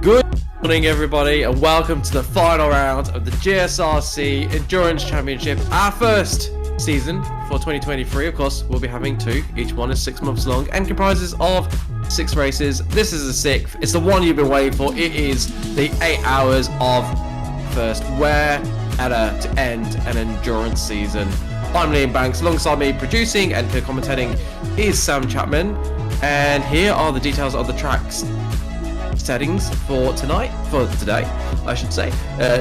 Good morning, everybody, and welcome to the final round of the GSRC Endurance Championship, our first season for 2023. Of course, we'll be having two. Each one is 6 months long and comprises of 6 races. This is the 6th. It's the one you've been waiting for. It is the 8 hours of first wear to end an endurance season. I'm Liam Banks. Alongside me, producing and commentating is Sam Chapman. And here are the details of the tracks settings for today, I should say.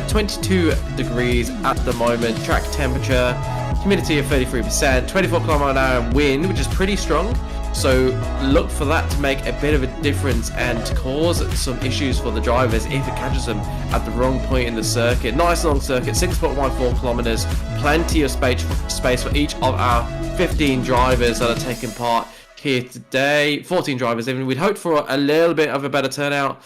22 degrees at the moment, track temperature, humidity of 33%, 24 km/h wind, which is pretty strong. So look for that to make a bit of a difference and to cause some issues for the drivers if it catches them at the wrong point in the circuit. Nice long circuit, 6.14 kilometers, plenty of space for each of our 15 drivers that are taking part here today. 14 drivers even. We'd hoped for a little bit of a better turnout.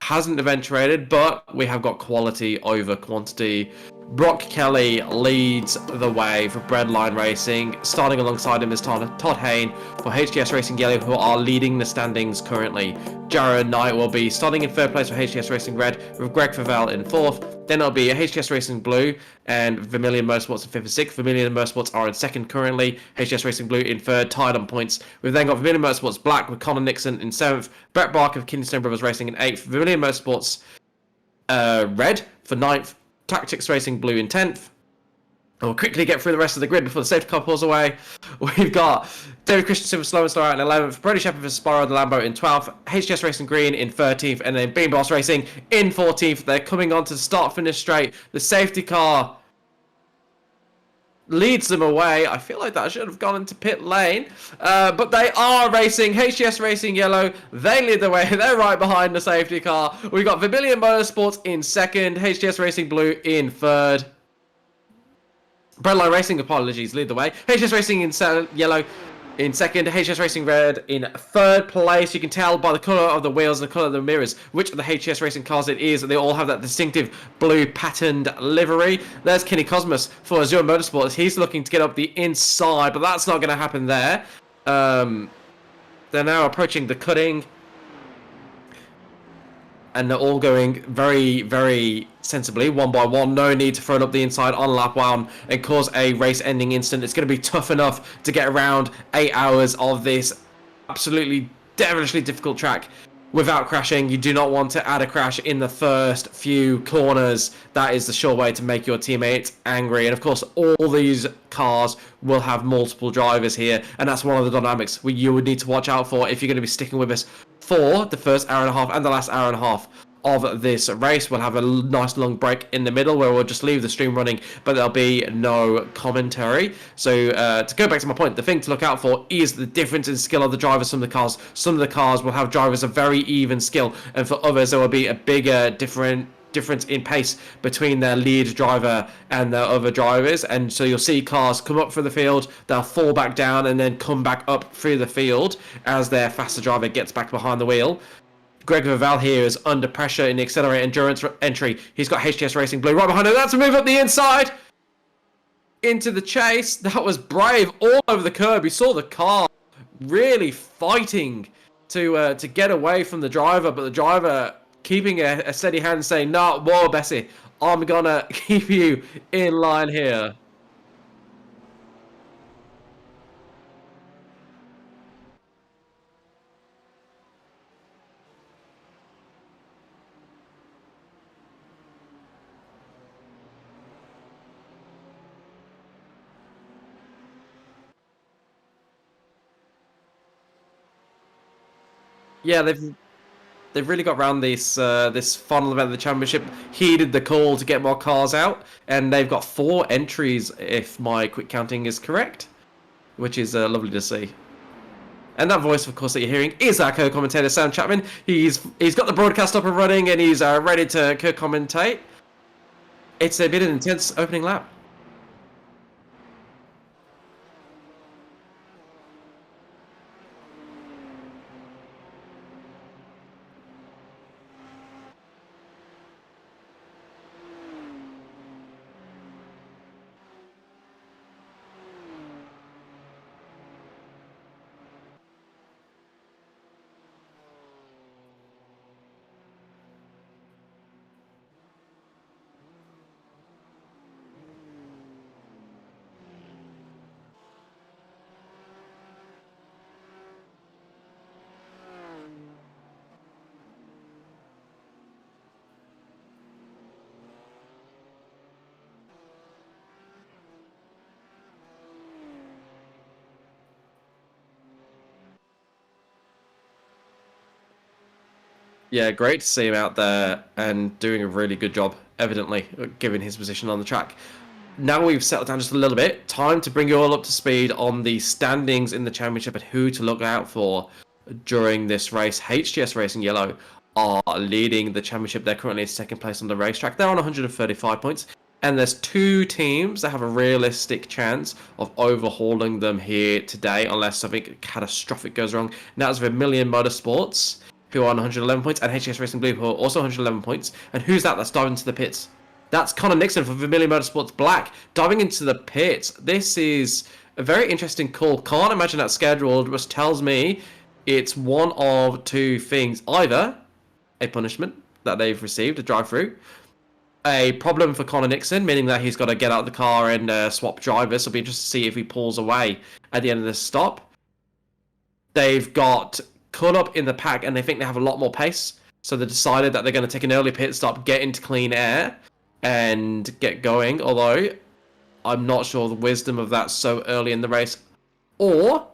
Hasn't eventuated, but we have got quality over quantity. Brock Kelly leads the way for Breadline Racing. Starting alongside him is Todd Hayne for HTS Racing Yellow, who are leading the standings currently. Jared Knight will be starting in 3rd place for HTS Racing Red, with Greg Favell in 4th. Then it'll be HTS Racing Blue and Vermilion Motorsports in 5th and 6th. Vermilion Motorsports are in 2nd currently. HTS Racing Blue in 3rd, tied on points. We've then got Vermilion Motorsports Black with Connor Nixon in 7th. Brett Barker of Kingston Brothers Racing in 8th. Vermilion Motorsports Red for 9th. Tactics Racing Blue in 10th. We'll quickly get through the rest of the grid before the safety car pulls away. We've got David Christensen for Slow and Slow out in 11th. Brody Shepard for Sparrow the Lambo in 12th. HTS Racing Green in 13th. And then Bean Boss Racing in 14th. They're coming on to the start-finish straight. The safety car leads them away. I feel like that should have gone into pit lane. But they are racing. HTS Racing Yellow, they lead the way. They're right behind the safety car. We've got Vermilion Motorsports in 2nd. HTS Racing Blue in 3rd. Breadline Racing, apologies, lead the way. HTS Racing in Yellow in 2nd. HTS Racing Red in 3rd place. You can tell by the colour of the wheels and the colour of the mirrors which of the HTS Racing cars it is. They all have that distinctive blue patterned livery. There's Kenny Cosmos for Azure Motorsports. He's looking to get up the inside, but that's not going to happen there. They're now approaching the cutting. And they're all going very, very sensibly, one by one. No need to throw it up the inside on lap 1 and cause a race-ending incident. It's going to be tough enough to get around 8 hours of this absolutely devilishly difficult track without crashing. You do not want to add a crash in the first few corners. That is the sure way to make your teammates angry. And of course, all these cars will have multiple drivers here, and that's one of the dynamics you would need to watch out for if you're going to be sticking with us for the first hour and a half and the last hour and a half of this race. We'll have a nice long break in the middle where we'll just leave the stream running, but there'll be no commentary. So to go back to my point, the thing to look out for is the difference in skill of the drivers. Some of the cars will have drivers of very even skill, and for others there will be a bigger difference in pace between their lead driver and their other drivers. And so you'll see cars come up through the field, they'll fall back down and then come back up through the field as their faster driver gets back behind the wheel. Greg Vaval here is under pressure in the accelerated endurance entry. He's got HTS Racing Blue right behind him. That's a move up the inside. into the chase. That was brave all over the curb. You saw the car really fighting to get away from the driver, but the driver keeping a steady hand saying, "No, whoa, Bessie, I'm gonna keep you in line here." Yeah, they've really got around this final event of the championship, heeded the call to get more cars out, and they've got 4 entries if my quick counting is correct, which is lovely to see. And that voice, of course, that you're hearing is our co-commentator Sam Chapman. He's got the broadcast up and running, and he's ready to co-commentate. It's been an intense opening lap. Yeah, great to see him out there and doing a really good job, evidently, given his position on the track. Now we've settled down just a little bit, time to bring you all up to speed on the standings in the championship and who to look out for during this race. HGS Racing Yellow are leading the championship. They're currently in second place on the racetrack. They're on 135 points. And there's 2 teams that have a realistic chance of overhauling them here today, unless something catastrophic goes wrong. And that's Vermilion Motorsports, who are on 111 points, and HGS Racing Blue, who are also 111 points. And who's that that's diving into the pits? That's Connor Nixon for Vermilion Motorsports Black, diving into the pits. This is a very interesting call. Can't imagine that scheduled, which tells me it's one of 2 things. Either a punishment that they've received, a drive-through, a problem for Connor Nixon, meaning that he's got to get out of the car and swap drivers. It'll be interesting to see if he pulls away at the end of this stop. They've got caught up in the pack and they think they have a lot more pace, so they decided that they're going to take an early pit stop, get into clean air, and get going, although I'm not sure the wisdom of that so early in the race. Or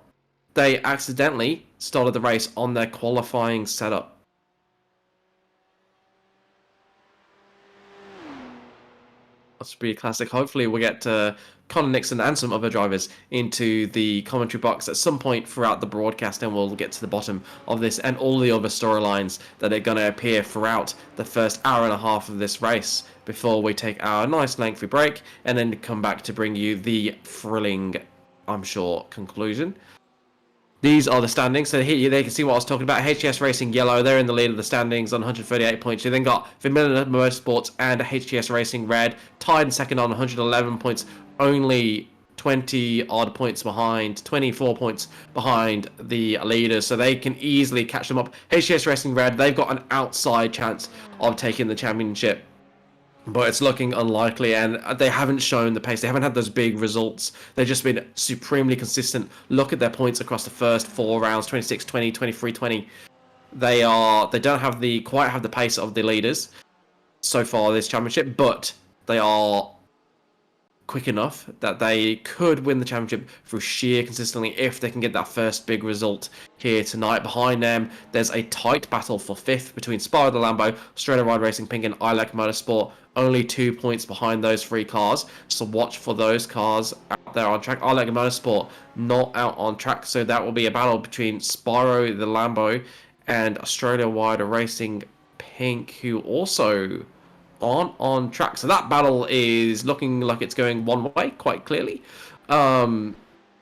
they accidentally started the race on their qualifying setup. That's be a classic. Hopefully we'll get Connor Nixon and some other drivers into the commentary box at some point throughout the broadcast, and we'll get to the bottom of this and all the other storylines that are going to appear throughout the first hour and a half of this race before we take our nice lengthy break and then come back to bring you the thrilling, I'm sure, conclusion. These are the standings. So here they can see what I was talking about. HGS Racing Yellow, they're in the lead of the standings on 138 points. You then got Vermilion Motorsports and HGS Racing Red tied in second on 111 points. Only 20 odd points behind, 24 points behind the leaders, so they can easily catch them up. HGS Racing Red, they've got an outside chance of taking the championship, but it's looking unlikely, and they haven't shown the pace. They haven't had those big results. They've just been supremely consistent. Look at their points across the first 4 rounds, 26, 20, 23, 20. They don't have quite have the pace of the leaders so far this championship, but they are quick enough that they could win the championship through sheer consistency if they can get that first big result here tonight. Behind them, there's a tight battle for 5th between Spyro the Lambo, Australia Ride Racing Pink, and ILEC Motorsport. Only 2 points behind those 3 cars, so watch for those cars out there on track. ILEC Motorsport not out on track, so that will be a battle between Spyro the Lambo and Australia Wide Racing Pink, who also aren't on track. So that battle is looking like it's going one way, quite clearly.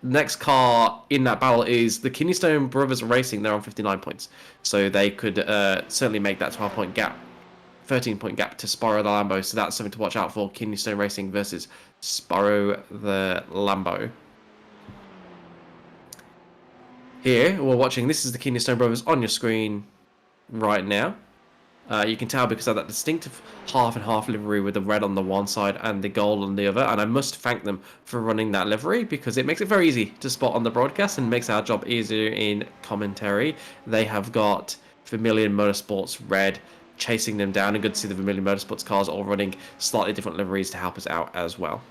Next car in that battle is the Kinnystone Brothers Racing. They're on 59 points. So they could certainly make that 12-point gap 13-point gap to Sparrow the Lambo, so that's something to watch out for. Kidney Stone Racing versus Sparrow the Lambo. Here, we're watching, this is the Kidney Stone Brothers on your screen right now. You can tell because of that distinctive half and half livery with the red on the one side and the gold on the other. And I must thank them for running that livery because it makes it very easy to spot on the broadcast and makes our job easier in commentary. They have got Vermilion Motorsports red chasing them down, and good to see the Vermilion Motorsports cars all running slightly different liveries to help us out as well.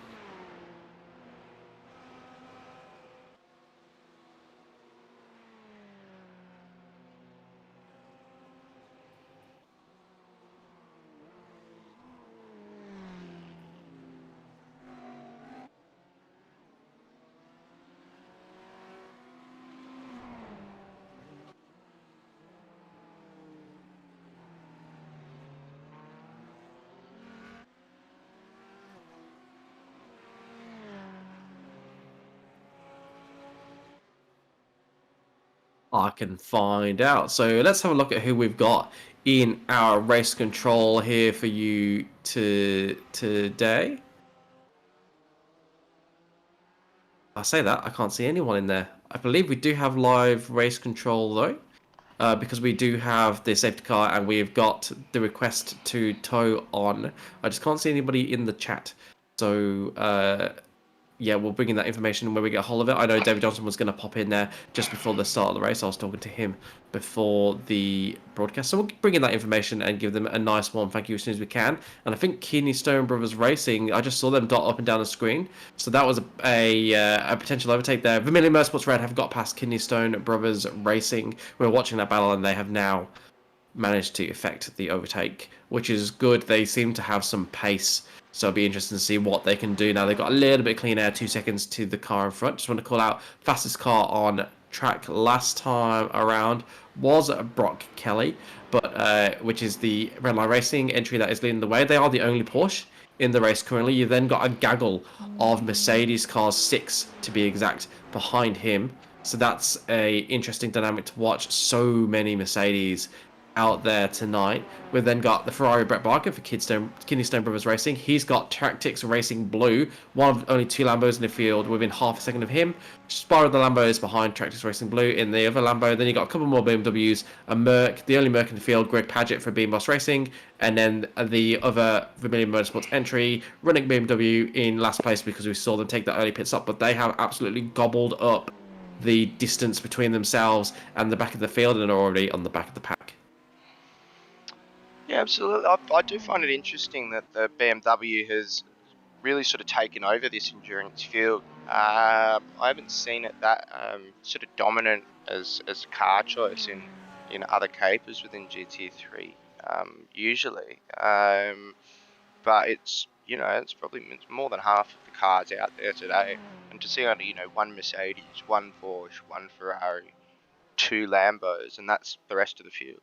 I can find out. So let's have a look at who we've got in our race control here for you today. I say that, I can't see anyone in there. I believe we do have live race control though, because we do have the safety car and we've got the request to tow on. I just can't see anybody in the chat. So yeah, we'll bring in that information when we get a hold of it. I know David Johnson was going to pop in there just before the start of the race. I was talking to him before the broadcast. So we'll bring in that information and give them a nice one. Thank you as soon as we can. And I think Kidney Stone Brothers Racing, I just saw them dot up and down the screen. So that was a potential overtake there. Vermilion Motorsports Red have got past Kidney Stone Brothers Racing. We're watching that battle and they have now managed to effect the overtake, which is good. They seem to have some pace. So it'll be interesting to see what they can do. Now they've got a little bit of clean air, 2 seconds to the car in front. Just want to call out fastest car on track last time around was Brock Kelly, but which is the Red Line Racing entry that is leading the way. They are the only Porsche in the race currently. You've then got a gaggle of Mercedes cars, 6 to be exact, behind him. So that's a interesting dynamic to watch. So many Mercedes out there tonight. We've then got the Ferrari Brett Barker for Kidney Stone Brothers Racing. He's got Tactics Racing Blue, one of only 2 Lambos in the field within half a second of him. Sparrow the Lambo is behind Tactics Racing Blue in the other Lambo. Then you got a couple more BMWs, a Merc, the only Merc in the field, Greg Paget for Beam Boss Racing, and then the other Vermilion Motorsports entry, running BMW in last place because we saw them take that early pit stop, but they have absolutely gobbled up the distance between themselves and the back of the field and are already on the back of the pack. Yeah, absolutely. I do find it interesting that the BMW has really sort of taken over this endurance field. I haven't seen it that sort of dominant as a car choice in other capers within GT3 usually. But it's probably more than half of the cars out there today, and to see only one Mercedes, one Porsche, one Ferrari, 2 Lambos, and that's the rest of the field.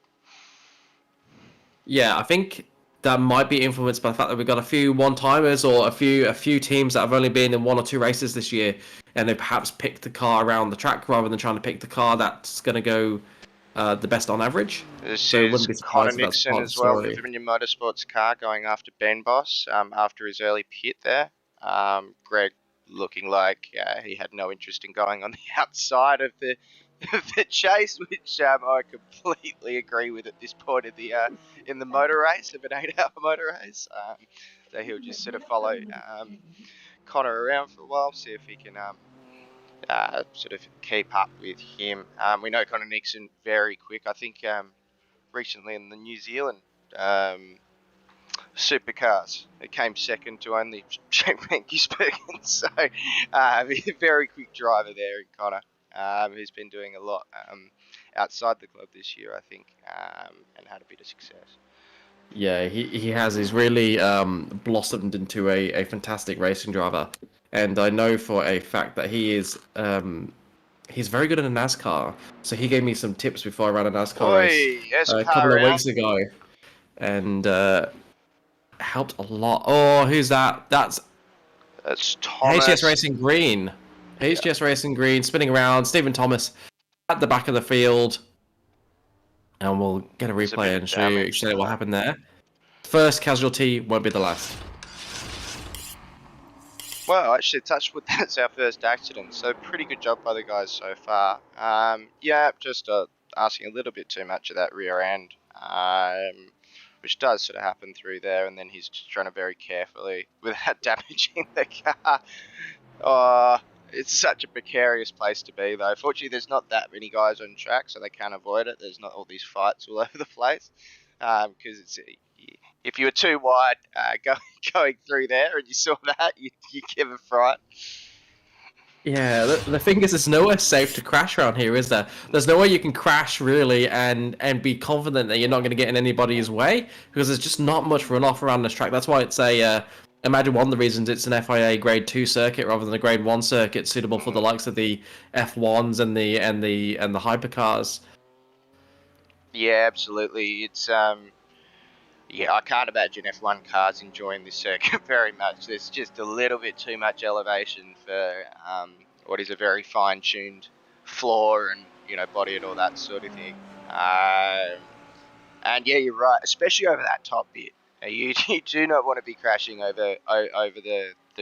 Yeah, I think that might be influenced by the fact that we've got a few one-timers or a few teams that have only been in 1 or 2 races this year, and they perhaps picked the car around the track rather than trying to pick the car that's going to go the best on average. This is Connor Nixon as well, the Vermilion Motorsports car going after Ben Boss after his early pit there. Greg looking like he had no interest in going on the outside of the chase, which I completely agree with at this point in the motor race, of an 8-hour motor race. So he'll just sort of follow Connor around for a while, see if he can sort of keep up with him. We know Connor Nixon very quick. I think recently in the New Zealand supercars, it came second to only Shane Van Gisbergen. So a very quick driver there in Connor. Who's been doing a lot outside the club this year, I think, and had a bit of success. Yeah, he has. He's really blossomed into a fantastic racing driver, and I know for a fact that he is he's very good at a NASCAR. So he gave me some tips before I ran a NASCAR race a couple of weeks ago, and helped a lot. Oh, who's that? That's Thomas. HGS Racing Green. HGS Racing Green spinning around. Stephen Thomas at the back of the field. And we'll get a replay and show you what happened there. first casualty won't be the last. Well, actually, touch wood, that's our first accident, so pretty good job by the guys so far. Yeah, just asking a little bit too much of that rear end, which does sort of happen through there, and then he's just trying to very carefully without damaging the car. Oh, it's such a precarious place to be, though. Fortunately, there's not that many guys on track, so they can avoid it. There's not all these fights all over the place, because it's... If you were too wide going through there and you saw that, you give a fright. Yeah, the thing is, there's nowhere safe to crash around here, is there? There's nowhere you can crash, really, and be confident that you're not going to get in anybody's way, because there's just not much runoff around this track. That's why it's a... imagine one of the reasons it's an FIA Grade 2 circuit rather than a Grade 1 circuit, suitable for the likes of the F1s and the hypercars. Yeah, absolutely. It's... Yeah, I can't imagine F1 cars enjoying this circuit very much. There's just a little bit too much elevation for what is a very fine-tuned floor and, you know, body and all that sort of thing. And yeah, you're right, especially over that top bit. You do not want to be crashing over the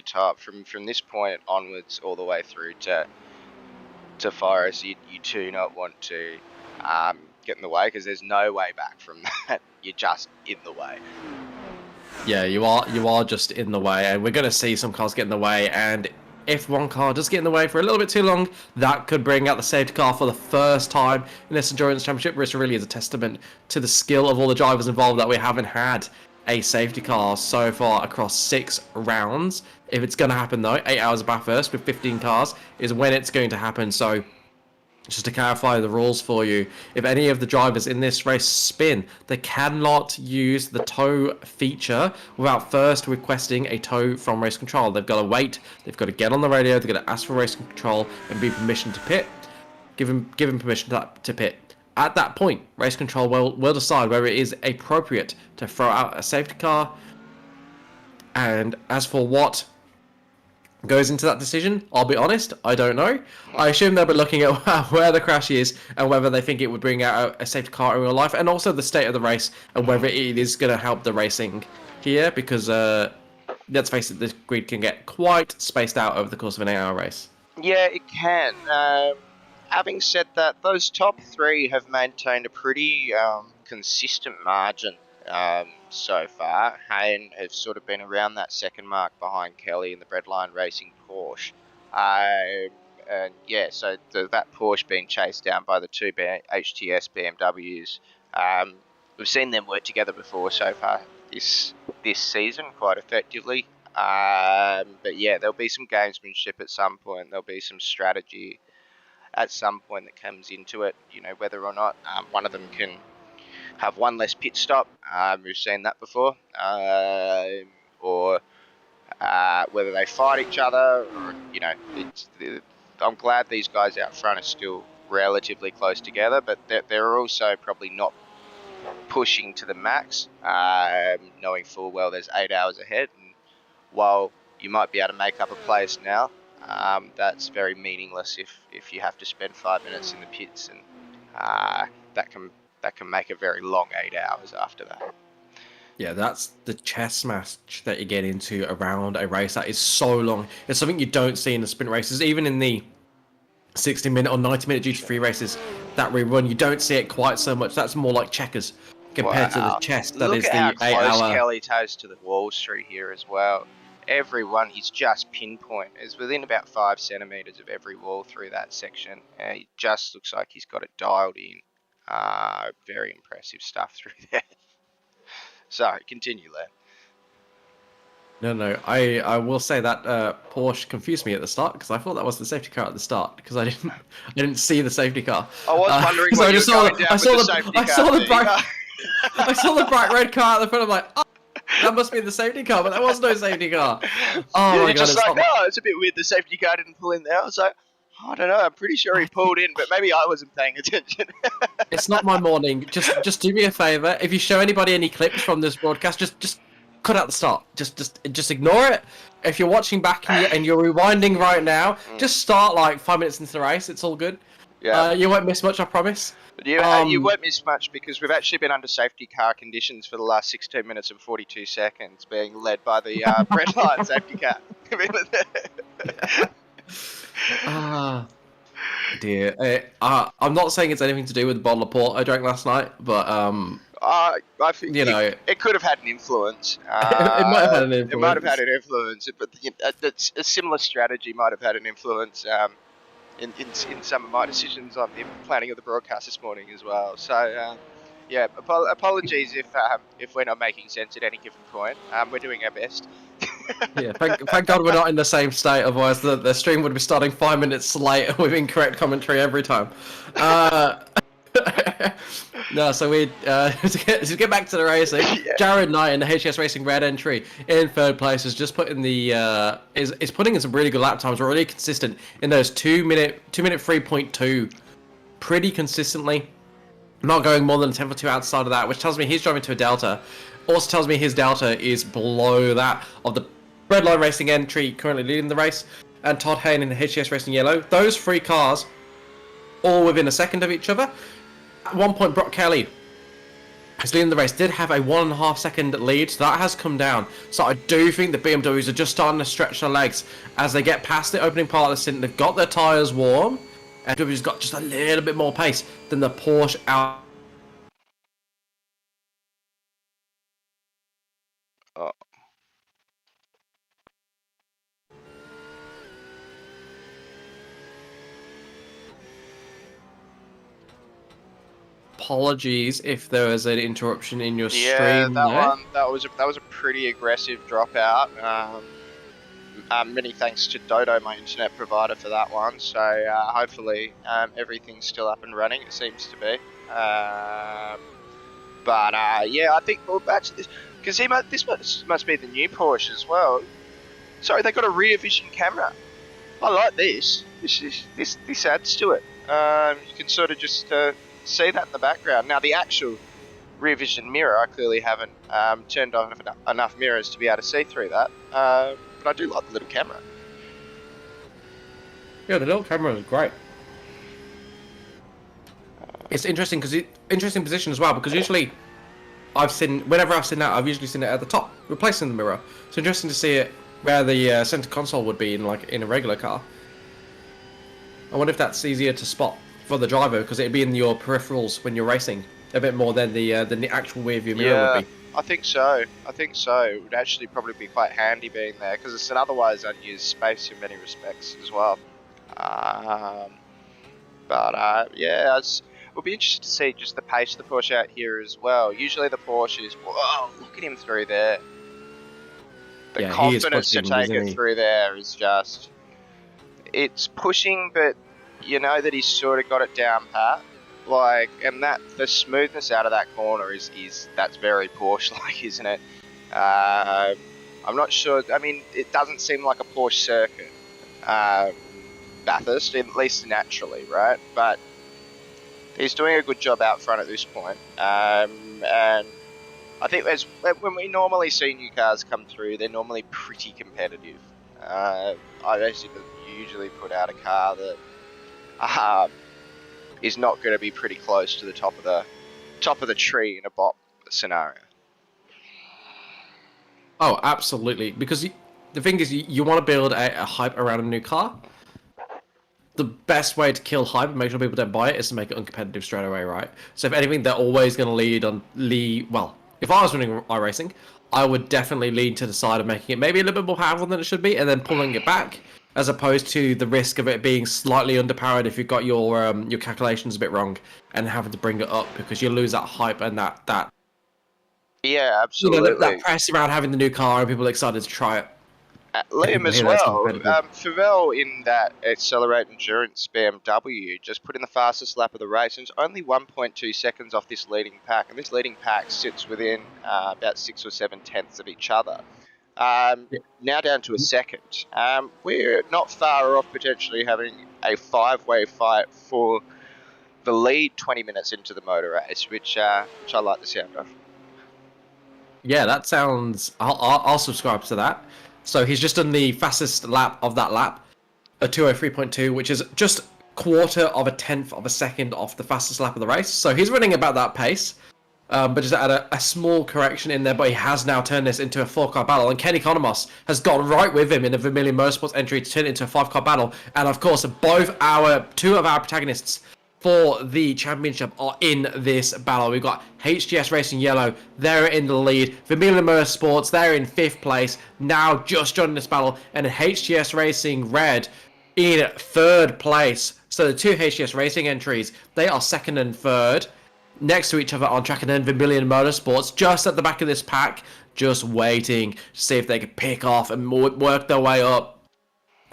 top from this point onwards all the way through to Forest. You do not want to get in the way, because there's no way back from that. You're just in the way. Yeah, you are just in the way, and we're going to see some cars get in the way, and if one car does get in the way for a little bit too long, that could bring out the safety car for the first time in this Endurance Championship, which really is a testament to the skill of all the drivers involved, that we haven't had a safety car so far across 6 rounds. If it's going to happen, though, 8 hours of Bathurst with 15 cars is when it's going to happen. So just to clarify the rules for you, if any of the drivers in this race spin, they cannot use the tow feature without first requesting a tow from race control. They've got to wait, they've got to get on the radio, they've got to ask for race control and be permission to pit. Give them permission to pit. At that point, race control will decide whether it is appropriate to throw out a safety car. And as for what goes into that decision, I'll be honest, I don't know. I assume they'll be looking at where the crash is and whether they think it would bring out a safety car in real life, and also the state of the race and whether it is going to help the racing here, because let's face it, this grid can get quite spaced out over the course of an 8-hour race. Yeah, it can. Having said that, those top 3 have maintained a pretty consistent margin so far, and have sort of been around that second mark behind Kelly in the Breadline Racing Porsche. And yeah, so that Porsche being chased down by the 2 HTS BMWs. We've seen them work together before so far this season quite effectively. But yeah, there'll be some gamesmanship at some point. There'll be some strategy at some point that comes into it. You know, whether or not one of them can have one less pit stop. We've seen that before. Or whether they fight each other, or, you know, I'm glad these guys out front are still relatively close together, but they're also probably not pushing to the max, knowing full well there's 8 hours ahead. And while you might be able to make up a place now, that's very meaningless if you have to spend 5 minutes in the pits, and that can make a very long 8 hours after that. Yeah, that's the chess match that you get into around a race that is so long. It's something you don't see in the sprint races, even in the 60-minute or 90-minute GT3 races that we run. You don't see it quite so much. That's more like checkers compared to the chess. That is the 8 hour. Look at how close Kelly toes to the wall through here as well. Everyone, he's just pinpoint. It's within about 5 centimeters of every wall through that section. It just looks like he's got it dialed in. Very impressive stuff through there. Sorry, continue, Len. No, I will say that Porsche confused me at the start, because I thought that was the safety car at the start, because I didn't see the safety car. I was wondering what you were going down with the safety car. I saw the bright red car at the front. I'm like, oh, that must be the safety car, but there was no safety car. Oh yeah, my god! Just like, no, it's a bit weird. The safety car didn't pull in there. I was like, I don't know. I'm pretty sure he pulled in, but maybe I wasn't paying attention. It's not my morning. Just do me a favor. If you show anybody any clips from this broadcast, just cut out the start. Just ignore it. If you're watching back here and you're rewinding right now, just start like 5 minutes into the race. It's all good. Yeah. You won't miss much, I promise. You won't miss much because we've actually been under safety car conditions for the last 16 minutes and 42 seconds, being led by the red line safety car. Dear. I'm not saying it's anything to do with the bottle of port I drank last night, but I think it could have had an influence. It might have had an influence. It might have had an influence, but a similar strategy might have had an influence in some of my decisions on the planning of the broadcast this morning as well. So yeah, apologies if we're not making sense at any given point. We're doing our best. Yeah, thank God we're not in the same state. Otherwise, the stream would be starting 5 minutes late with incorrect commentary every time. No, so we to get back to the racing. Yeah. Jared Knight in the HS Racing Red entry in third place is just putting the is putting in some really good lap times. We're really consistent in those 2 minute 3.2, pretty consistently. Not going more than a 10 or 2 outside of that, which tells me he's driving to a delta. Also tells me his delta is below that of the Redline Racing entry currently leading the race, and Todd Hayne in the HCS Racing Yellow. Those 3 cars, all within a second of each other. At one point, Brock Kelly, who's leading the race, did have a 1.5 second lead, so that has come down. So I do think the BMWs are just starting to stretch their legs as they get past the opening part of the stint. They've got their tyres warm, and BMW's got just a little bit more pace than the Porsche out. Apologies if there was an interruption in your stream. Yeah, that was a pretty aggressive dropout. Many thanks to Dodo, my internet provider, for that one. So hopefully everything's still up and running. It seems to be. But yeah, I think we'll batch this because this must be the new Porsche as well. Sorry, they got a rear vision camera. I like this. This adds to it. You can sort of just see that in the background. Now the actual rear vision mirror, I clearly haven't turned on enough mirrors to be able to see through that. But I do like the little camera. Yeah, the little camera is great. It's interesting because interesting position as well, because usually whenever I've seen that, I've usually seen it at the top, replacing the mirror. It's interesting to see it where the center console would be in a regular car. I wonder if that's easier to spot for the driver, because it'd be in your peripherals when you're racing a bit more than the actual rear view mirror would be. I think so. It would actually probably be quite handy being there, because it's an otherwise unused space in many respects as well. Yeah, we'll be interested to see just the pace of the Porsche out here as well. Usually the Porsche is, whoa, look at him through there. The confidence to take it through there is just, it's pushing, but you know that he's sort of got it down pat. And the smoothness out of that corner that's very Porsche-like, isn't it? I'm not sure. I mean, it doesn't seem like a Porsche circuit, Bathurst, at least naturally, right? But he's doing a good job out front at this point. And I think when we normally see new cars come through, they're normally pretty competitive. I basically usually put out a car that is not going to be pretty close to the top of the tree in a bop scenario. Oh, absolutely. Because the thing is, you want to build a hype around a new car. The best way to kill hype and make sure people don't buy it is to make it uncompetitive straight away, right? So if anything, they're always going to well, if I was running iRacing, I would definitely lean to the side of making it maybe a little bit more powerful than it should be, and then pulling it back, as opposed to the risk of it being slightly underpowered if you've got your calculations a bit wrong and having to bring it up, because you lose that hype and that yeah, absolutely, that press around having the new car and people are excited to try it. Liam as well. Favel in that Accelerate Endurance BMW just put in the fastest lap of the race, and it's only 1.2 seconds off this leading pack, and this leading pack sits within about 6 or 7 tenths of each other. Now down to a second. We're not far off potentially having a 5-way fight for the lead 20 minutes into the motor race, which I like the sound of. Yeah, that sounds. I'll subscribe to that. So he's just done the fastest lap of that lap, a 2:03.2, which is just quarter of a tenth of a second off the fastest lap of the race. So he's running about that pace. But just add a small correction in there, but he has now turned this into a 4-car battle, and Kenny Economos has gone right with him in a Vermilion Motorsports entry to turn it into a 5-car battle. And of course, two of our protagonists for the championship are in this battle. We've got HGS Racing Yellow, they're in the lead. Vermilion Motorsports, they're in 5th place, now just joining this battle, and HGS Racing Red in 3rd place. So the two HGS Racing entries, they are 2nd and 3rd. Next to each other on track, and then Vermilion Motorsports just at the back of this pack, just waiting to see if they can pick off and work their way up.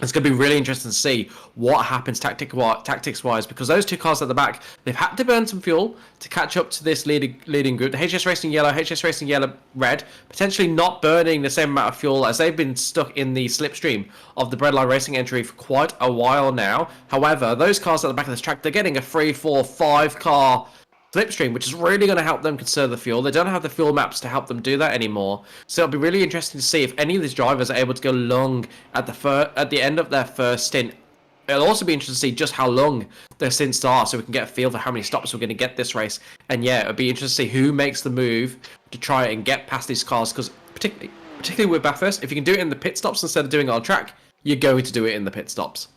It's going to be really interesting to see what happens tactics-wise, because those two cars at the back, they've had to burn some fuel to catch up to this leading group. The HS Racing Yellow Red, potentially not burning the same amount of fuel as they've been stuck in the slipstream of the Breadline Racing entry for quite a while now. However, those cars at the back of this track, they're getting a 3, 4, 5 car slipstream, which is really going to help them conserve the fuel. They don't have the fuel maps to help them do that anymore. So it'll be really interesting to see if any of these drivers are able to go long at the end of their first stint. It'll also be interesting to see just how long their stints are, so we can get a feel for how many stops we're going to get this race. And yeah, it'll be interesting to see who makes the move to try and get past these cars, because particularly with Bathurst, if you can do it in the pit stops instead of doing it on track, you're going to do it in the pit stops.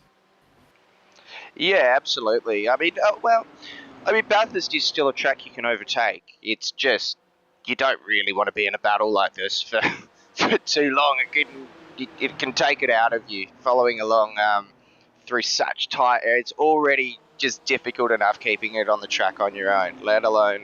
Yeah, absolutely. I mean, Bathurst is still a track you can overtake. It's just, you don't really want to be in a battle like this for too long. It can take it out of you following along through such tight areas. It's already just difficult enough keeping it on the track on your own, let alone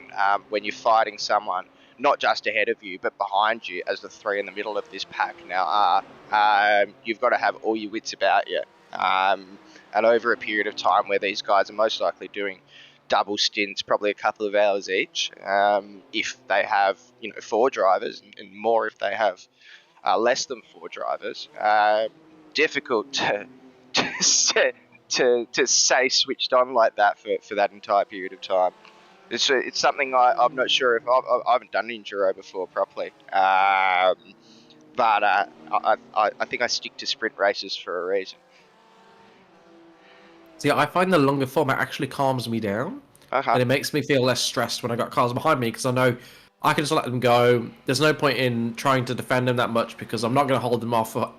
when you're fighting someone not just ahead of you but behind you, as the three in the middle of this pack now are. You've got to have all your wits about you. And over a period of time where these guys are most likely doing double stints, probably a couple of hours each, if they have 4 drivers, and more if they have less than 4 drivers. Difficult to stay switched on like that for that entire period of time. It's something I'm not sure if I haven't done enduro before properly, but I think I stick to sprint races for a reason. See, I find the longer format actually calms me down, and it makes me feel less stressed when I got cars behind me, because I know I can just let them go. There's no point in trying to defend them that much, because I'm not going to hold them off for,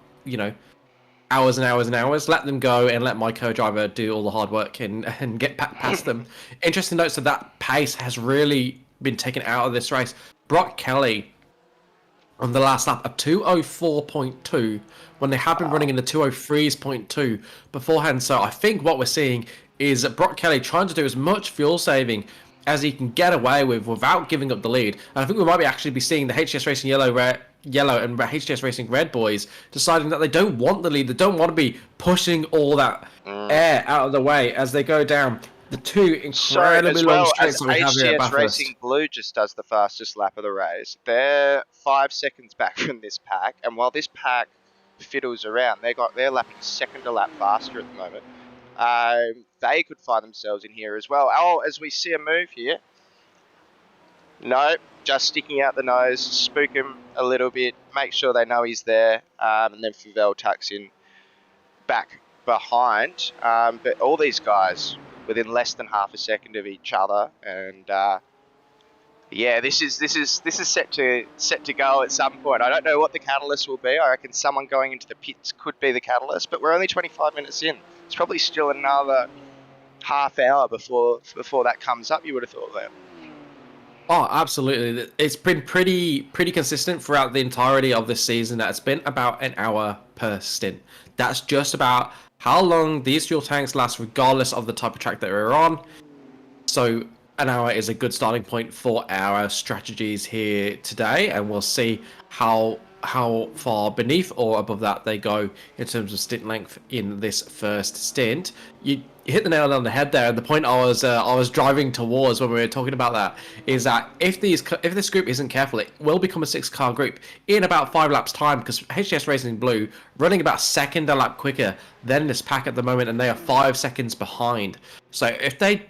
hours and hours and hours. Let them go and let my co-driver do all the hard work and get past them. Interesting note, so that pace has really been taken out of this race. Brock Kelly on the last lap, a 2:04.2, when they have been running in the 2:03.2 beforehand. So I think what we're seeing is Brock Kelly trying to do as much fuel saving as he can get away with without giving up the lead. And I think we might actually be seeing the HGS Racing Yellow and HGS Racing Red boys deciding that they don't want the lead. They don't want to be pushing all that air out of the way as they go down the two incredibly long straights that we have here at Bathurst. Racing Blue just does the fastest lap of the race. They're 5 seconds back from this pack, and while this pack fiddles around, they're lapping second a lap faster at the moment. They could find themselves in here as well. Oh, as we see a move here. No, just sticking out the nose, spook him a little bit, make sure they know he's there, and then Fuvell tucks in back behind. But all these guys within less than half a second of each other, and yeah, this is set to go at some point. I don't know what the catalyst will be. I reckon someone going into the pits could be the catalyst, but we're only 25 minutes in. It's probably still another half hour before that comes up, you would have thought that. Oh, absolutely. It's been pretty consistent throughout the entirety of this season. That it's been about an hour per stint. That's just about how long these fuel tanks last, regardless of the type of track that we're on. So an hour is a good starting point for our strategies here today, and we'll see how far beneath or above that they go in terms of stint length in this first stint. You hit the nail on the head there, and the point I was driving towards when we were talking about that is that if this group isn't careful, it will become a 6-car group in about 5 laps time, because HGS Racing Blue running about second a lap quicker than this pack at the moment, and they are 5 seconds behind. So if they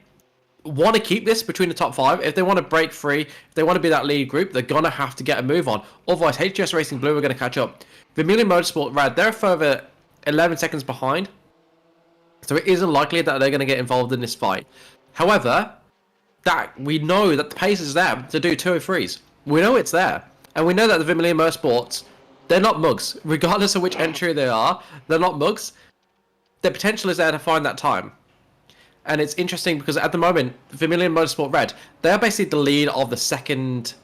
want to keep this between the top 5, if they want to break free, if they want to be that lead group, they're going to have to get a move on. Otherwise, HGS Racing Blue are going to catch up. Vermilion Motorsport Red, they're a further 11 seconds behind. So it is unlikely that they're going to get involved in this fight. However, that we know that the pace is there to do 203s. We know it's there. And we know that the Vermilion Motorsports, they're not mugs. Regardless of which entry they are, they're not mugs. The potential is there to find that time. And it's interesting because at the moment, Vermilion Motorsport Red, they're basically the lead of the second,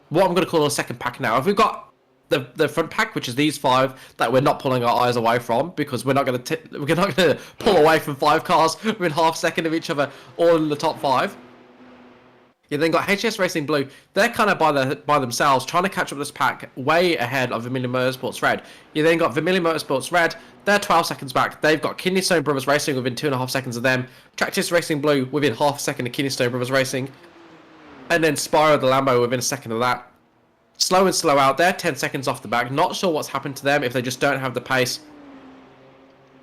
what I'm going to call a second pack now. If we've got the front pack, which is these 5 that we're not pulling our eyes away from, because we're not going to pull away from 5 cars within half a second of each other, all in the top 5. You then got HGS Racing Blue. They're kind of by themselves, trying to catch up this pack way ahead of Vermilion Motorsports Red. You then got Vermilion Motorsports Red. They're 12 seconds back. They've got Kidney Stone Brothers Racing within 2.5 seconds of them. Tractis Racing Blue within half a second of Kidney Stone Brothers Racing. And then Spyro the Lambo within a second of that. Slow and slow out. They're 10 seconds off the back. Not sure what's happened to them, if they just don't have the pace,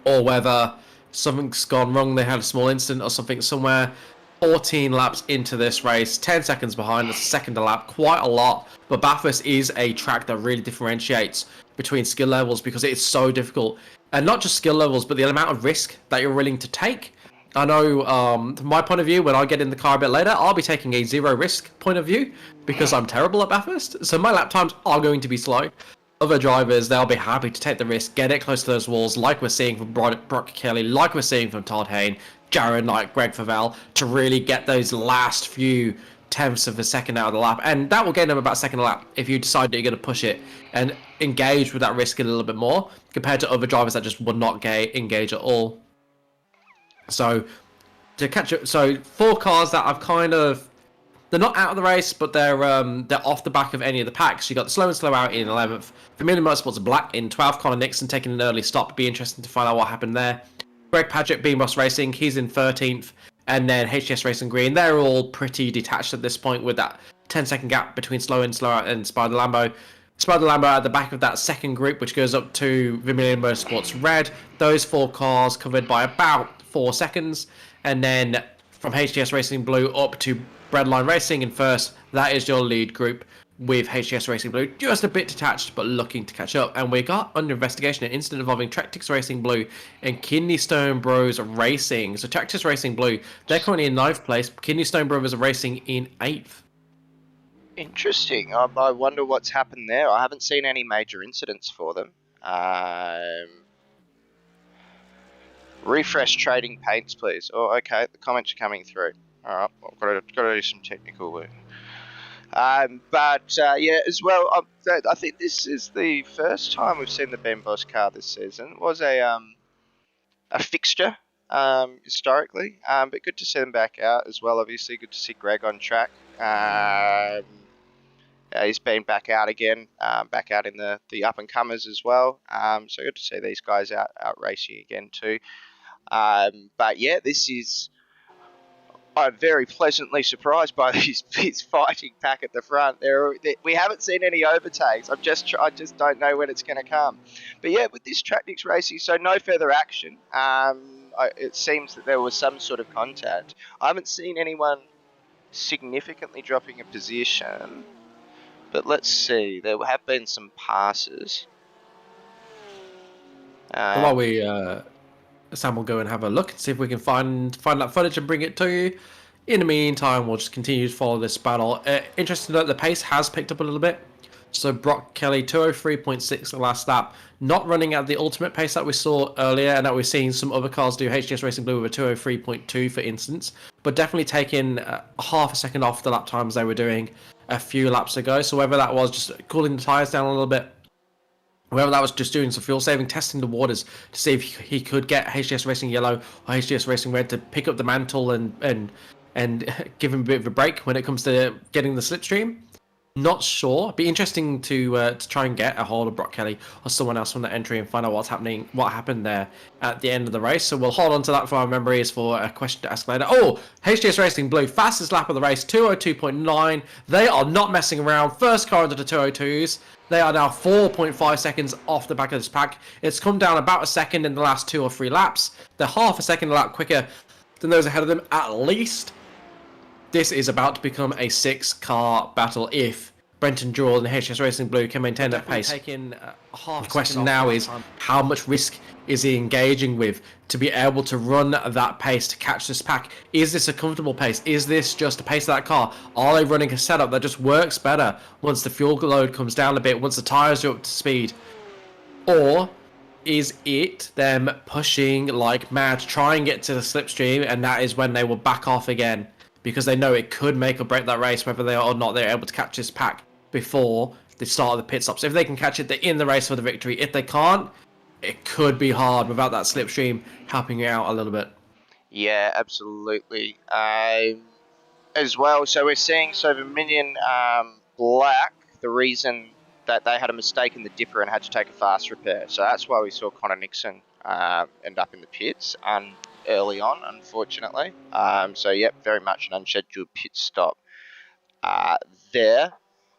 or whether something's gone wrong. They had a small incident or something somewhere. 14 laps into this race, 10 seconds behind, that's a second a lap, quite a lot. But Bathurst is a track that really differentiates between skill levels because it's so difficult. And not just skill levels, but the amount of risk that you're willing to take. I know, from my point of view, when I get in the car a bit later, I'll be taking a zero risk point of view because I'm terrible at Bathurst. So my lap times are going to be slow. Other drivers, they'll be happy to take the risk, get it close to those walls, like we're seeing from Brock Kelly, like we're seeing from Todd Hayne, Jared Knight, Greg Favell, to really get those last few tenths of a second out of the lap. And that will gain them about a second a lap if you decide that you're going to push it and engage with that risk a little bit more, compared to other drivers that just would not engage at all. So, to catch up, so 4 cars that I've kind of, they're not out of the race, but they're off the back of any of the packs. You got the Slow and Slow Out in 11th. Vermilion Motorsports Black in 12th. Connor Nixon taking an early stop. Be interesting to find out what happened there. Greg Padgett, Beam Boss Racing, he's in 13th. And then HGS Racing Green, they're all pretty detached at this point with that 10-second gap between Slow and Slow Out and Spider Lambo. Spider Lambo at the back of that second group, which goes up to Vermilion Motorsports Red. Those 4 cars covered by about 4 seconds. And then from HGS Racing Blue up to Breadline Racing in first, that is your lead group, with HGS Racing Blue just a bit detached but looking to catch up. And we got under investigation an incident involving Tractis Racing Blue and Kidney Stone Bros Racing. So Tractis Racing Blue, they're currently in 9th place. Kidney Stone Brothers are racing in 8th. Interesting. I wonder what's happened there. I haven't seen any major incidents for them. Refresh trading paints, please. Oh, okay. The comments are coming through. All right, I've got to do some technical work. Yeah, as well, I think this is the first time we've seen the Ben Boss car this season. It was a fixture historically, but good to see them back out as well. Obviously, good to see Greg on track. He's been back out again, back out in the up and comers as well. So good to see these guys out racing again too. But yeah, this is. I'm very pleasantly surprised by this fighting pack at the front. We haven't seen any overtakes. I just don't know when it's going to come. But yeah, with this Tractis Racing, so no further action. It seems that there was some sort of contact. I haven't seen anyone significantly dropping a position. But let's see. There have been some passes. While we... Sam will go and have a look and see if we can find that footage and bring it to you. In the meantime, we'll just continue to follow this battle. Interesting to note, the pace has picked up a little bit. So Brock Kelly, 203.6 the last lap. Not running at the ultimate pace that we saw earlier and that we're seeing some other cars do. HGS Racing Blue with a 203.2 for instance. But definitely taking half a second off the lap times they were doing a few laps ago. So whether that was just cooling the tyres down a little bit, whether that was just doing some fuel saving, testing the waters to see if he could get HGS Racing Yellow or HGS Racing Red to pick up the mantle and give him a bit of a break when it comes to getting the slipstream. Not sure. Be interesting to try and get a hold of Brock Kelly or someone else from the entry and find out what happened there at the end of the race. So we'll hold on to that for our memories for a question to ask later. Oh, HGS Racing Blue, fastest lap of the race, 202.9. They are not messing around. First car into the 202s. They are now 4.5 seconds off the back of this pack. It's come down about a second in the last 2 or 3 laps. They're half a second a lap quicker than those ahead of them, at least. This is about to become a 6-car battle if Brenton Jewell and HS Racing Blue can maintain that pace. The question now is, how much risk is he engaging with to be able to run that pace to catch this pack? Is this a comfortable pace? Is this just a pace of that car? Are they running a setup that just works better once the fuel load comes down a bit, once the tyres are up to speed? Or is it them pushing like mad to try and get to the slipstream, and that is when they will back off again because they know it could make or break that race, whether they are or not they're able to catch this pack before the start of the pit stops. If they can catch it, they're in the race for the victory. If they can't, it could be hard without that slipstream helping you out a little bit. Yeah, absolutely. As well, so we're seeing Vermilion Black, the reason that they had a mistake in the dipper and had to take a fast repair. So that's why we saw Connor Nixon end up in the pits early on, unfortunately. So, yep, very much an unscheduled pit stop there.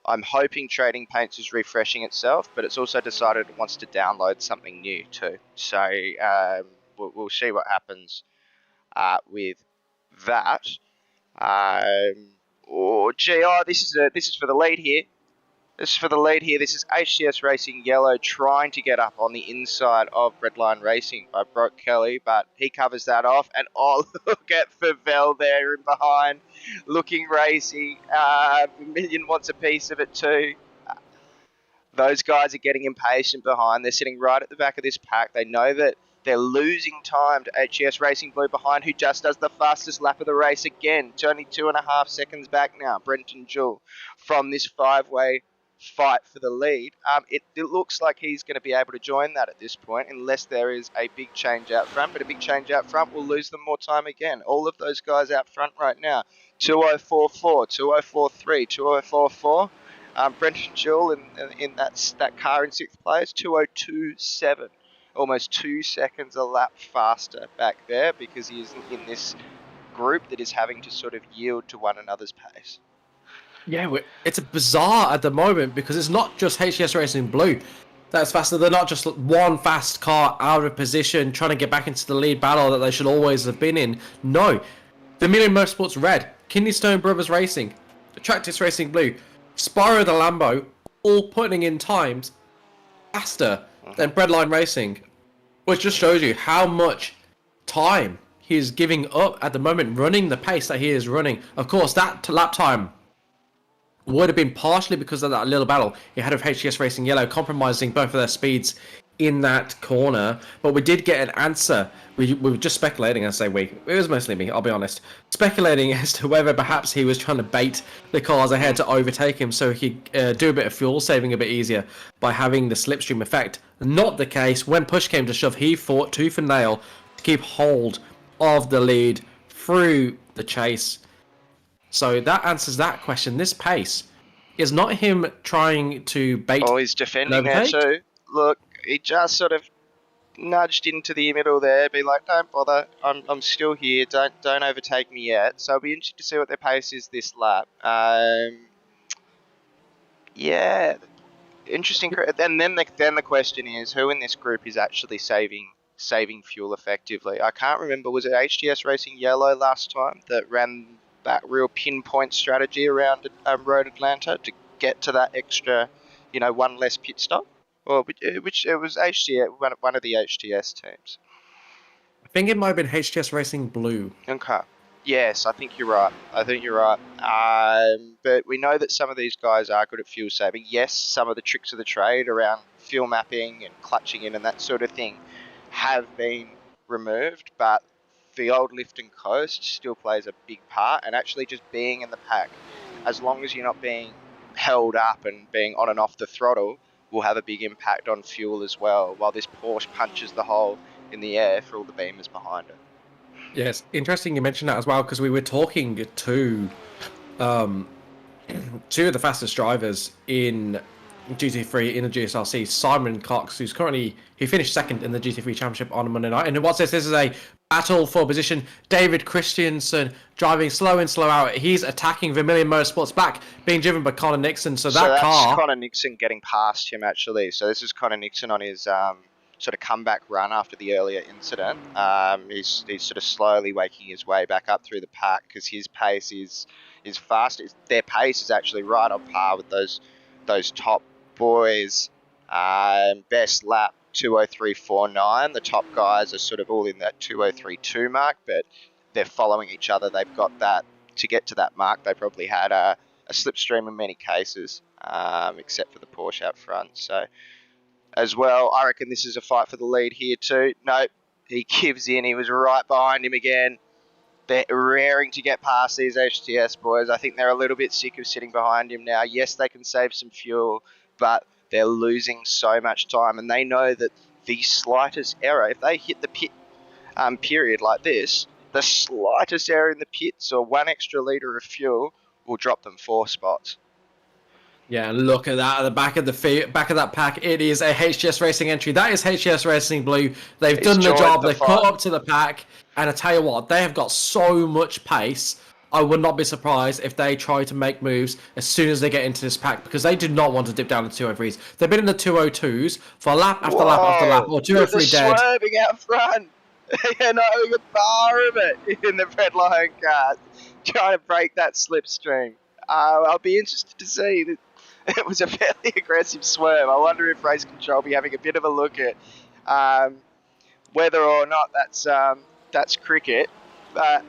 I'm hoping Trading Paints is refreshing itself, but it's also decided it wants to download something new too. So we'll see what happens with that. This is for the lead here. This is HTS Racing Yellow trying to get up on the inside of Redline Racing by Brock Kelly, but he covers that off. And look at Favell there in behind, looking racy. Vermilion wants a piece of it too. Those guys are getting impatient behind. They're sitting right at the back of this pack. They know that they're losing time to HES Racing Blue behind, who just does the fastest lap of the race again. It's only 2.5 seconds back now, Brenton Jewell, from this 5-way fight for the lead. It looks like he's going to be able to join that at this point, unless there is a big change out front. But a big change out front will lose them more time again. All of those guys out front right now, 2044, 2043, 2044. Brenton Jewell in that car in 6th place, 2027. Almost 2 seconds a lap faster back there because he isn't in this group that is having to sort of yield to one another's pace. Yeah, it's bizarre at the moment because it's not just HTS Racing Blue that's faster. They're not just one fast car out of position trying to get back into the lead battle that they should always have been in. No, Vermilion Motorsports Red, Kidney Stone Brothers Racing, Tractis Racing Blue, Spyro the Lambo, all putting in times faster than Breadline Racing, which just shows you how much time he is giving up at the moment running the pace that he is running. Of course, that lap time would have been partially because of that little battle he had of HTS Racing Yellow, compromising both of their speeds in that corner. But we did get an answer. We were just speculating, I say we. It was mostly me, I'll be honest. Speculating as to whether perhaps he was trying to bait the cars ahead to overtake him so he could do a bit of fuel saving a bit easier by having the slipstream effect. Not the case. When push came to shove, he fought tooth and nail to keep hold of the lead through the chase. So that answers that question. This pace is not him trying to bait. Oh, he's defending there too. Look, he just sort of nudged into the middle there, be like, don't bother, I'm still here, don't overtake me yet. So I'll be interested to see what their pace is this lap. Yeah, interesting. And then the question is, who in this group is actually saving fuel effectively? I can't remember. Was it HTS Racing Yellow last time that ran that real pinpoint strategy around Road Atlanta to get to that extra, one less pit stop? Or which it was HTS, one of the HTS teams. I think it might have been HTS Racing Blue. Okay. Yes, I think you're right. But we know that some of these guys are good at fuel saving. Yes, some of the tricks of the trade around fuel mapping and clutching in and that sort of thing have been removed, but the old lift and coast still plays a big part, and actually just being in the pack, as long as you're not being held up and being on and off the throttle, will have a big impact on fuel as well, while this Porsche punches the hole in the air for all the beamers behind it. Yes, interesting you mentioned that as well, because we were talking to two of the fastest drivers in GT3 in the GSRC, Simon Cox, who finished second in the GT3 Championship on Monday night. And what's this? This is a battle for position. David Christiansen driving slow in, slow out. He's attacking Vermilion Motorsports back, being driven by Connor Nixon. So that's Connor Nixon getting past him, actually. So this is Connor Nixon on his sort of comeback run after the earlier incident. He's sort of slowly waking his way back up through the pack because his pace is is fast. Their pace is actually right on par with those top boys. Best lap 2:03.49. The top guys are sort of all in that 2:03.2 mark, but they're following each other. They've got that to get to that mark. They probably had a slipstream in many cases, except for the Porsche out front. So as well, I reckon this is a fight for the lead here too. Nope, he gives in. He was right behind him again. They're raring to get past these HTS boys. I think they're a little bit sick of sitting behind him now. Yes, they can save some fuel, but they're losing so much time, and they know that the slightest error, if they hit the pit period like this, the slightest error in the pits or 1 extra litre of fuel will drop them 4 spots. Yeah, and look at that at the back of that pack. It is a HGS Racing entry. That is HGS Racing Blue. They've done the job. They've caught up to the pack. And I tell you what, they have got so much pace. I would not be surprised if they try to make moves as soon as they get into this pack, because they do not want to dip down to 203s. They've been in the 202s for lap after lap after lap, or 203 dead. Swerving out front. You're not having a bar of it in the Red Lion cars, trying to break that slipstream. I'll be interested to see. It was a fairly aggressive swerve. I wonder if race control will be having a bit of a look at whether or not that's cricket. But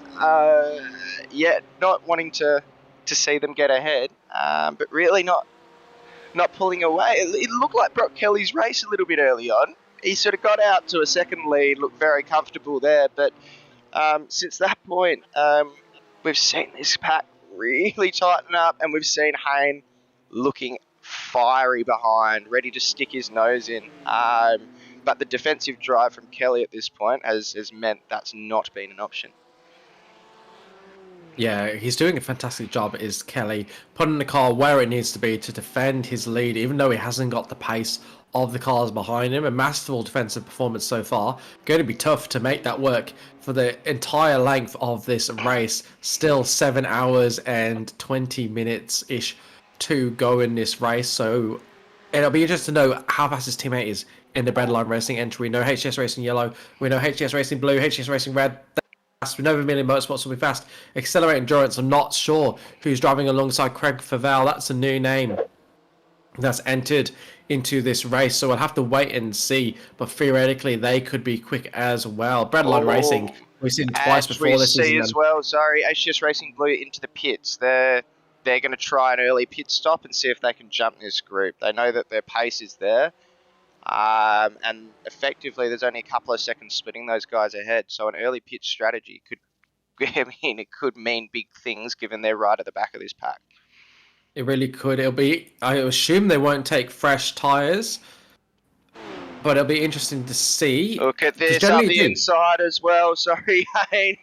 yeah, not wanting to see them get ahead, but really not pulling away. It looked like Brock Kelly's race a little bit early on. He sort of got out to a second lead, looked very comfortable there. But since that point, we've seen this pack really tighten up, and we've seen Hayne looking fiery behind, ready to stick his nose in. But the defensive drive from Kelly at this point has meant that's not been an option. Yeah, he's doing a fantastic job, is Kelly, putting the car where it needs to be to defend his lead, even though he hasn't got the pace of the cars behind him. A masterful defensive performance so far. Going to be tough to make that work for the entire length of this race. Still 7 hours and 20 minutes-ish to go in this race, so it'll be interesting to know how fast his teammate is in the Breadline Racing entry. We know HGS Racing Yellow, we know HGS Racing Blue, HGS Racing Red. We know Vermilion Motorsports will be fast. Accelerate Endurance, I'm not sure who's driving alongside Craig Favell. That's a new name that's entered into this race, so we'll have to wait and see, but theoretically they could be quick as well. Breadline Racing, we've seen twice before this season. As well, sorry, HGS Racing Blue into the pits. They're going to try an early pit stop and see if they can jump this group. They know that their pace is there. And effectively, there's only a couple of seconds splitting those guys ahead. So an early pit strategy could mean big things, given they're right at the back of this pack. It really could. I assume they won't take fresh tyres, but it'll be interesting to see. Look at this up the inside as well. Sorry, Hayne.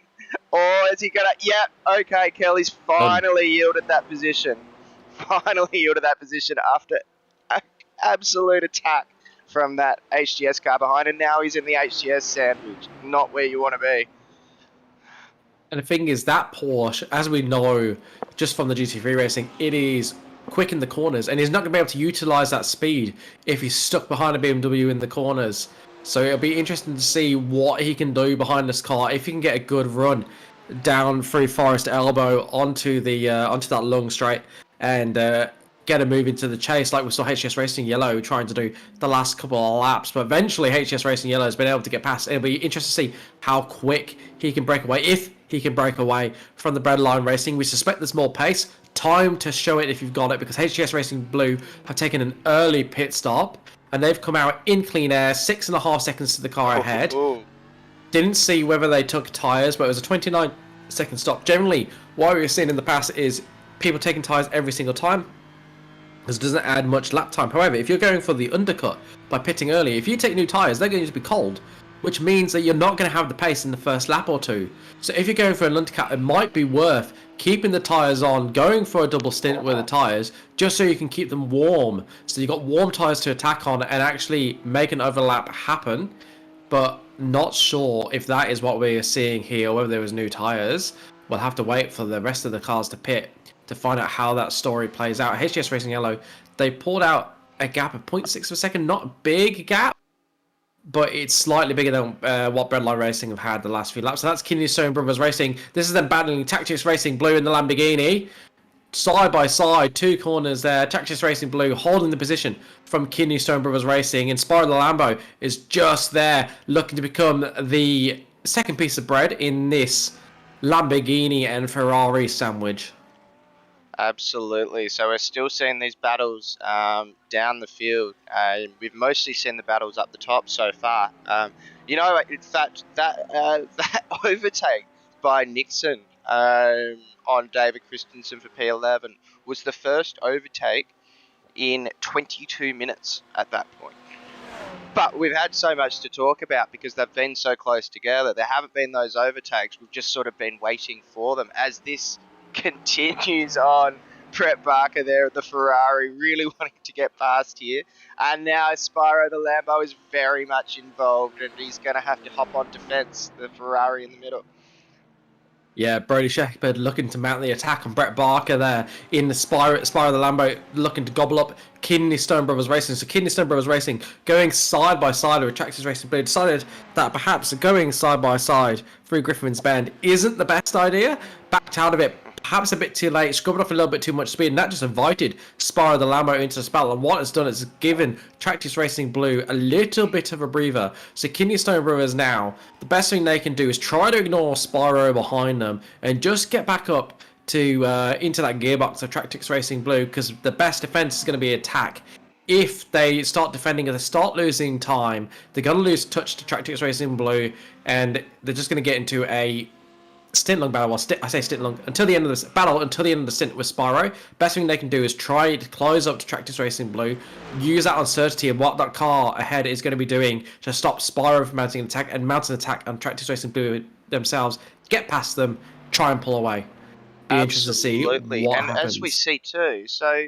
Or is he going to... Yeah, okay, Kelly's finally yielded that position. Finally yielded that position after an absolute attack from that HGS car behind. And now he's in the HGS sandwich. Not where you want to be. And the thing is, that Porsche, as we know, just from the GT3 racing, it is quick in the corners. And he's not going to be able to utilise that speed if he's stuck behind a BMW in the corners. So it'll be interesting to see what he can do behind this car, if he can get a good run down through Forest Elbow onto that long straight and get a move into the chase, like we saw HGS Racing Yellow trying to do the last couple of laps. But eventually HGS Racing Yellow has been able to get past. It'll be interesting to see how quick he can break away, if he can break away from the Breadline Racing. We suspect there's more pace. Time to show it if you've got it, because HGS Racing Blue have taken an early pit stop. And they've come out in clean air, 6.5 seconds to the car ahead. Didn't see whether they took tyres, but it was a 29-second stop. Generally, what we've seen in the past is people taking tyres every single time, because it doesn't add much lap time. However, if you're going for the undercut by pitting early, if you take new tyres, they're going to be cold, which means that you're not going to have the pace in the first lap or two. So if you're going for an undercut, it might be worth keeping the tyres on, going for a double stint with the tyres, just so you can keep them warm. So you've got warm tyres to attack on and actually make an overlap happen. But not sure if that is what we're seeing here, or whether there was new tyres. We'll have to wait for the rest of the cars to pit to find out how that story plays out. HGS Racing Yellow, they pulled out a gap of 0.6 of a second, not a big gap, but it's slightly bigger than what Breadline Racing have had the last few laps. So that's Kidney-Stone Brothers Racing. This is them battling Tactics Racing Blue in the Lamborghini. Side by side, two corners there. Tactics Racing Blue holding the position from Kidney-Stone Brothers Racing. Inspire the Lambo is just there, looking to become the second piece of bread in this Lamborghini and Ferrari sandwich. Absolutely. So we're still seeing these battles down the field. We've mostly seen the battles up the top so far. In fact, that overtake by Nixon on David Christensen for P11 was the first overtake in 22 minutes at that point. But we've had so much to talk about because they've been so close together. There haven't been those overtakes. We've just sort of been waiting for them as this continues on. Brett Barker there at the Ferrari, really wanting to get past here. And now Spyro the Lambo is very much involved and he's going to have to hop on defense, the Ferrari in the middle. Yeah, Brody Shepherd looking to mount the attack on Brett Barker there in the Spyro the Lambo, looking to gobble up Kidney-Stone Brothers Racing. So Kidney-Stone Brothers Racing going side by side with Tactics Racing Blue decided that perhaps going side by side through Griffin's Bend isn't the best idea. Backed out of it perhaps a bit too late, scrubbed off a little bit too much speed, and that just invited Spyro the Lambo into the battle. And what it's done is given Tactics Racing Blue a little bit of a breather. So Kidney-Stone Brothers now, the best thing they can do is try to ignore Spyro behind them and just get back up to into that gearbox of Tactics Racing Blue, because the best defense is going to be attack. If they start defending, if they start losing time, they're going to lose touch to Tactics Racing Blue, and they're just going to get into a stint long battle. Well, I say stint long until the end of this battle, until the end of the stint with Spyro. Best thing they can do is try to close up to Tactics Racing Blue, use that uncertainty of what that car ahead is going to be doing to stop Spyro from mounting an attack, and mount an attack on Tactics Racing Blue themselves, get past them, try and pull away. Be interested to see what happens. As we see too, so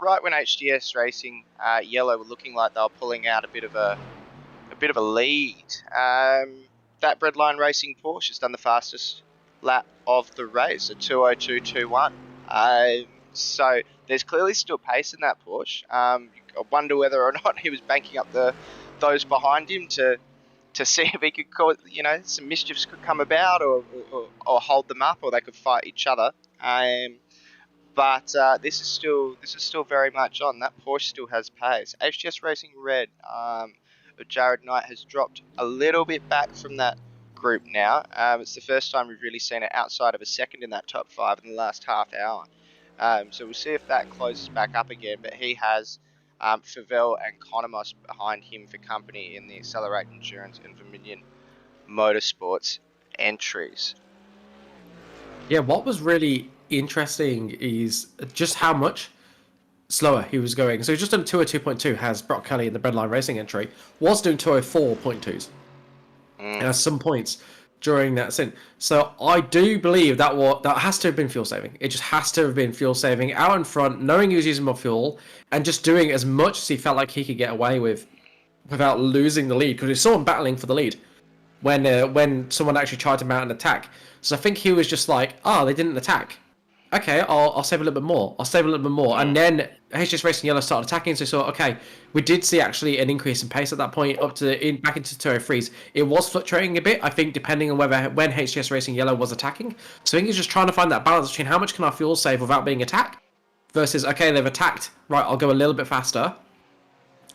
right when HDS Racing Yellow were looking like they were pulling out a bit of a lead, that Breadline Racing Porsche has done the fastest lap of the race, a 2:02.21. So there's clearly still pace in that Porsche. I wonder whether or not he was banking up those behind him to see if he could cause, some mischiefs could come about or hold them up, or they could fight each other. But this is still very much on. That Porsche still has pace. HGS Racing Red, Jared Knight has dropped a little bit back from that group now. It's the first time we've really seen it outside of a second in that top 5 in the last half hour. So we'll see if that closes back up again. But he has Favell and Conomos behind him for company in the Accelerate Endurance and Vermilion Motorsports entries. Yeah, what was really interesting is just how much slower he was going. So he's just done 202.2, has Brock Kelly in the Breadline Racing entry, was doing 204.2s. At some points during that stint. So I do believe that has to have been fuel saving. It just has to have been fuel saving out in front, knowing he was using more fuel, and just doing as much as he felt like he could get away with without losing the lead, because we saw him battling for the lead when someone actually tried to mount an attack. So I think he was just like, they didn't attack. Okay, I'll save a little bit more. And then HGS Racing Yellow started attacking, so we saw, okay, we did see actually an increase in pace at that point back into 203s. It was fluctuating a bit, I think, depending on when HGS Racing Yellow was attacking. So I think he's just trying to find that balance between how much can our fuel save without being attacked versus, okay, they've attacked, right, I'll go a little bit faster.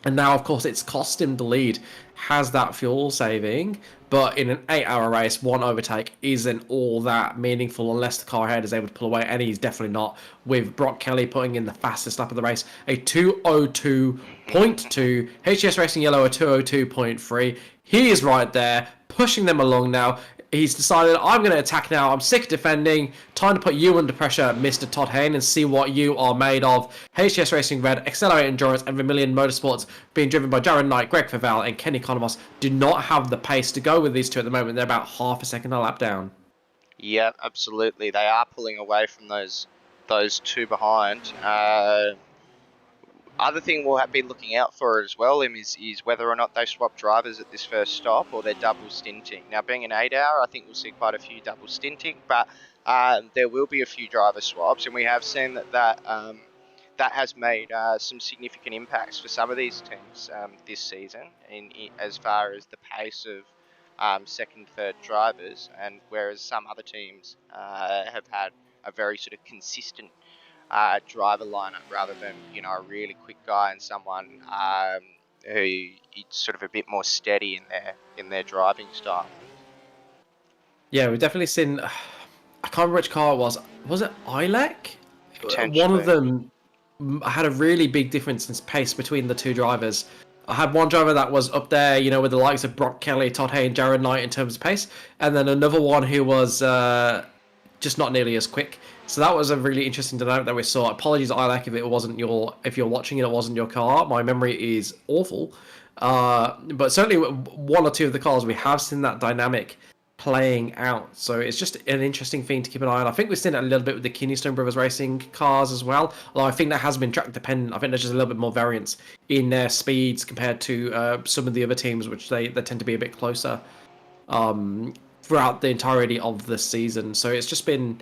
And now, of course, it's cost him the lead, has that fuel saving, but in an 8-hour race, one overtake isn't all that meaningful unless the car ahead is able to pull away, and he's definitely not, with Brock Kelly putting in the fastest lap of the race, a 2:02.2, HGS Racing Yellow a 2:02.3. He is right there, pushing them along now. He's decided, I'm going to attack now. I'm sick of defending. Time to put you under pressure, Mr. Todd Hayne, and see what you are made of. HGS Racing Red, Accelerate Endurance, and Vermilion Motorsports, being driven by Jared Knight, Greg Favell, and Kenny Conomos, do not have the pace to go with these two at the moment. They're about half a second a lap down. Yeah, absolutely. They are pulling away from those two behind. Other thing we'll be looking out for as well is whether or not they swap drivers at this first stop or they're double stinting. Now, being an 8-hour, I think we'll see quite a few double stinting, but there will be a few driver swaps, and we have seen that that has made some significant impacts for some of these teams this season, as far as the pace of second, third drivers, and whereas some other teams have had a very sort of consistent driver lineup rather than a really quick guy and someone who is sort of a bit more steady in their driving style. Yeah, we've definitely seen. I can't remember which car it was. Was it Ilek? Potentially. One of them had a really big difference in pace between the two drivers. I had one driver that was up there, with the likes of Brock Kelly, Todd Hay, and Jared Knight in terms of pace, and then another one who was just not nearly as quick. So that was a really interesting dynamic that we saw. Apologies, Ilek, if you're watching it wasn't your car. My memory is awful, but certainly one or two of the cars we have seen that dynamic playing out. So it's just an interesting thing to keep an eye on. I think we've seen it a little bit with the Keystone Brothers Racing cars as well. Although I think that has been track dependent. I think there's just a little bit more variance in their speeds compared to some of the other teams, which they tend to be a bit closer throughout the entirety of the season. So it's just been,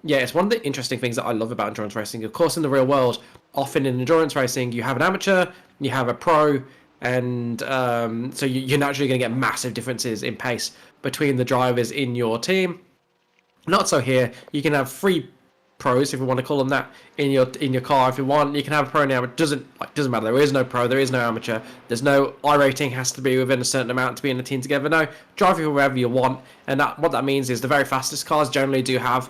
it's one of the interesting things that I love about endurance racing. Of course, in the real world, often in endurance racing, you have an amateur, you have a pro, and so you're naturally going to get massive differences in pace between the drivers in your team. Not so here. You can have 3 pros, if you want to call them that, in your car if you want. You can have a pro now. It doesn't matter. There is no pro. There is no amateur. There's no I rating has to be within a certain amount to be in a team together. No, drive whoever you want. And what that means is the very fastest cars generally do have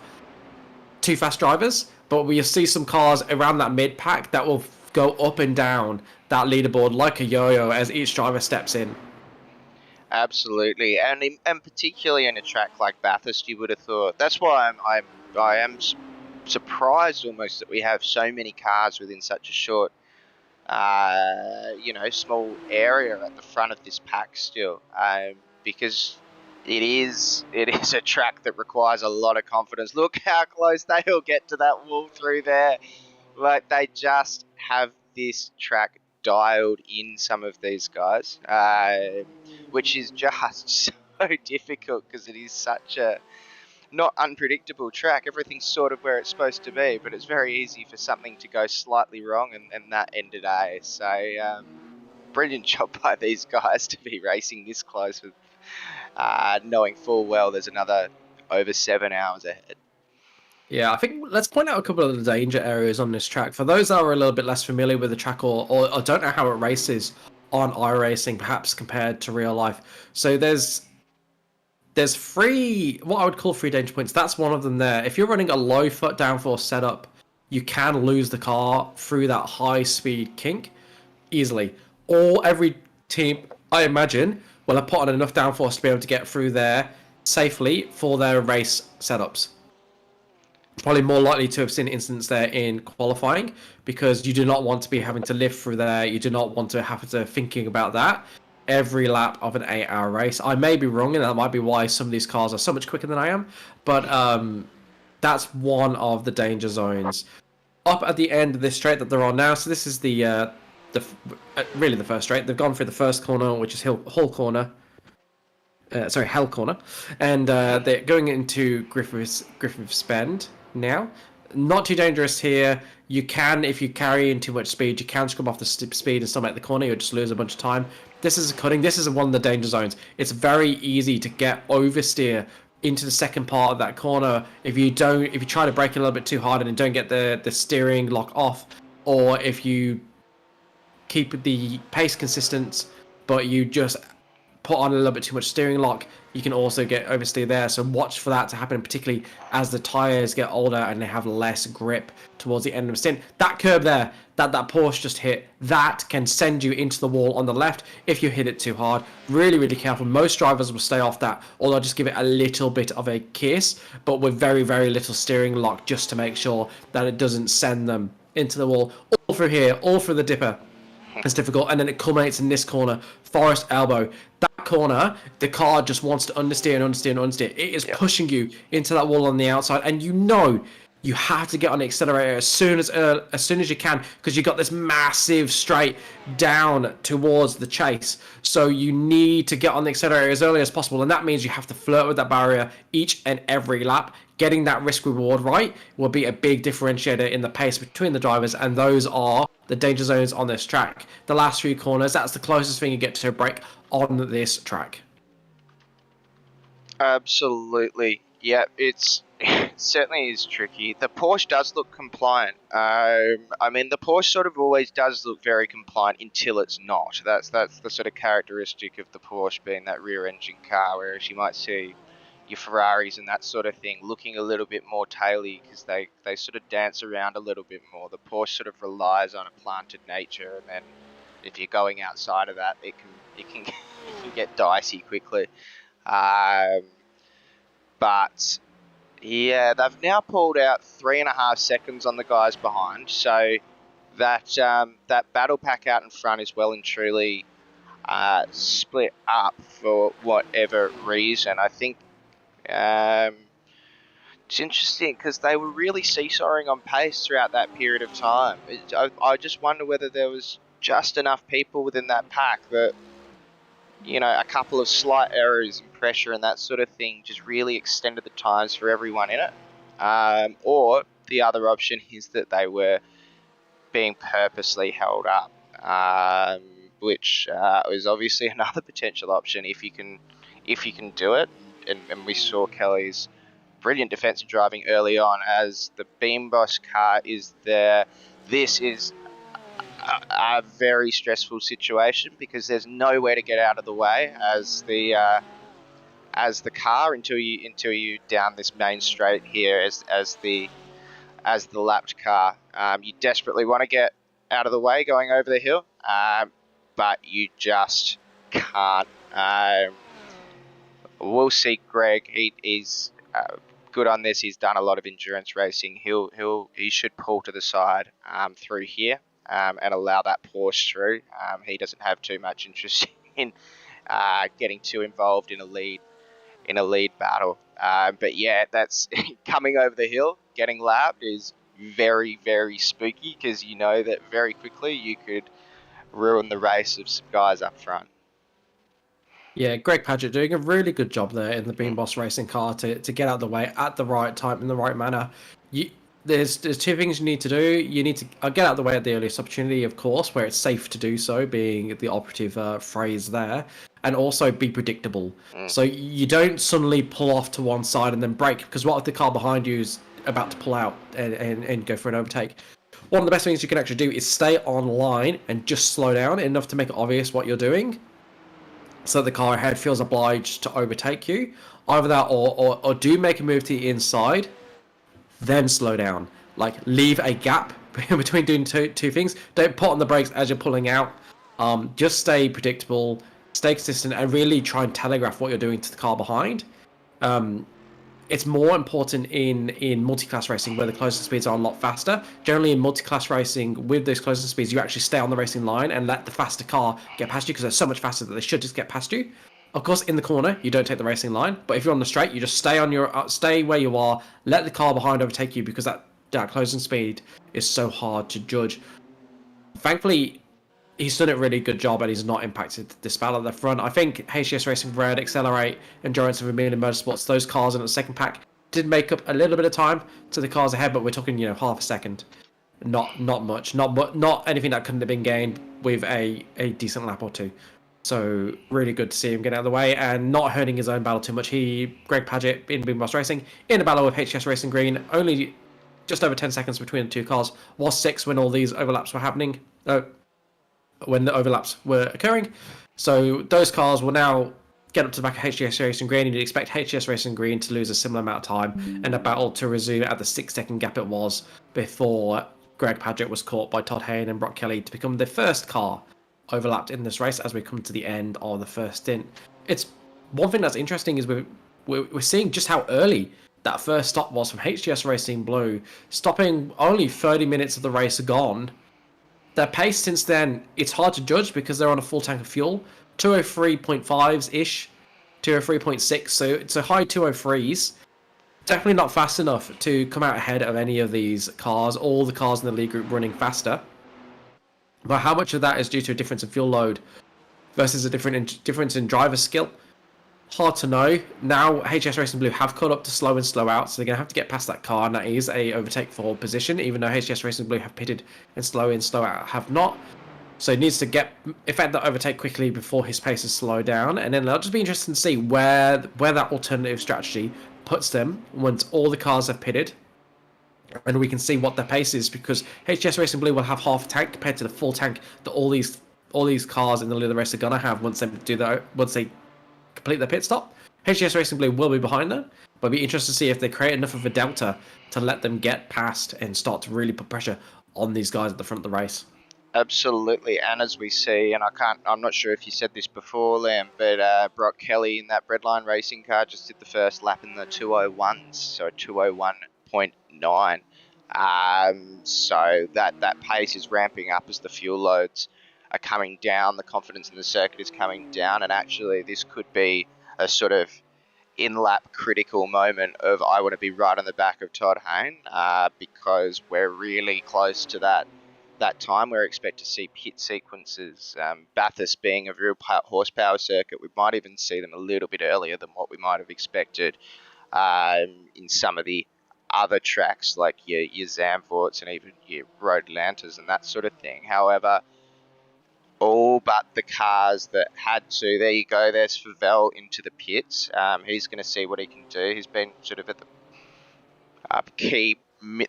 2 fast drivers, but we'll see some cars around that mid pack that will go up and down that leaderboard like a yo-yo as each driver steps in. Absolutely, and particularly in a track like Bathurst, you would have thought. That's why I am surprised almost that we have so many cars within such a short, small area at the front of this pack still, because it is a track that requires a lot of confidence. Look how close they all get to that wall through there. Like, they just have this track dialed in, some of these guys, which is just so difficult because it is such a not unpredictable track. Everything's sort of where it's supposed to be, but it's very easy for something to go slightly wrong, and that ended A. So brilliant job by these guys to be racing this close with knowing full well there's another over 7 hours ahead. Yeah, I think let's point out a couple of the danger areas on this track. For those that are a little bit less familiar with the track or don't know how it races on iRacing, perhaps compared to real life. So there's 3, what I would call 3 danger points. That's one of them there. If you're running a low foot downforce setup, you can lose the car through that high speed kink easily. Or every team, I imagine, will have put on enough downforce to be able to get through there safely for their race setups. Probably more likely to have seen incidents there in qualifying, because you do not want to be having to live through there. You do not want to have to thinking about that every lap of an 8-hour race. I may be wrong, and that might be why some of these cars are so much quicker than I am, but that's one of the danger zones. Up at the end of this straight that they're on now, so this is really the first straight. They've gone through the first corner, which is Hell Corner, and they're going into Griffiths Bend now. Not too dangerous here. You can, if you carry in too much speed, you can scrub off the speed and stomach the corner. You'll just lose a bunch of time. This is cutting. This is one of the danger zones. It's very easy to get oversteer into the second part of that corner if you try to brake it a little bit too hard and don't get the steering lock off, or if you keep the pace consistent but you just put on a little bit too much steering lock, you can also get oversteer there. So watch for that to happen, particularly as the tires get older and they have less grip towards the end of the stint. That curb there that Porsche just hit, that can send you into the wall on the left if you hit it too hard. Really, really careful. Most drivers will stay off that, or they'll just give it a little bit of a kiss, but with very, very little steering lock, just to make sure that it doesn't send them into the wall. All through here, all through the dipper. It's difficult, and then it culminates in this corner, Forest Elbow. That corner, the car just wants to understeer. It is pushing you into that wall on the outside, and you know you have to get on the accelerator as soon as you can, because you've got this massive straight down towards the chase. So you need to get on the accelerator as early as possible, and that means you have to flirt with that barrier each and every lap. Getting that risk reward right will be a big differentiator in the pace between the drivers, and those are the danger zones on this track. The last few corners, that's the closest thing you get to a break on this track. Absolutely. Yeah, it certainly is tricky. The Porsche does look compliant. I mean, the Porsche sort of always does look very compliant until it's not. That's the sort of characteristic of the Porsche being that rear-engine car, whereas you might see your Ferraris and that sort of thing looking a little bit more taily because they sort of dance around a little bit more. The Porsche sort of relies on a planted nature, and then if you're going outside of that, it can it can get dicey quickly. But yeah, they've now pulled out 3.5 seconds on the guys behind, so that that battle pack out in front is well and truly split up for whatever reason. I think it's interesting because they were really seesawing on pace throughout that period of time. I just wonder whether there was just enough people within that pack that, you know, a couple of slight errors and pressure and that sort of thing just really extended the times for everyone in it. Or the other option is that they were being purposely held up, which is obviously another potential option if you can do it. And we saw Kelly's brilliant defensive driving early on as the Beam Boss car is there. This is a very stressful situation because there's nowhere to get out of the way as the car until you down this main straight here as the lapped car. You desperately want to get out of the way going over the hill, but you just can't. We'll see Greg. He's good on this. He's done a lot of endurance racing. He should pull to the side through here and allow that Porsche through. He doesn't have too much interest in getting too involved in a lead battle. But yeah, that's coming over the hill, getting lapped is very, very spooky because you know that very quickly you could ruin the race of some guys up front. Yeah, Greg Padgett doing a really good job there in the Beam Boss racing car to get out of the way at the right time in the right manner. There's two things you need to do. You need to get out of the way at the earliest opportunity, of course, where it's safe to do so, being the operative phrase there, and also be predictable. So you don't suddenly pull off to one side and then brake, because what if the car behind you is about to pull out and go for an overtake? One of the best things you can actually do is stay on line and just slow down enough to make it obvious what you're doing, so the car ahead feels obliged to overtake you. Either that or do make a move to the inside, then slow down. Like, leave a gap between doing two things. Don't put on the brakes as you're pulling out. Just stay predictable, stay consistent, and really try and telegraph what you're doing to the car behind. It's more important in multi-class racing where the closing speeds are a lot faster. Generally in multi-class racing, with those closing speeds, you actually stay on the racing line and let the faster car get past you because they're so much faster that they should just get past you. Of course, in the corner, you don't take the racing line, but if you're on the straight, you just stay where you are, let the car behind overtake you because that closing speed is so hard to judge. Thankfully, he's done a really good job and he's not impacted this battle at the front. I think HGS Racing, Red, Accelerate, Endurance, and Vermilion Motorsports, those cars in the second pack did make up a little bit of time to the cars ahead, but we're talking, half a second. Not much. Not anything that couldn't have been gained with a decent lap or two. So really good to see him get out of the way and not hurting his own battle too much. Greg Padgett in Beam Boss Racing, in a battle with HGS Racing Green, only just over 10 seconds between the two cars, was 6 when all these overlaps were happening. When the overlaps were occurring. So those cars will now get up to the back of HGS Racing Green, and you'd expect HGS Racing Green to lose a similar amount of time and a battle to resume at the 6-second gap it was before Greg Padgett was caught by Todd Hayne and Brock Kelly to become the first car overlapped in this race as we come to the end of the first stint. It's one thing that's interesting is we're seeing just how early that first stop was from HGS Racing Blue, stopping only 30 minutes of the race gone. Their pace since then, it's hard to judge because they're on a full tank of fuel. 203.5s-ish, 203.6, so it's a high 203s. Definitely not fast enough to come out ahead of any of these cars. All the cars in the lead group running faster. But how much of that is due to a difference in fuel load versus a difference in driver skill? Hard to know. Now HS Racing Blue have caught up to slow and slow out, so they're going to have to get past that car, and that is a overtake for position, even though HS Racing Blue have pitted and slow in, slow out have not. So he needs to effect that overtake quickly before his pace is slowed down, and then it'll just be interesting to see where that alternative strategy puts them once all the cars have pitted, and we can see what their pace is, because HS Racing Blue will have half a tank compared to the full tank that all these cars in the lead of the race are gonna have once they complete their pit stop. HS Racing Blue will be behind them, but it'll be interesting to see if they create enough of a delta to let them get past and start to really put pressure on these guys at the front of the race. Absolutely, and as we see, and I'm not sure if you said this before, Liam, but Brock Kelly in that Breadline Racing car just did the first lap in the 201s, so 201.9. So that pace is ramping up as the fuel loads are coming down, the confidence in the circuit is coming down, and actually this could be a sort of in-lap critical moment of I want to be right on the back of Todd Hayne, because we're really close to that time where we expect to see pit sequences. Bathurst being a real horsepower circuit, we might even see them a little bit earlier than what we might have expected in some of the other tracks like your Zandvoorts and even your Road Atlantas and that sort of thing. However, all but the cars that had to, there you go, there's Favell into the pits. He's going to see what he can do. He's been sort of at the key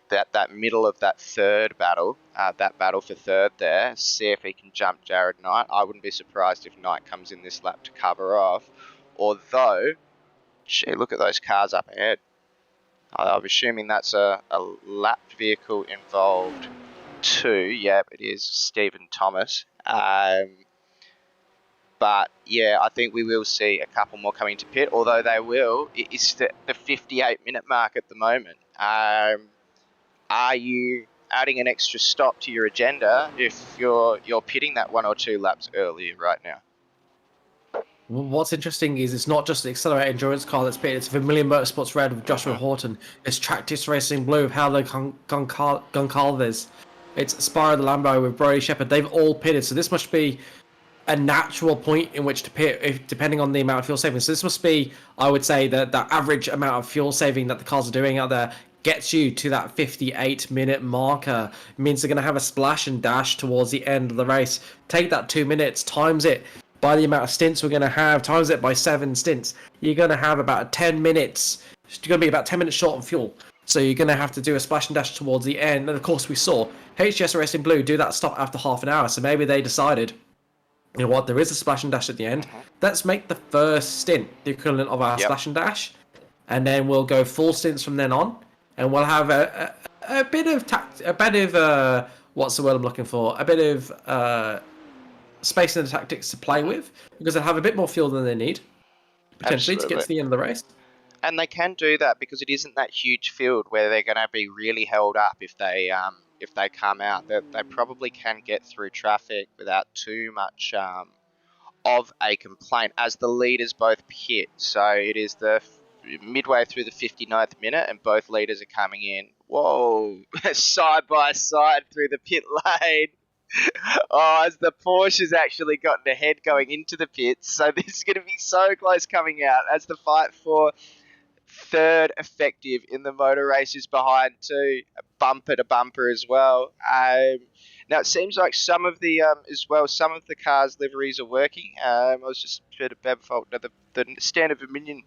that middle of that third battle, that battle for third there, see if he can jump Jared Knight. I wouldn't be surprised if Knight comes in this lap to cover off. Although, gee, look at those cars up ahead. I'm assuming that's a lapped vehicle involved too. Yeah, it is Stephen Thomas. But yeah, I think we will see a couple more coming to pit, although they will. It's the 58-minute mark at the moment. Are you adding an extra stop to your agenda if you're pitting that 1 or 2 laps earlier right now? What's interesting is it's not just the Accelerated Endurance car that's pitted, it's Vermilion Motorsports Red with Joshua Horton, it's Tractis Racing Blue with Paolo Goncalves, it's Spire the Lambo with Brody Shepherd. They've all pitted, so this must be a natural point in which to pit, depending on the amount of fuel saving. So this must be, I would say, the average amount of fuel saving that the cars are doing out there gets you to that 58-minute marker. It means they're going to have a splash and dash towards the end of the race. Take that 2 minutes, times it by the amount of stints we're going to have, times it by 7 stints. You're going to have about 10 minutes. You're going to be about 10 minutes short on fuel. So you're going to have to do a splash and dash towards the end. And of course we saw HGS Racing Blue do that stop after half an hour. So maybe they decided, you know what, there is a splash and dash at the end. Let's make the first stint the equivalent of our splash and dash. And then we'll go full stints from then on. And we'll have a bit of what's the word I'm looking for? A bit of space and tactics to play with, because they'll have a bit more fuel than they need, potentially, to get to the end of the race. And they can do that because it isn't that huge field where they're going to be really held up if they come out. They probably can get through traffic without too much of a complaint as the leaders both pit. So it is the midway through the 59th minute and both leaders are coming in. Whoa, side by side through the pit lane. Oh, as the Porsche's actually gotten ahead going into the pits. So this is going to be so close coming out as the fight for third effective in the motor race is behind too. Bumper to bumper as well. Now it seems like some of the some of the cars' liveries are working. I was just a bit of bad fault. No, the standard Vermilion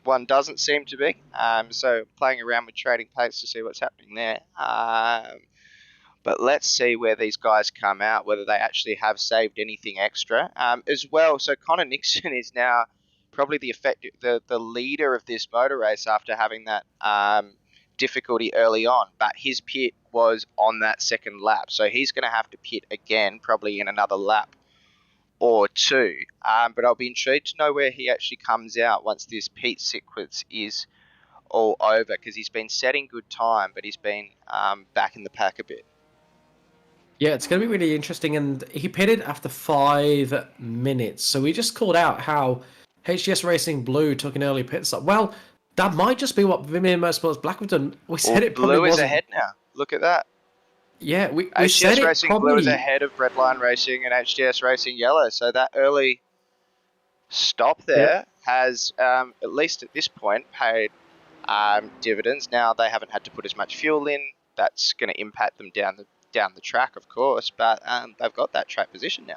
one doesn't seem to be. So playing around with trading paints to see what's happening there. But let's see where these guys come out, whether they actually have saved anything extra as well. So Connor Nixon is now probably the leader of this motor race after having that difficulty early on. But his pit was on that second lap, so he's going to have to pit again, probably in another lap or two. But I'll be intrigued to know where he actually comes out once this pit sequence is all over, because he's been setting good time, but he's been back in the pack a bit. Yeah, it's going to be really interesting. And he pitted after 5 minutes. So we just called out how HGS Racing Blue took an early pit stop. Well, That might just be what Vimian Motorsports Black have done. We said Well, it probably Blue is wasn't. ahead now. Look at that. Yeah, we said HTS it Racing Blue is probably. ahead of Redline Racing and HTS Racing Yellow. So that early stop there Yep. has, at least at this point, paid dividends. Now they haven't had to put as much fuel in. That's going to impact them down the track, of course, but they've got that track position now.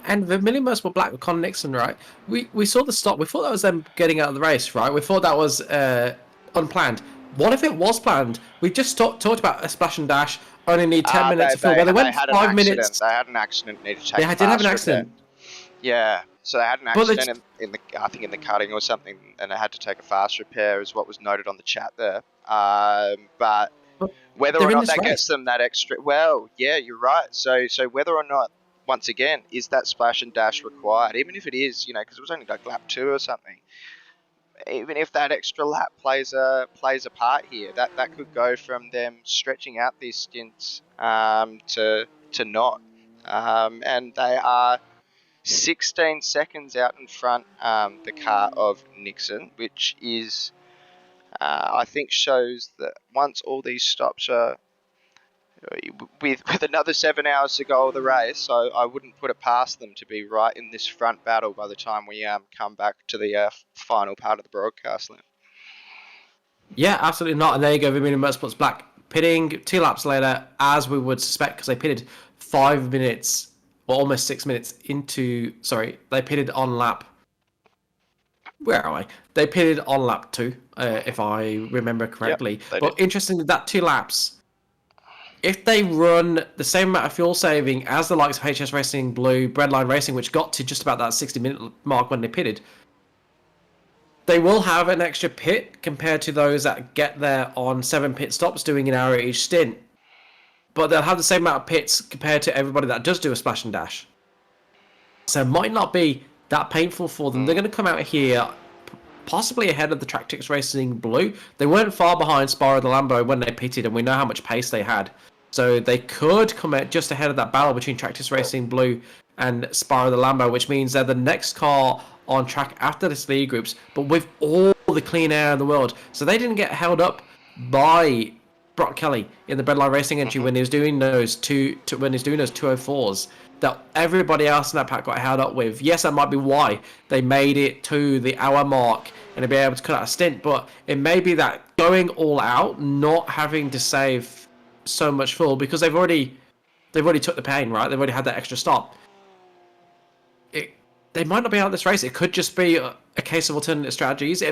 And the Million Motorsport Black with Con Nixon, right? We saw the stop. We thought that was them getting out of the race, right? We thought that was unplanned. What if it was planned? We just talked about a splash and dash. Only need 10 minutes to fill. Well, they went had an 5 accident. minutes. They had an accident. Need to take They a did have an fast repair. accident. Yeah, so they had an But accident in the I think in the cutting or something, and they had to take a fast repair, is what was noted on the chat there. But whether or they're in not this that race. gets them that extra, well, yeah, you're right. So whether or not, once again, is that splash and dash required? Even if it is, because it was only like lap 2 or something. Even if that extra lap plays a part here, that could go from them stretching out these stints to not, and they are 16 seconds out in front, the car of Nixon, which is, I think, shows that once all these stops are, with another 7 hours to go of the race, so I wouldn't put it past them to be right in this front battle by the time we come back to the final part of the broadcast. Yeah, absolutely not. And there you go, Vimian Motorsports Black pitting 2 laps later, as we would suspect, because they pitted 5 minutes, or almost 6 minutes into. Sorry, they pitted on lap. Where am I? They pitted on lap 2, if I remember correctly. Yep, but interestingly, that 2 laps, if they run the same amount of fuel saving as the likes of HS Racing Blue, Breadline Racing, which got to just about that 60-minute mark when they pitted, they will have an extra pit compared to those that get there on 7 pit stops doing an hour each stint. But they'll have the same amount of pits compared to everybody that does do a splash and dash. So it might not be that painful for them. They're going to come out here possibly ahead of the Tractix Racing Blue. They weren't far behind Sparrow the Lambo when they pitted, and we know how much pace they had. So they could come out just ahead of that battle between Tractix Racing Blue and Sparrow the Lambo, which means they're the next car on track after the lead groups, but with all the clean air in the world. So they didn't get held up by Brock Kelly in the Breadline Racing entry when he was doing those 204s that everybody else in that pack got held up with. Yes, that might be why they made it to the hour mark and to be able to cut out a stint, but it may be that going all out, not having to save so much fuel because they've already took the pain, right? They've already had that extra stop. They might not be out of this race. It could just be a case of alternative strategies.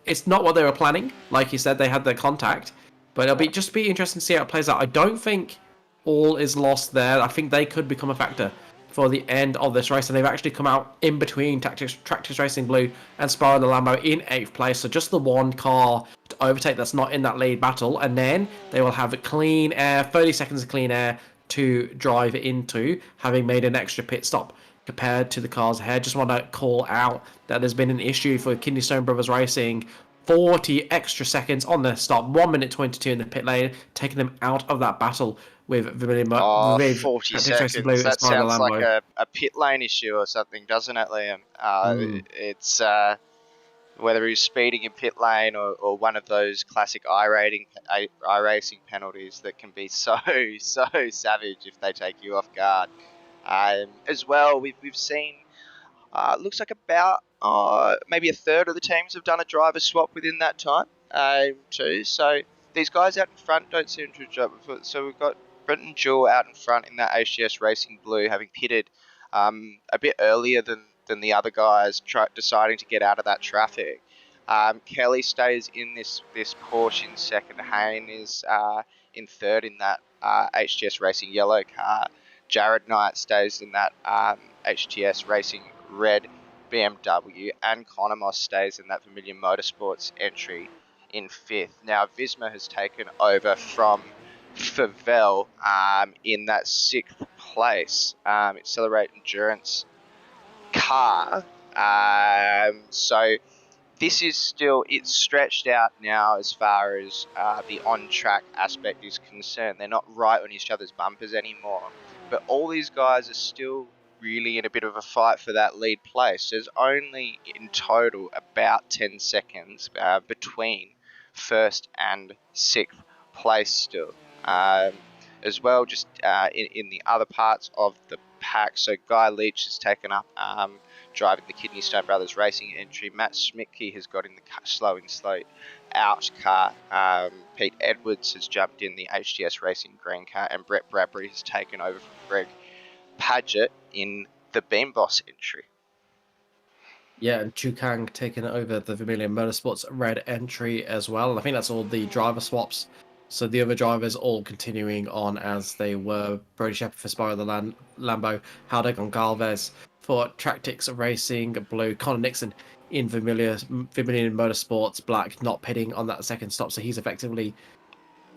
It's not what they were planning. Like you said, they had their contact. But it'll just be interesting to see how it plays out. I don't think all is lost there. I think they could become a factor for the end of this race. And they've actually come out in between Tractix Racing Blue and Sparrow the Lambo in 8th place. So just the one car to overtake that's not in that lead battle. And then they will have clean air, 30 seconds of clean air to drive into, having made an extra pit stop compared to the cars ahead. Just want to call out that there's been an issue for Kidney Stone Brothers Racing. 40 extra seconds on their stop, 1 minute 22 in the pit lane, taking them out of that battle with 40 seconds. That sounds like a pit lane issue or something, doesn't it, Liam? It's whether he's speeding in pit lane or one of those classic iRacing penalties that can be so savage if they take you off guard. As well, we've seen, looks like about maybe a third of the teams have done a driver swap within that time too. So these guys out in front don't seem to drop. So we've got Brenton Jewell out in front in that HGS Racing Blue, having pitted a bit earlier than the other guys, deciding to get out of that traffic. Kelly stays in this Porsche in second. Hayne is in third in that HGS Racing Yellow car. Jared Knight stays in that HTS Racing Red BMW, and Connor Moss stays in that Vermilion Motorsports entry in 5th. Now, Visma has taken over from Favell in that 6th place. Accelerate Endurance car. So this is still, it's stretched out now as far as the on-track aspect is concerned. They're not right on each other's bumpers anymore. But all these guys are still really in a bit of a fight for that lead place. There's only in total about 10 seconds between first and sixth place still. As well, just in the other parts of the pack. So Guy Leach has taken up driving the Kidney Stone Brothers Racing entry. Matt Schmidtke has got in the slow out car. Pete Edwards has jumped in the HTS Racing green car, and Brett Bradbury has taken over from Greg Paget in the Beam Boss entry. Yeah, and Chu Kang taking over the Vermilion Motorsports red entry as well. And I think that's all the driver swaps. So the other drivers all continuing on as they were. Brody Shepherd for Spyro the Lambo, Haldeg on Galvez for Tractix Racing Blue, Connor Nixon in Vermilion Motorsports Black, not pitting on that second stop. So he's effectively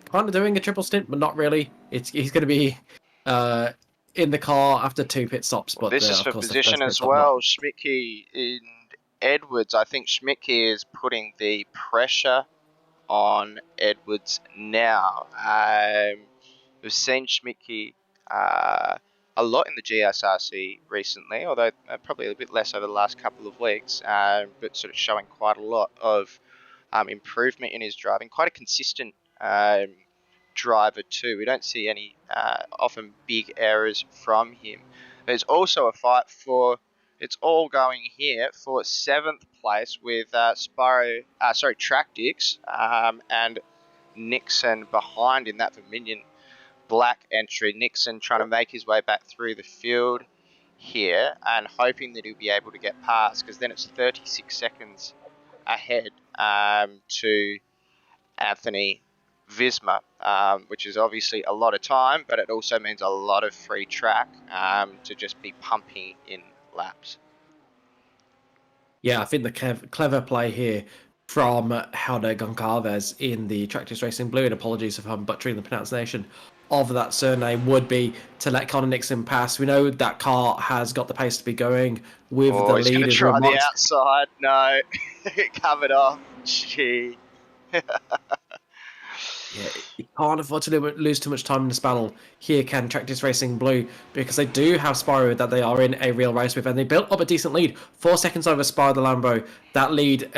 kind of doing a triple stint, but not really. He's going to be in the car after 2 pit stops. But this is of for course, position as well. Schmidtke and Edwards. I think Schmidtke is putting the pressure on Edwards now. We've seen Schmidtke a lot in the GSRC recently, although probably a bit less over the last couple of weeks, but sort of showing quite a lot of improvement in his driving. Quite a consistent driver too. We don't see any often big errors from him. There's also a fight for, it's all going here for 7th place with Tractix and Nixon behind in that Vermilion Black entry. Nixon trying to make his way back through the field here and hoping that he'll be able to get past, because then it's 36 seconds ahead to Anthony Visma, which is obviously a lot of time, but it also means a lot of free track to just be pumping in laps. Yeah, I think the clever play here from Haldeg Goncalves in the Tractix Racing Blue, and apologies if I'm butchering the pronunciation of that surname, would be to let Connor Nixon pass. We know that car has got the pace to be going with the lead. He's going to try the outside. No, covered off. Gee. Yeah, you can't afford to lose too much time in this battle here, can Tractix Racing Blue, because they do have Spyro that they are in a real race with, and they built up a decent lead. 4 seconds over Spyro the Lambo. That lead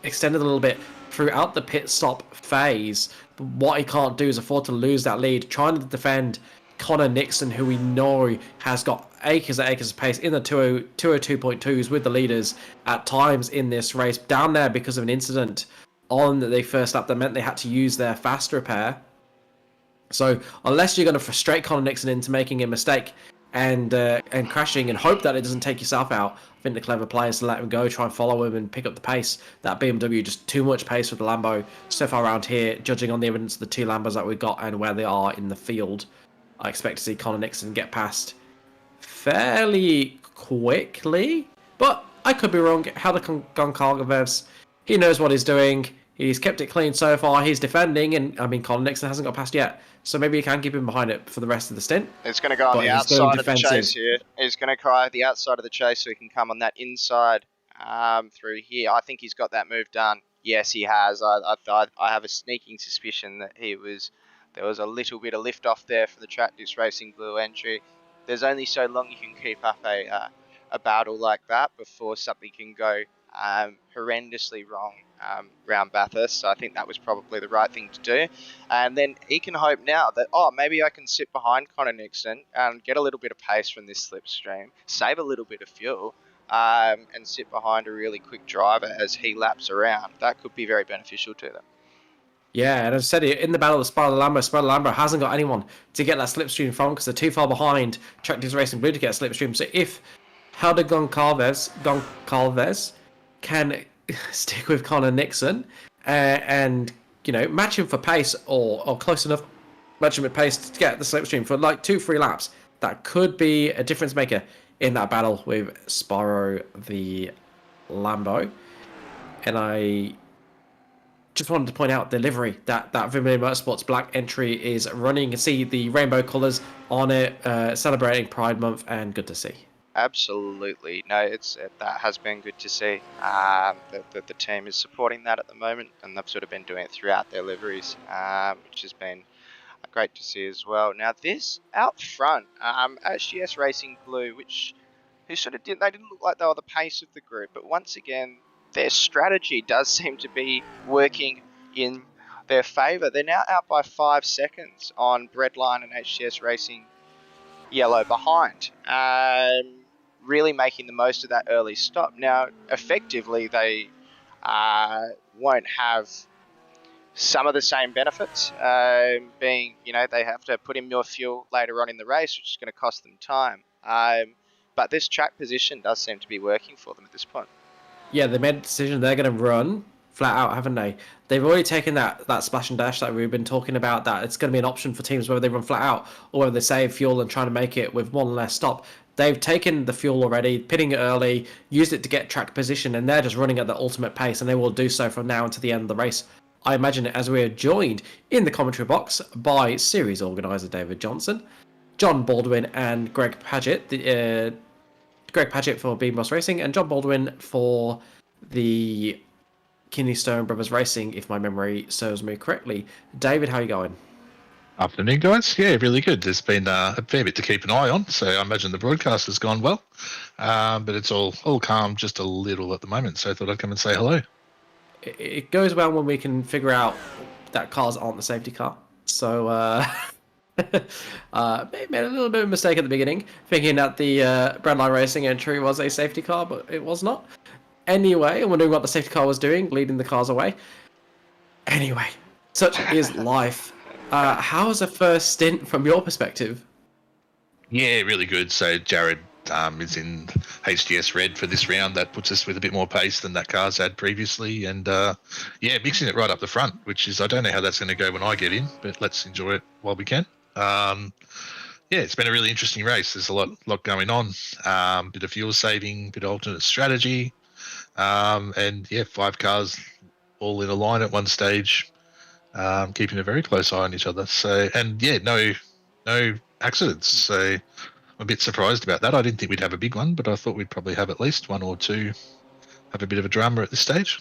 extended a little bit throughout the pit stop phase, but what he can't do is afford to lose that lead, trying to defend Connor Nixon, who we know has got acres and acres of pace in the 202.2s with the leaders at times in this race, down there because of an incident on the first lap that meant they had to use their fast repair. So unless you're going to frustrate Connor Nixon into making a mistake and crashing and hope that it doesn't take yourself out, I think the clever play is to let him go, try and follow him and pick up the pace. That BMW, just too much pace for the Lambo so far around here, judging on the evidence of the 2 Lambos that we got and where they are in the field. I expect to see Connor Nixon get past fairly quickly, but I could be wrong. Haldeg Goncalves, he knows what he's doing. He's kept it clean so far. He's defending, and I mean, Connor Nixon hasn't got past yet, so maybe he can keep him behind it for the rest of the stint. It's going to go on the outside of the chase here. He's going to try the outside of the chase so he can come on that inside through here. I think he's got that move done. Yes, he has. I have a sneaking suspicion that there was a little bit of lift off there for the Tractix Racing Blue entry. There's only so long you can keep up a battle like that before something can go horrendously wrong round Bathurst. So I think that was probably the right thing to do. And then he can hope now that, maybe I can sit behind Connor Nixon and get a little bit of pace from this slipstream, save a little bit of fuel, and sit behind a really quick driver as he laps around. That could be very beneficial to them. Yeah, and as I said, in the battle of Spyro the Lambo hasn't got anyone to get that slipstream from because they're too far behind Tractix Racing Blue to get a slipstream. So if Haldeg Goncalves can stick with Connor Nixon and match him for pace or close enough, match him at pace to get the slipstream for like 2-3 laps, that could be a difference maker in that battle with Spyro the Lambo. And I just wanted to point out the livery that Vermilion Motorsports Black entry is running. You can see the rainbow colours on it, celebrating Pride Month, and good to see. Absolutely. No, that has been good to see. That the team is supporting that at the moment, and they've sort of been doing it throughout their liveries, which has been great to see as well. Now this out front, HGS Racing Blue, who sort of they didn't look like they were the pace of the group, but once again, their strategy does seem to be working in their favour. They're now out by 5 seconds on Breadline and HGS Racing Yellow behind. Really making the most of that early stop. Now, effectively, they won't have some of the same benefits, being, they have to put in more fuel later on in the race, which is going to cost them time. But this track position does seem to be working for them at this point. Yeah, they made a decision. They're going to run flat out, haven't they? They've already taken that splash and dash that we've been talking about, that it's going to be an option for teams whether they run flat out or whether they save fuel and try to make it with one less stop. They've taken the fuel already, pitting it early, used it to get track position, and they're just running at the ultimate pace, and they will do so from now until the end of the race. I imagine it, as we are joined in the commentary box by series organizer David Johnson, John Baldwin, and Greg Paget. Greg Paget for Beam Boss Racing, and John Baldwin for the Kidney Stone Brothers Racing, if my memory serves me correctly. David, how are you going? Afternoon, guys. Yeah, really good. There's been a fair bit to keep an eye on, so I imagine the broadcast has gone well, but it's all calm, just a little at the moment. So I thought I'd come and say hello. It goes well when we can figure out that cars aren't the safety car. So made a little bit of a mistake at the beginning, thinking that the Breadline Racing entry was a safety car, but it was not. Anyway, I'm wondering what the safety car was doing, leading the cars away. Anyway, such is life. How was the first stint from your perspective? Yeah, really good. So Jared is in HDS Red for this round. That puts us with a bit more pace than that car's had previously. And mixing it right up the front, which is, I don't know how that's going to go when I get in, but let's enjoy it while we can. It's been a really interesting race. There's a lot going on. Bit of fuel saving, bit of alternate strategy. 5 cars all in a line at one stage, keeping a very close eye on each other. So, no accidents. So I'm a bit surprised about that. I didn't think we'd have a big one, but I thought we'd probably have at least one or two have a bit of a drama at this stage.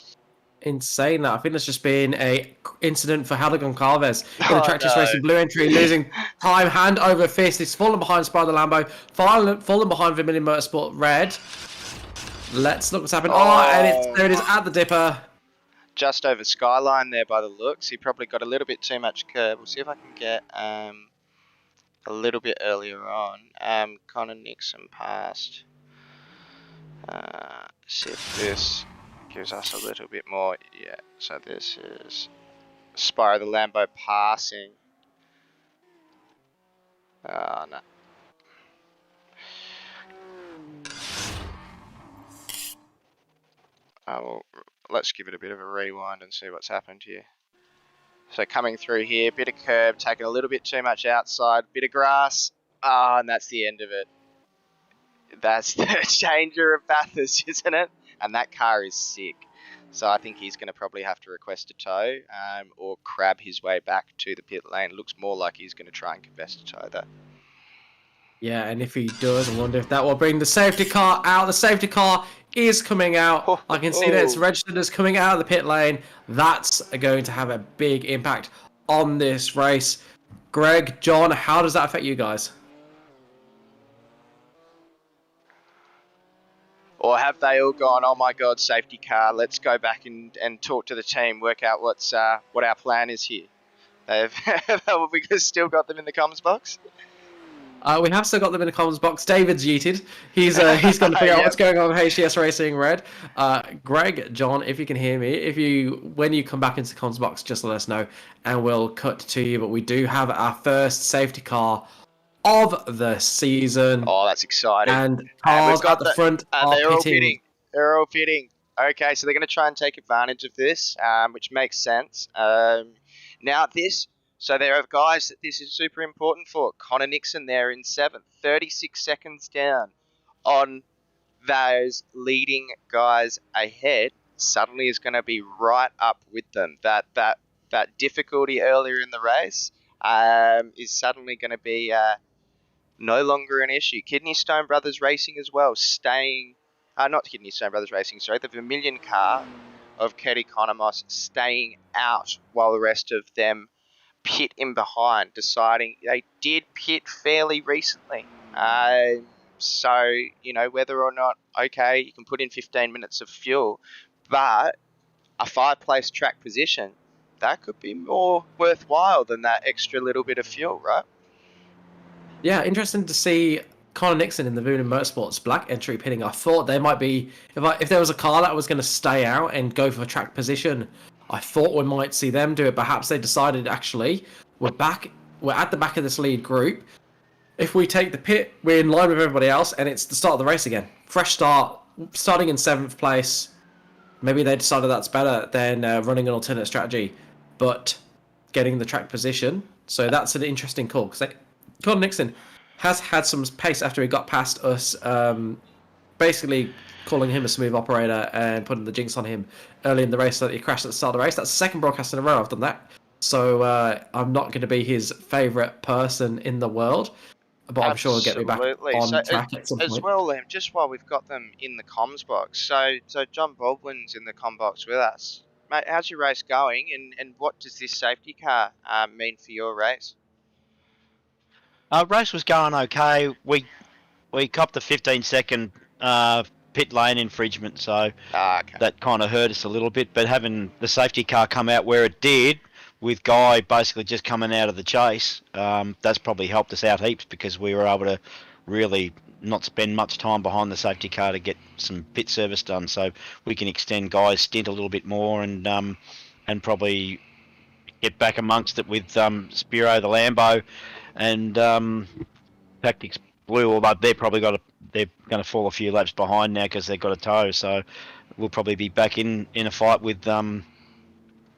Insane that. I think there's just been a incident for Halder Goncalves in the Tractors Racing Blue entry, losing time hand over fist. He's fallen behind Spider Lambo, fallen behind Vermilion Motorsport Red. Let's look what's happened. And there it is at the dipper. Just over Skyline there by the looks. He probably got a little bit too much curb. We'll see if I can get a little bit earlier on. Connor Nixon passed. See if this gives us a little bit more. Yeah, so this is Spyro the Lambo passing. Oh, no. Let's give it a bit of a rewind and see what's happened here. So coming through here, bit of curb, taking a little bit too much outside, bit of grass, and that's the end of it. That's the danger of Bathurst, isn't it? And that car is sick. So I think he's going to probably have to request a tow or crab his way back to the pit lane. It looks more like he's going to try and contest a tow though. Yeah, and if he does, I wonder if that will bring the safety car out. The safety car is coming out. I can see that it's registered as coming out of the pit lane. That's going to have a big impact on this race. Greg, John, how does that affect you guys? Or have they all gone, oh my God, safety car, let's go back and talk to the team, work out what our plan is here. We've still got them in the comms box? We have still got them in the comms box. David's yeeted. He's going to figure out what's going on with HDS Racing Red. Greg, John, if you can hear me, when you come back into the comms box, just let us know and we'll cut to you. But we do have our first safety car of the season. Oh, that's exciting. And cars at the front are pitting. They're all pitting. Okay, so they're going to try and take advantage of this, which makes sense. So there are guys that this is super important for. Connor Nixon there in 7th, 36 seconds down on those leading guys ahead. Suddenly is going to be right up with them. That difficulty earlier in the race is suddenly going to be no longer an issue. Kidney Stone Brothers Racing as well, not Kidney Stone Brothers Racing, sorry, the Vermilion car of Ked Economos staying out while the rest of them pit in behind, deciding they did pit fairly recently. So, you know, whether or not, okay, you can put in 15 minutes of fuel, but a 5-place track position, that could be more worthwhile than that extra little bit of fuel, right? Yeah, interesting to see Connor Nixon in the Boone Motorsports black entry pitting. I thought there might be, if there was a car that was going to stay out and go for track position, I thought we might see them do it. Perhaps they decided, actually, we're at the back of this lead group. If we take the pit, we're in line with everybody else, and it's the start of the race again. Fresh start, starting in 7th place. Maybe they decided that's better than running an alternate strategy, but getting the track position. So that's an interesting call, because Connor Nixon has had some pace after he got past us, basically calling him a smooth operator and putting the jinx on him early in the race so that he crashed at the start of the race. That's the second broadcast in a row I've done that. So I'm not going to be his favourite person in the world, but I'm sure he'll get me back on track at some point. As well, just while we've got them in the comms box, so John Baldwin's in the comm box with us. Mate, how's your race going, and what does this safety car mean for your race? Race was going okay. We copped the 15-second pit lane infringement, so that kind of hurt us a little bit. But having the safety car come out where it did, with Guy basically just coming out of the chase, that's probably helped us out heaps, because we were able to really not spend much time behind the safety car to get some pit service done. So we can extend Guy's stint a little bit more and probably get back amongst it with Spiro the Lambo and Tactics Blue, although they're going to fall a few laps behind now because they've got a tow. So we'll probably be back in a fight with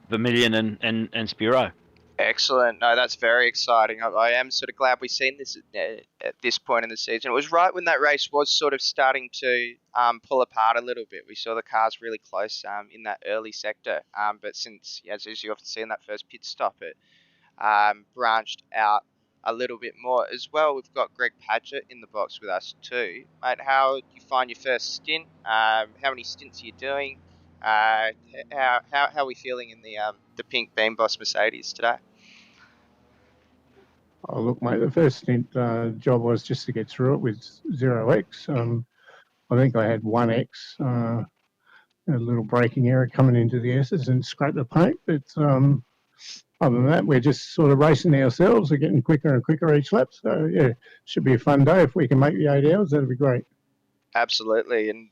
Vermilion and Spiro. Excellent. No, that's very exciting. I am sort of glad we've seen this at this point in the season. It was right when that race was sort of starting to pull apart a little bit. We saw the cars really close in that early sector. But since, as you often see in that first pit stop, it branched out a little bit more as well. We've got Greg Padgett in the box with us too. Mate, how did you find your first stint? How many stints are you doing? How are we feeling in the pink Beam Boss Mercedes today? Oh, look, mate, the first stint job was just to get through it with 0x. I think I had 1x, a little braking error coming into the S's and scraped the paint. But other than that, we're just sort of racing ourselves. We're getting quicker and quicker each lap. So, yeah, should be a fun day. If we can make the 8 hours, that'd be great. Absolutely. And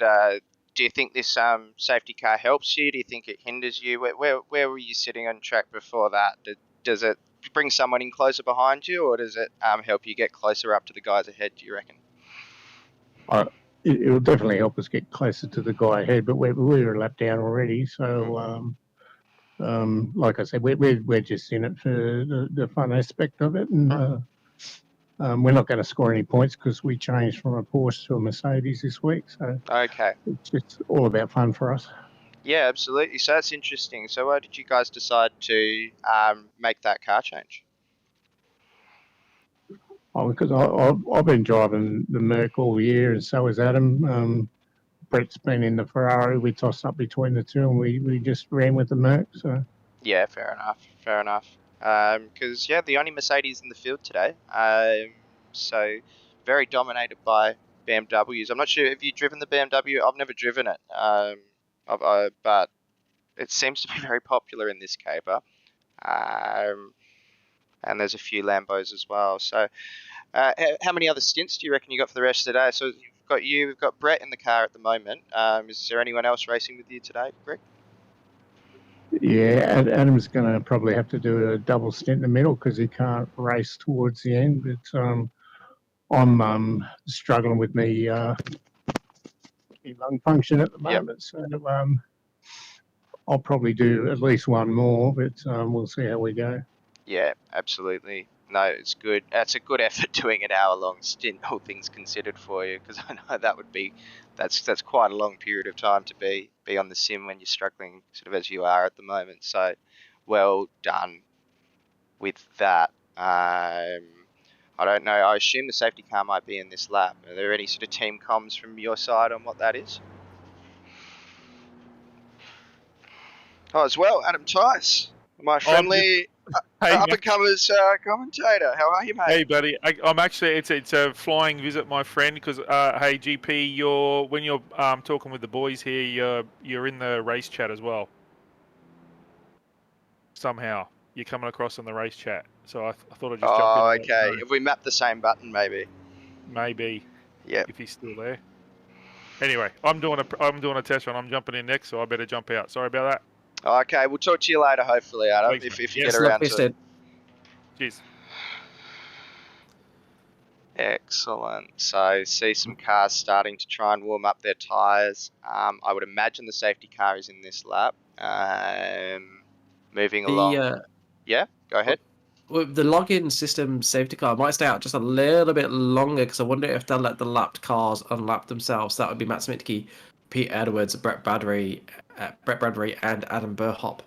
do you think this safety car helps you? Do you think it hinders you? Where were you sitting on track before that? Does it bring someone in closer behind you, or does it help you get closer up to the guys ahead, do you reckon? It will definitely help us get closer to the guy ahead, but we're a lap down already. So, like I said, we're just in it for the fun aspect of it. And we're not going to score any points because we changed from a Porsche to a Mercedes this week. So okay, it's just all about fun for us. Yeah, absolutely. So that's interesting. So why did you guys decide to make that car change? Oh, because I've been driving the Merc all year, and so has Adam. Brett's been in the Ferrari. We tossed up between the two, and we just ran with the Merc. So yeah, fair enough. Because the only Mercedes in the field today. So very dominated by BMWs. I'm not sure, have you driven the BMW? I've never driven it. But it seems to be very popular in this caper. And there's a few Lambos as well. So how many other stints do you reckon you got for the rest of the day? So we've got Brett in the car at the moment. Is there anyone else racing with you today, Greg? Yeah, Adam's going to probably have to do a double stint in the middle because he can't race towards the end. But I'm struggling with me lung function at the moment. Yep. So I'll probably do at least one more, but we'll see how we go. Yeah, absolutely. No, it's good. That's a good effort doing an hour-long stint, all things considered, for you, because I know that's quite a long period of time to be on the sim when you're struggling, sort of as you are at the moment. So, well done with that. I don't know. I assume the safety car might be in this lap. Are there any sort of team comms from your side on what that is? Oh, as well, Adam Tice, my friendly up-and-comers commentator. How are you, mate? Hey, buddy. I'm actually. It's a flying visit, my friend. Because hey, GP, when you're talking with the boys here, you're in the race chat as well. Somehow you're coming across in the race chat. So I thought I'd just jump in. Oh, okay. If we map the same button, maybe. Maybe. Yeah. If he's still there. Anyway, I'm doing a test run. I'm jumping in next, so I better jump out. Sorry about that. Okay, we'll talk to you later, hopefully, Adam, Thanks, if mate. you get around to it. Cheers. Excellent. So, see some cars starting to try and warm up their tyres. I would imagine the safety car is in this lap. Moving along. Yeah, go ahead. With the login system safety car might stay out just a little bit longer because I wonder if they'll let the lapped cars unlap themselves. That would be Matt Smitke, Pete Edwards, Brett Bradbury, and Adam Burhop. I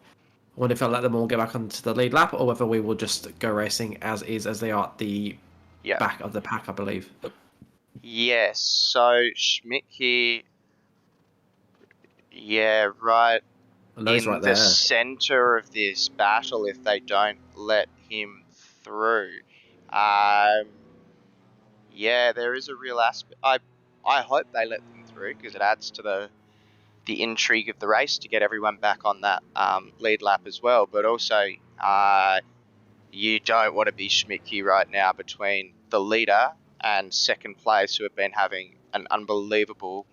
wonder if they'll let them all get back onto the lead lap or whether we will just go racing as is, as they are at the back of the pack, I believe. Yes, so Schmidt right in right the centre of this battle if they don't let him through. There is a real aspect. I hope they let them through because it adds to the intrigue of the race to get everyone back on that lead lap as well. But also, you don't want to be Schmidt right now between the leader and second place, who have been having an unbelievable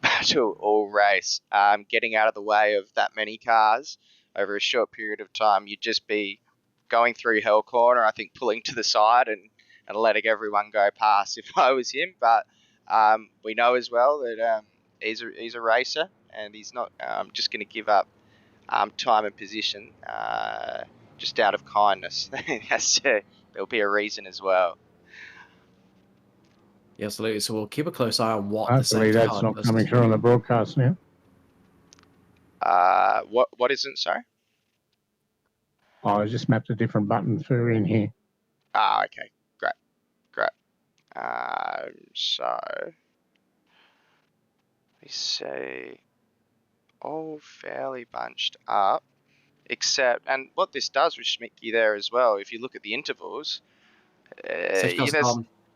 battle all race. Getting out of the way of that many cars over a short period of time, you'd just be going through hell corner, I think, pulling to the side and letting everyone go past if I was him. But we know as well that he's a racer and he's not just going to give up time and position just out of kindness. There'll be a reason as well. Yeah, absolutely. So we'll keep a close eye on what hopefully the that's not coming through on the broadcast now. What isn't, sorry? I just mapped a different button for in here. Okay. Great. So we see all fairly bunched up, except, and what this does with Schmidt there as well, if you look at the intervals,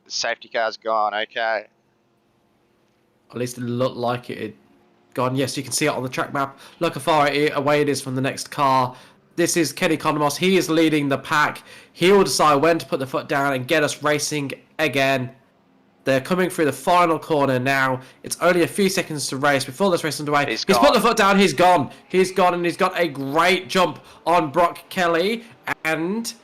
safety car's gone, okay. At least it looked like it had gone. Yes, you can see it on the track map. Look how far away it is from the next car. This is Kenny Conamos. He is leading the pack. He will decide when to put the foot down and get us racing again. They're coming through the final corner now. It's only a few seconds to race before this race is underway. He's put the foot down. He's gone. And he's got a great jump on Brock Kelly. And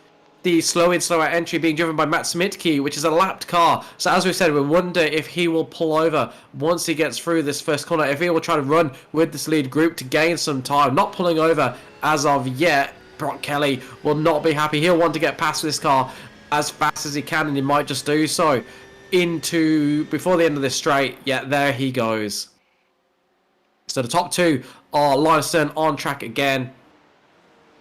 the slower entry being driven by Matt Smitke, which is a lapped car. So as we said, we wonder if he will pull over once he gets through this first corner, if he will try to run with this lead group to gain some time. Not pulling over as of yet. Brock Kelly will not be happy. He'll want to get past this car as fast as he can, and he might just do so before the end of this straight. Yeah, there he goes. So the top two are Linus Stern on track again.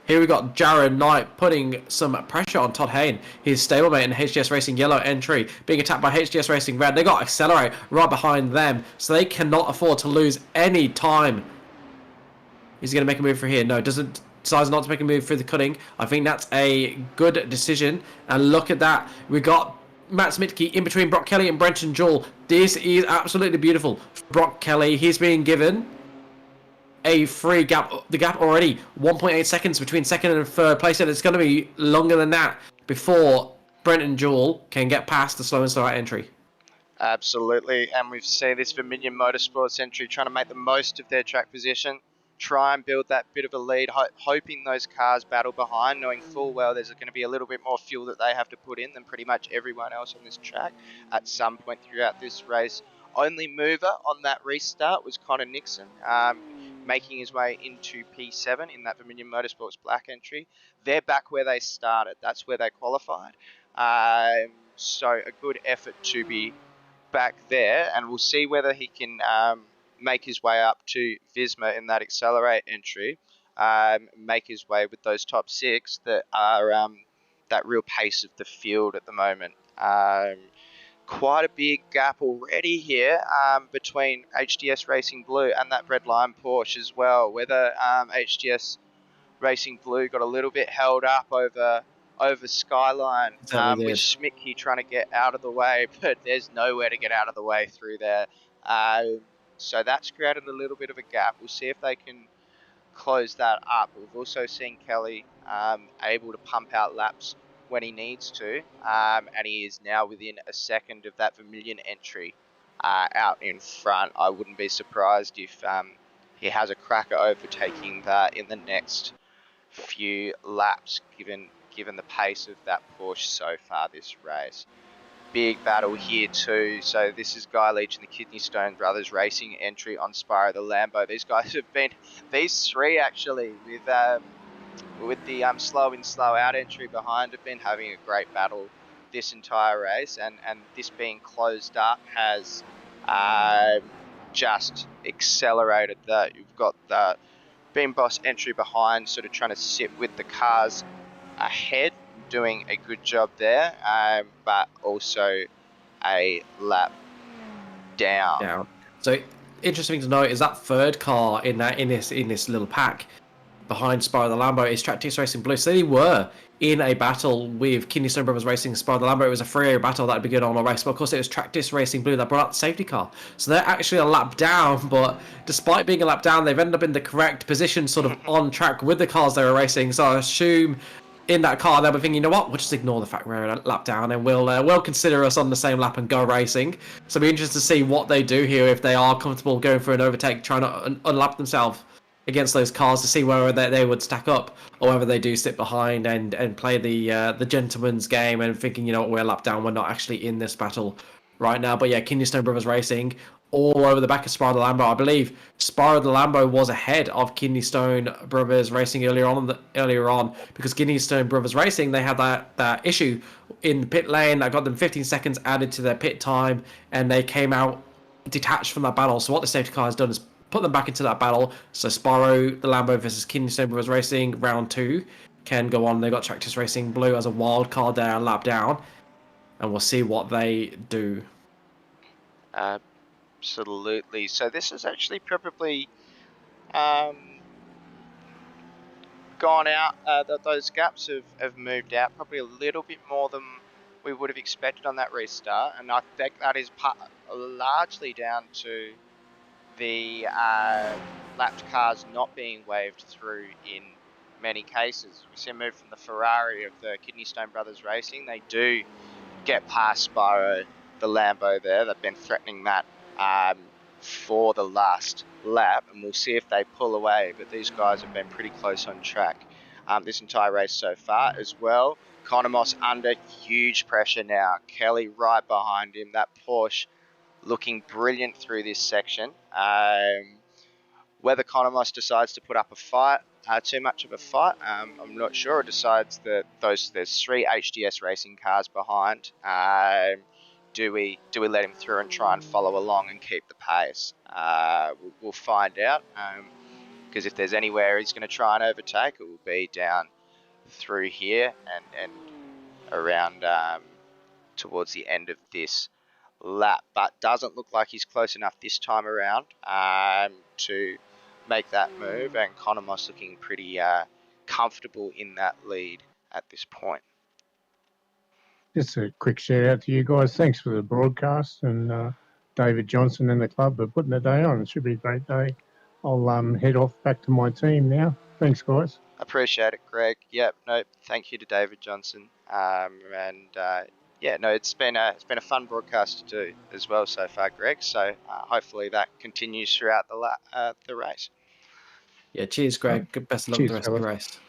Here we got Jared Knight putting some pressure on Todd Hayne, his stablemate in HGS Racing yellow entry, being attacked by HGS Racing red. They got Accelerate right behind them, so they cannot afford to lose any time. Is he going to make a move for here? No, decides not to make a move for the cutting. I think that's a good decision. And look at that. We got Matt Smitke in between Brock Kelly and Brenton Jewell. This is absolutely beautiful. Brock Kelly, he's being given a free gap. The gap already 1.8 seconds between second and third place, and it's going to be longer than that before Brenton Jewell can get past the slow and slow entry. Absolutely, and we've seen this Vermilion Motorsports entry trying to make the most of their track position, try and build that bit of a lead, hoping those cars battle behind, knowing full well there's going to be a little bit more fuel that they have to put in than pretty much everyone else on this track at some point throughout this race. Only mover on that restart was Connor Nixon, making his way into P7 in that Vermilion Motorsports black entry. They're back where they started. That's where they qualified. So a good effort to be back there, and we'll see whether he can make his way up to Visma in that Accelerate entry, make his way with those top six that are that real pace of the field at the moment. Quite a big gap already here between HDS Racing Blue and that Red Line Porsche as well. Whether HDS Racing Blue got a little bit held up over Skyline, with Schmidtke trying to get out of the way, but there's nowhere to get out of the way through there. So that's created a little bit of a gap. We'll see if they can close that up. We've also seen Kelly able to pump out laps when he needs to, and he is now within a second of that Vermilion entry out in front. I wouldn't be surprised if he has a crack at overtaking that in the next few laps, given the pace of that Porsche so far this race. Big battle here too. So this is Guy Leach and the Kidney Stone Brothers Racing entry on Spyro the Lambo. These guys have been, these three actually, with the slow in, slow out entry behind, have been having a great battle this entire race, and this being closed up has just accelerated that. You've got the Beam Boss entry behind, sort of trying to sit with the cars ahead, doing a good job there, but also a lap down. So interesting to note is that third car in this little pack behind Spyro the Lambo is Tractis Racing Blue. So they were in a battle with Kidney Stone Brothers Racing Spyro the Lambo. It was a 3-0 battle that had begun on a race, but of course it was Tractis Racing Blue that brought out the safety car. So they're actually a lap down, but despite being a lap down, they've ended up in the correct position, sort of on track with the cars they were racing. So I assume in that car they'll be thinking, you know what, we'll just ignore the fact we're a lap down and we'll consider us on the same lap and go racing. So it'll be interesting to see what they do here, if they are comfortable going for an overtake, trying to unlap themselves against those cars to see whether they would stack up, or whether they do sit behind and play the gentleman's game and thinking, you know what, we're lap down, we're not actually in this battle right now. But yeah, Kidney Stone Brothers Racing all over the back of Spyro the Lambo. I believe Spyro the Lambo was ahead of Kidney Stone Brothers Racing earlier on because Kidney Stone Brothers Racing, they had that issue in the pit lane that got them 15 seconds added to their pit time, and they came out detached from that battle. So what the safety car has done is put them back into that battle. So Spyro the Lambo versus Kidney Stone Brothers Racing round 2 can go on. They got Tractis Racing Blue as a wild card there, lap down, and we'll see what they do. Absolutely. So this is actually probably gone out. Those gaps have moved out probably a little bit more than we would have expected on that restart, and I think that is largely down to the lapped cars not being waved through in many cases. We see a move from the Ferrari of the Kidney Stone Brothers Racing. They do get past Spyro the Lambo there. They've been threatening that for the last lap, and we'll see if they pull away, but these guys have been pretty close on track this entire race so far as well. Economos under huge pressure now. Kelly right behind him. That Porsche looking brilliant through this section. Whether Economos decides to put up a fight, too much of a fight, I'm not sure. Or decides that there's 3 HDS racing cars behind. Do we let him through and try and follow along and keep the pace? We'll find out. Because if there's anywhere he's going to try and overtake, it will be down through here and around towards the end of this lap, but doesn't look like he's close enough this time around to make that move, and Economos looking pretty comfortable in that lead at this point. Just a quick shout out to you guys. Thanks for the broadcast, and David Johnson and the club for putting the day on. It should be a great day. I'll head off back to my team now. Thanks, guys. Appreciate it, Greg. Yep, no, thank you to David Johnson. Yeah, no, it's been a fun broadcast to do as well so far, Greg. So hopefully that continues throughout the race. Yeah, cheers, Greg. Good best of luck with the rest of the race.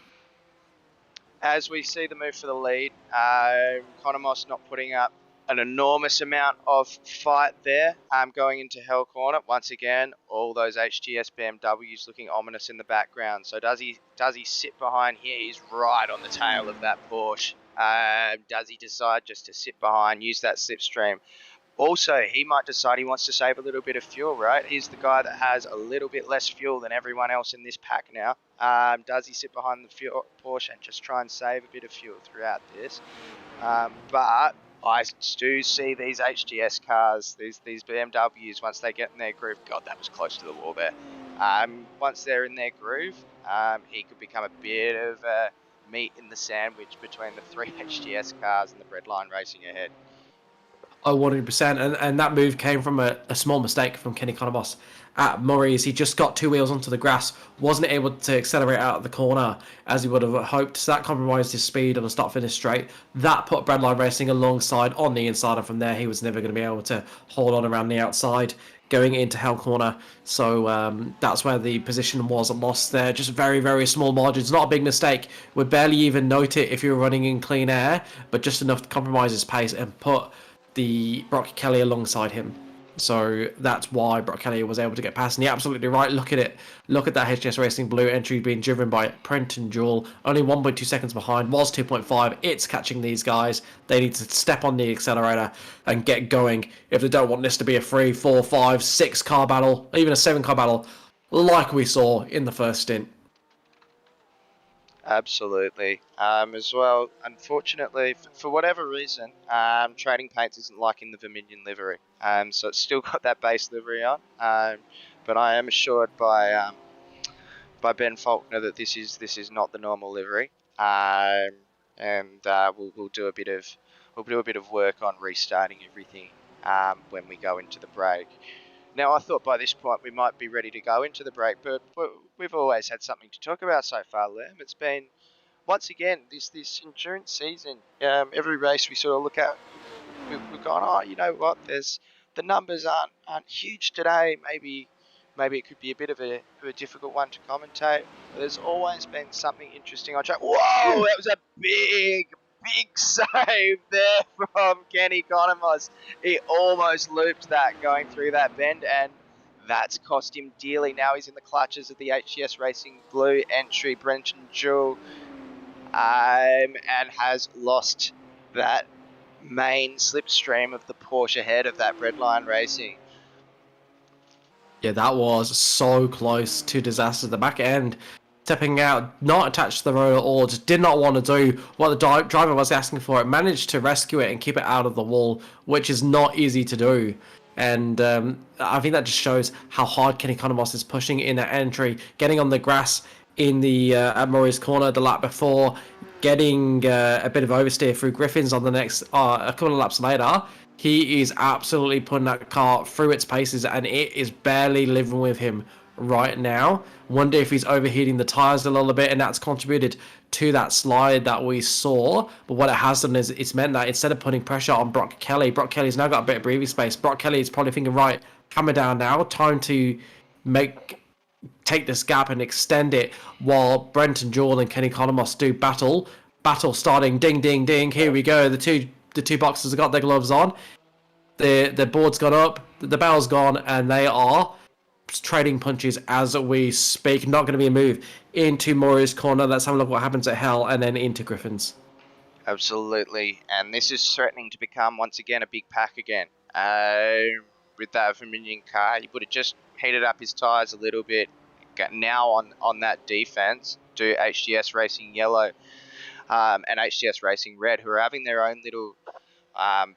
As we see the move for the lead, Economos not putting up an enormous amount of fight there. Going into Hell Corner once again, all those HGS BMWs looking ominous in the background. So does he sit behind here? He's right on the tail of that Porsche. Does he decide just to sit behind, use that slipstream? Also, he might decide he wants to save a little bit of fuel, right? He's the guy that has a little bit less fuel than everyone else in this pack now. Does he sit behind the Porsche and just try and save a bit of fuel throughout this? But I do see these HGS cars, these BMWs, once they get in their groove, God, that was close to the wall there. Once they're in their groove, he could become a bit of a meat in the sandwich between the 3 HGS cars and the breadline racing ahead. Oh, 100%. And that move came from a small mistake from Kenny Economos at Murray's. He just got 2 wheels onto the grass, wasn't able to accelerate out of the corner as he would have hoped. So that compromised his speed on the start-finish straight. That put Breadline Racing alongside on the inside, and from there he was never going to be able to hold on around the outside going into Hell Corner. So that's where the position was lost there. Just very, very small margins. Not a big mistake. Would barely even note it if you were running in clean air, but just enough to compromise his pace and put the Brock Kelly alongside him. So that's why Brock Kelly was able to get past. And you're absolutely right. Look at it. Look at that HGS Racing Blue entry being driven by Brenton Jewell. Only 1.2 seconds behind. Was 2.5. It's catching these guys. They need to step on the accelerator and get going if they don't want this to be a 3, 4, 5, 6 car battle, even a 7 car battle, like we saw in the first stint. Absolutely. As well, unfortunately, for whatever reason, Trading Paints isn't liking the Vermilion livery. So it's still got that base livery on. But I am assured by Ben Faulkner that this is not the normal livery. And we'll do a bit of work on restarting everything when we go into the break. Now, I thought by this point we might be ready to go into the break, but we've always had something to talk about so far, Liam. It's been, once again, this endurance season. Every race we sort of look at, we've gone, oh, you know what? The numbers aren't huge today. Maybe it could be a bit of a difficult one to commentate. But there's always been something interesting on track. Whoa, that was a big save there from Kenny Economos. He almost looped that going through that bend, and that's cost him dearly. Now he's in the clutches of the HGS Racing Blue entry, Brenton Jewell, and has lost that main slipstream of the Porsche head of that Breadline Racing. Yeah, that was so close to disaster. The back end stepping out, not attached to the road at all, just did not want to do what the driver was asking for. It managed to rescue it and keep it out of the wall, which is not easy to do. And I think that just shows how hard Kenny Economos is pushing in that entry, getting on the grass in the at Murray's corner the lap before, getting a bit of oversteer through Griffin's on the next a couple of laps later. He is absolutely putting that car through its paces, and it is barely living with him right now. Wonder if he's overheating the tyres a little bit, and that's contributed to that slide that we saw. But what it has done is it's meant that instead of putting pressure on Brock Kelly's now got a bit of breathing space. Brock Kelly is probably thinking, right, hammer down now, time to take this gap and extend it, while Brenton Jewell and Kenny Economos do battle starting, ding ding ding, here we go. The two boxers have got their gloves on. The board's gone up, the bell's gone, and they are trading punches as we speak. Not going to be a move into Murray's corner. Let's have a look what happens at Hell, and then into Griffin's. Absolutely, and this is threatening to become once again a big pack again. With that Vermilion car, he would have just heated up his tyres a little bit. Now on that defense, do HGS Racing Yellow and HGS Racing Red, who are having their own little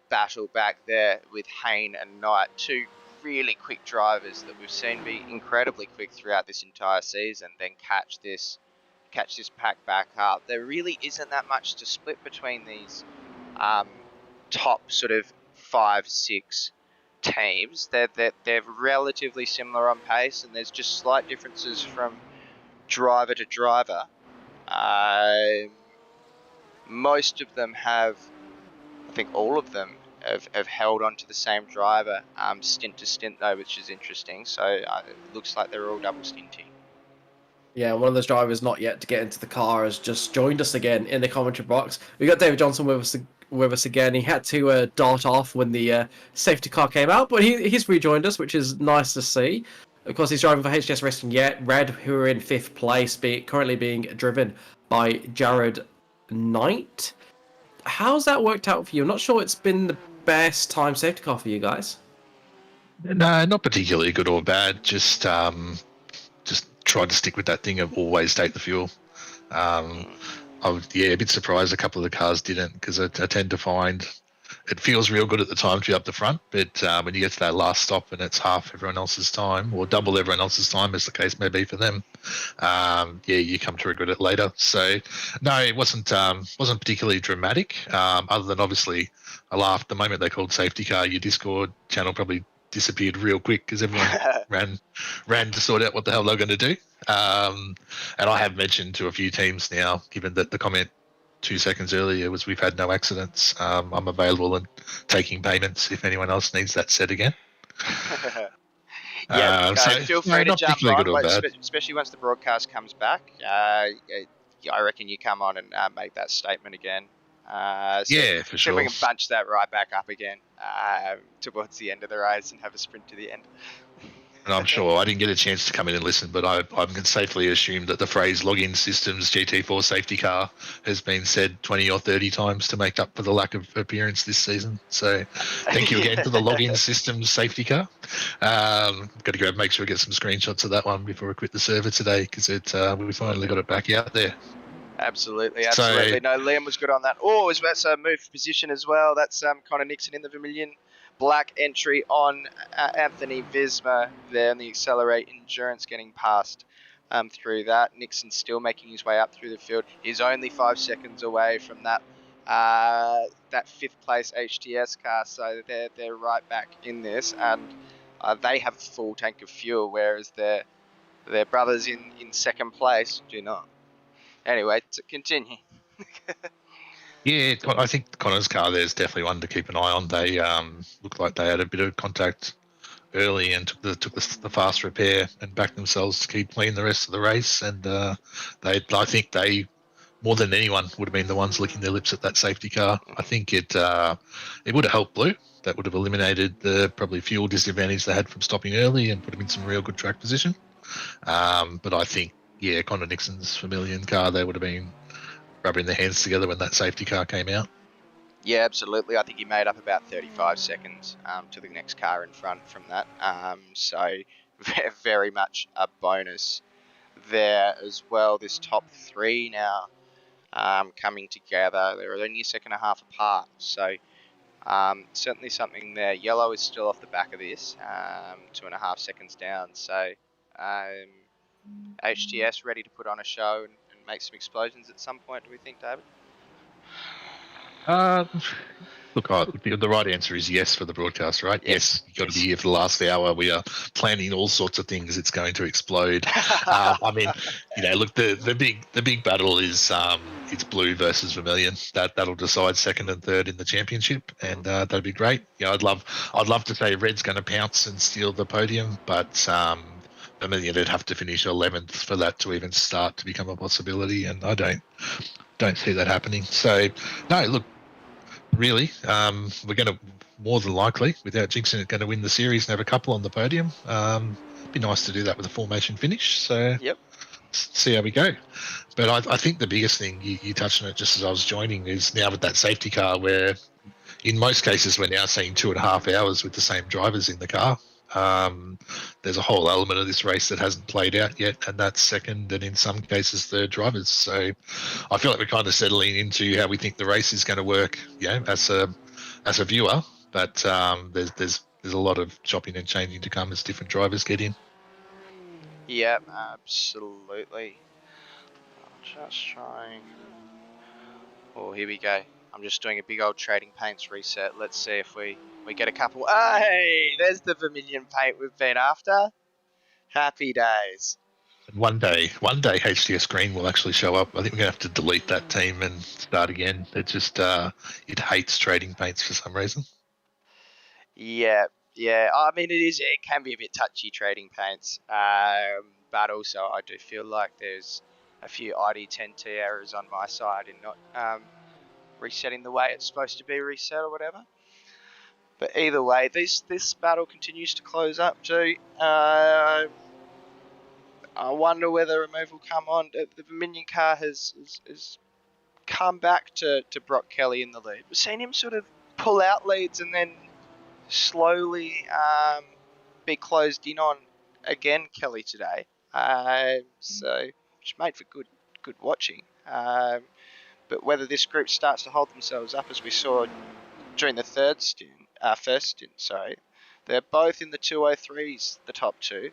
battle back there with Hayne and Knight, two really quick drivers that we've seen be incredibly quick throughout this entire season, then catch this pack back up. There really isn't that much to split between these top sort of 5-6 teams. They're relatively similar on pace, and there's just slight differences from driver to driver. Most of them have, I think all of them have held on to the same driver stint to stint though, which is interesting. So it looks like they're all double stinting. Yeah, one of those drivers not yet to get into the car has just joined us again in the commentary box. We got David Johnson with us again. He had to dart off when the safety car came out, but he's rejoined us, which is nice to see. Of course, he's driving for HGS Racing Red, who are in 5th place, currently being driven by Jared Knight. How's that worked out for you? I'm not sure it's been the best time safety car for you guys. No, not particularly good or bad. Just try to stick with that thing of always take the fuel. I was a bit surprised a couple of the cars didn't, because I tend to find it feels real good at the time to be up the front, but when you get to that last stop and it's half everyone else's time or double everyone else's time, as the case may be for them, you come to regret it later. So, no, it wasn't particularly dramatic. Other than obviously, I laughed the moment they called safety car. Your Discord channel probably disappeared real quick because everyone ran to sort out what the hell they were going to do. And I have mentioned to a few teams now, given that the comment 2 seconds earlier was we've had no accidents. I'm available and taking payments if anyone else needs that set again. Feel free to jump on, bad. especially once the broadcast comes back. I reckon you come on and make that statement again. For sure. We can bunch that right back up again towards the end of the race and have a sprint to the end. And I'm sure I didn't get a chance to come in and listen, but I can safely assume that the phrase login systems GT4 safety car has been said 20 or 30 times to make up for the lack of appearance this season. So thank you again to the login systems safety car. Got to make sure we get some screenshots of that one before I quit the server today because we finally got it back out there. Absolutely. No, Liam was good on that. Oh, that's a move position as well. That's Connor Nixon in the Vermilion black entry on Anthony Visma there in the Accelerate Endurance, getting past through that. Nixon still making his way up through the field. He's only 5 seconds away from that fifth place HTS car, so they're right back in this, and they have a full tank of fuel, whereas their brothers in second place do not. Anyway, to continue. Yeah, I think Connor's car there is definitely one to keep an eye on. They looked like they had a bit of contact early and took the fast repair and backed themselves to keep clean the rest of the race. And I think they, more than anyone, would have been the ones licking their lips at that safety car. I think it would have helped Blue. That would have eliminated the probably fuel disadvantage they had from stopping early and put them in some real good track position. But I think, Connor Nixon's Vermilion car, they would have been rubbing their hands together when that safety car came out. Yeah, absolutely. I think he made up about 35 seconds to the next car in front from that. So very much a bonus there as well. This top three now coming together. They're only a second and a half apart. So certainly something there. Yellow is still off the back of this, 2.5 seconds down. So HTS ready to put on a show and make some explosions at some point, do we think, David? Look, the right answer is yes for the broadcast, right? Yes, you've got to be here for the last hour. We are planning all sorts of things. It's going to explode. I mean, look, the big battle is it's Blue versus Vermilion. That'll decide second and third in the championship, and that'd be great. I'd love to say Red's going to pounce and steal the podium, but Vermilion would have to finish 11th for that to even start to become a possibility, and I don't see that happening. So, no, look, really, we're going to, more than likely, without jinxing it, going to win the series and have a couple on the podium. It'd be nice to do that with a formation finish. So, see how we go. But I think the biggest thing, you touched on it just as I was joining, is now with that safety car where in most cases we're now seeing 2.5 hours with the same drivers in the car. There's a whole element of this race that hasn't played out yet, and that's second and in some cases third drivers. So I feel like we're kind of settling into how we think the race is going to work, as a viewer. But there's a lot of chopping and changing to come as different drivers get in. Yeah, absolutely. Just trying. Oh, here we go. I'm just doing a big old trading paints reset. Let's see if we get a couple. Hey, there's the Vermilion paint we've been after. Happy days. One day HTS Green will actually show up. I think we're going to have to delete that team and start again. It just it hates trading paints for some reason. Yeah. I mean, it can be a bit touchy trading paints, but also I do feel like there's a few ID10T errors on my side in not resetting the way it's supposed to be reset or whatever. But either way, this battle continues to close up too. I wonder whether a move will come on. The Vermilion car has come back to Brock Kelly in the lead. We've seen him sort of pull out leads and then slowly be closed in on again, Kelly, today. So which made for good watching. But whether this group starts to hold themselves up, as we saw during the first stint, sorry, they're both in the 203s, the top two.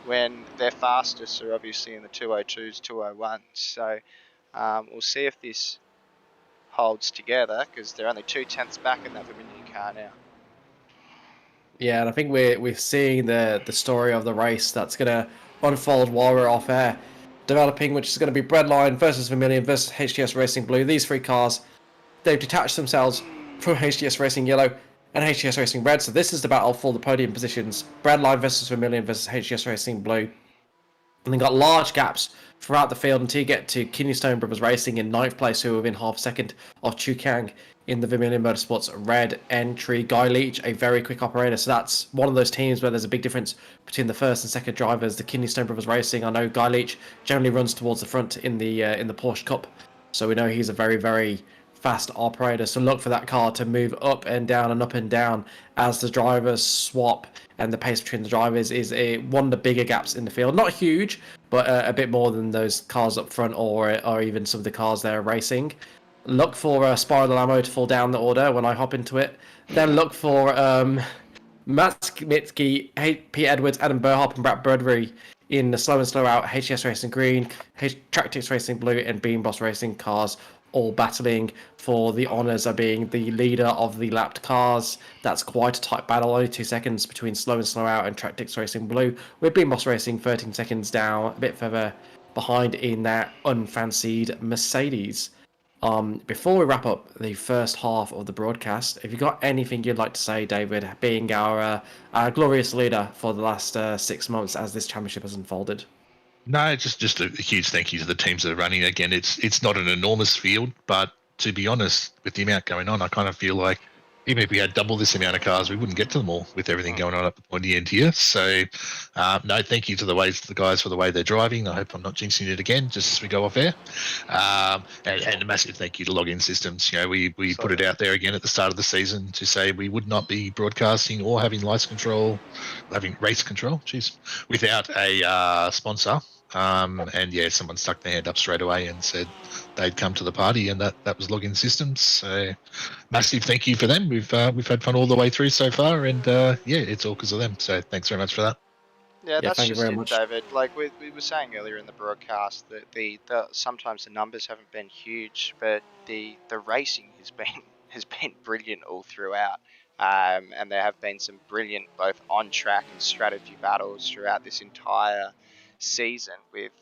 When their fastest are obviously in the 202s, 201s. So we'll see if this holds together, because they're only 2/10 back in that Verminion car now. Yeah, and I think we're seeing the story of the race that's going to unfold while we're off air, developing, which is going to be Breadline versus Vermilion versus HTS Racing Blue. These three cars, they've detached themselves from HTS Racing Yellow and HTS Racing Red. So this is the battle for the podium positions. Breadline versus Vermilion versus HTS Racing Blue. And they got large gaps throughout the field until you get to Kidney Stone Brothers Racing in 9th place, who are within half a second of Chu Kang in the Vermilion Motorsports Red entry. Guy Leach, a very quick operator. So that's one of those teams where there's a big difference between the first and second drivers. The Kidney Stone Brothers Racing, I know Guy Leach generally runs towards the front in the Porsche Cup. So we know he's a very, very fast operator. So look for that car to move up and down as the drivers swap, and the pace between the drivers is one of the bigger gaps in the field. Not huge, but a bit more than those cars up front or even some of the cars they're racing. Look for Spiral Ammo to fall down the order when I hop into it. Then look for Matt Skmitsky, Pete Edwards, Adam Burhop, and Brad Bradbury in the slow and slow out HTS Racing Green, Tractix Racing Blue, and Beam Boss Racing cars, all battling for the honours of being the leader of the lapped cars. That's quite a tight battle, only 2 seconds between slow and slow out and Tractix Racing Blue, with Beam Boss Racing 13 seconds down, a bit further behind in that unfancied Mercedes. Before we wrap up the first half of the broadcast, have you got anything you'd like to say, David, being our glorious leader for the last 6 months as this championship has unfolded? No, just a huge thank you to the teams that are running. Again, it's not an enormous field, but to be honest, with the amount going on, I kind of feel like even if we had double this amount of cars, we wouldn't get to them all with everything going on at the pointy end here. So, no, thank you to the guys for the way they're driving. I hope I'm not jinxing it again just as we go off air. And a massive thank you to Login Systems. You know, we put it out there again at the start of the season to say we would not be broadcasting or having race control, without a sponsor. And yeah, someone stuck their hand up straight away and said they'd come to the party, and that was Login Systems. So massive thank you for them. We've had fun all the way through so far, and yeah, it's all because of them. So thanks very much for that. Yeah, that's just it, David. Like we were saying earlier in the broadcast, that the sometimes the numbers haven't been huge, but the racing has been brilliant all throughout. And there have been some brilliant both on track and strategy battles throughout this entire season, with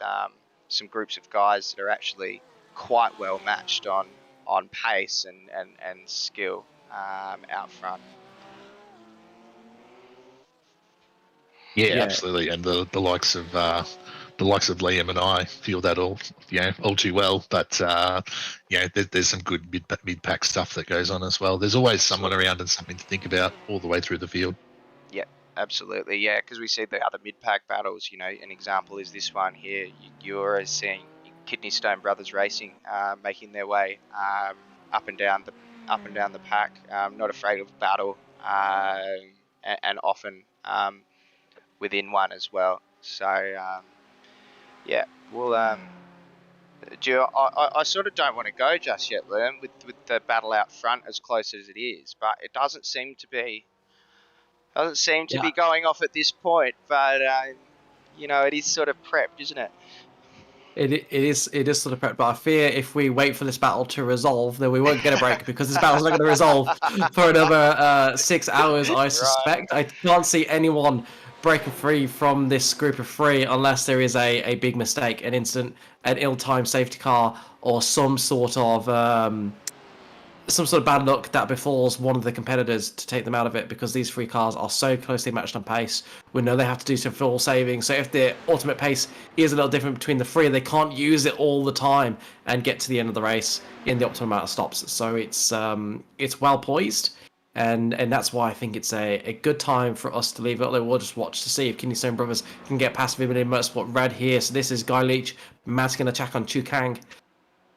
some groups of guys that are actually quite well matched on pace and skill out front. Yeah, absolutely, and the likes of Liam and I feel that all too well. But there's some good mid pack stuff that goes on as well. There's always someone around and something to think about all the way through the field. Yeah, absolutely. Yeah, because we see the other mid pack battles. You know, an example is this one here. You're always seeing Kidney Stone Brothers Racing making their way up and down the pack, not afraid of battle, and often within one as well. So yeah, we'll I sort of don't want to go just yet, Liam, with the battle out front as close as it is, but it doesn't seem to be going off at this point. But it is sort of prepped, isn't it? It is sort of prepped, but I fear if we wait for this battle to resolve, then we won't get a break, because this battle's not going to resolve for another 6 hours, I suspect. Right. I can't see anyone breaking free from this group of three unless there is a big mistake, an incident, an ill-timed safety car, or some sort of bad luck that befalls one of the competitors to take them out of it, because these three cars are so closely matched on pace. We know they have to do some fuel saving, so if the ultimate pace is a little different between the three, they can't use it all the time and get to the end of the race in the optimal amount of stops. So it's well poised, and that's why I think it's a good time for us to leave it. We'll just watch to see if Kidney Stone Brothers can get past Vermilion Motorsport Red here. So this is Guy Leach, Matt's going to attack on Chu Kang.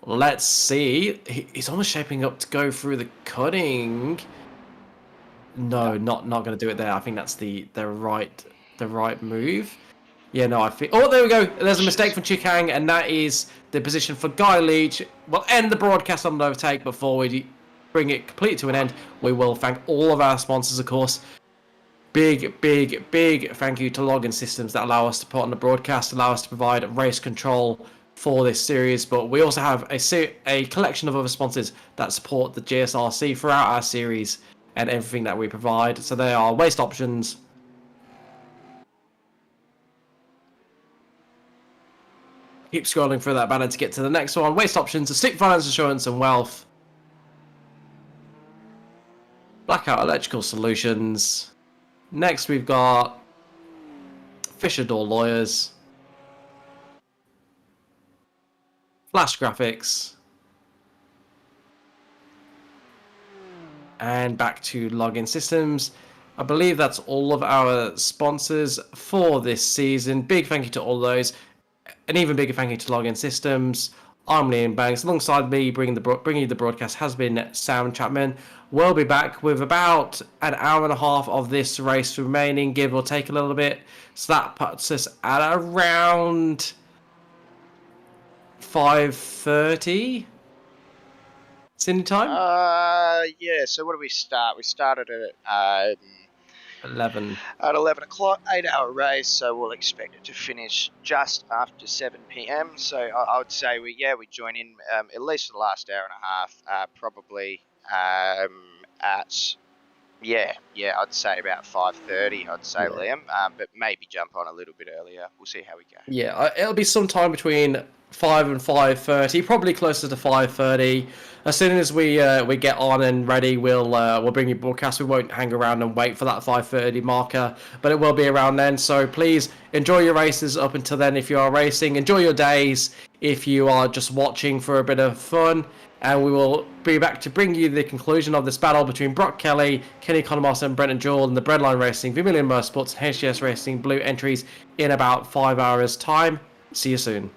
Let's see. He's almost shaping up to go through the cutting. No, not going to do it there. I think that's the right move. Yeah, no, I think. Oh, there we go. There's a mistake from Chu Kang, and that is the position for Guy Leach. We'll end the broadcast on an overtake before we bring it completely to an end, we will thank all of our sponsors, of course. Big thank you to Login Systems that allow us to put on the broadcast, allow us to provide race control for this series. But we also have a collection of other sponsors that support the GSRC throughout our series and everything that we provide. So they are Waste Options, keep scrolling through that banner to get to the next one. Waste Options, Stick Finance Insurance and Wealth, Blackout Electrical Solutions. Next we've got Fisher Door Lawyers, Flash Graphics, and back to Login Systems. I believe that's all of our sponsors for this season. Big thank you to all those. An even bigger thank you to Login Systems. I'm Liam Banks. Alongside me, bringing you the broadcast has been Sam Chapman. We'll be back with about an hour and a half of this race remaining, give or take a little bit. So that puts us at around 5:30 Sydney time. Yeah. So what do we start? We started at 11. At 11 o'clock, 8-hour race, so we'll expect it to finish just after 7 p.m. So I would say we join in at least for the last hour and a half, probably at I'd say about 5:30. I'd say Liam, but maybe jump on a little bit earlier. We'll see how we go. Yeah, it'll be sometime between 5 and 5:30, probably closer to 5:30. As soon as we get on and ready, we'll bring you broadcast. We won't hang around and wait for that 5:30 marker, but it will be around then. So please enjoy your races up until then. If you are racing, enjoy your days. If you are just watching for a bit of fun, and we will be back to bring you the conclusion of this battle between Brock Kelly, Kenny Conamos, and Brenton Jewell in the Breadline Racing, Vermilion Motorsports, and HGS Racing Blue entries in about 5 hours' time. See you soon.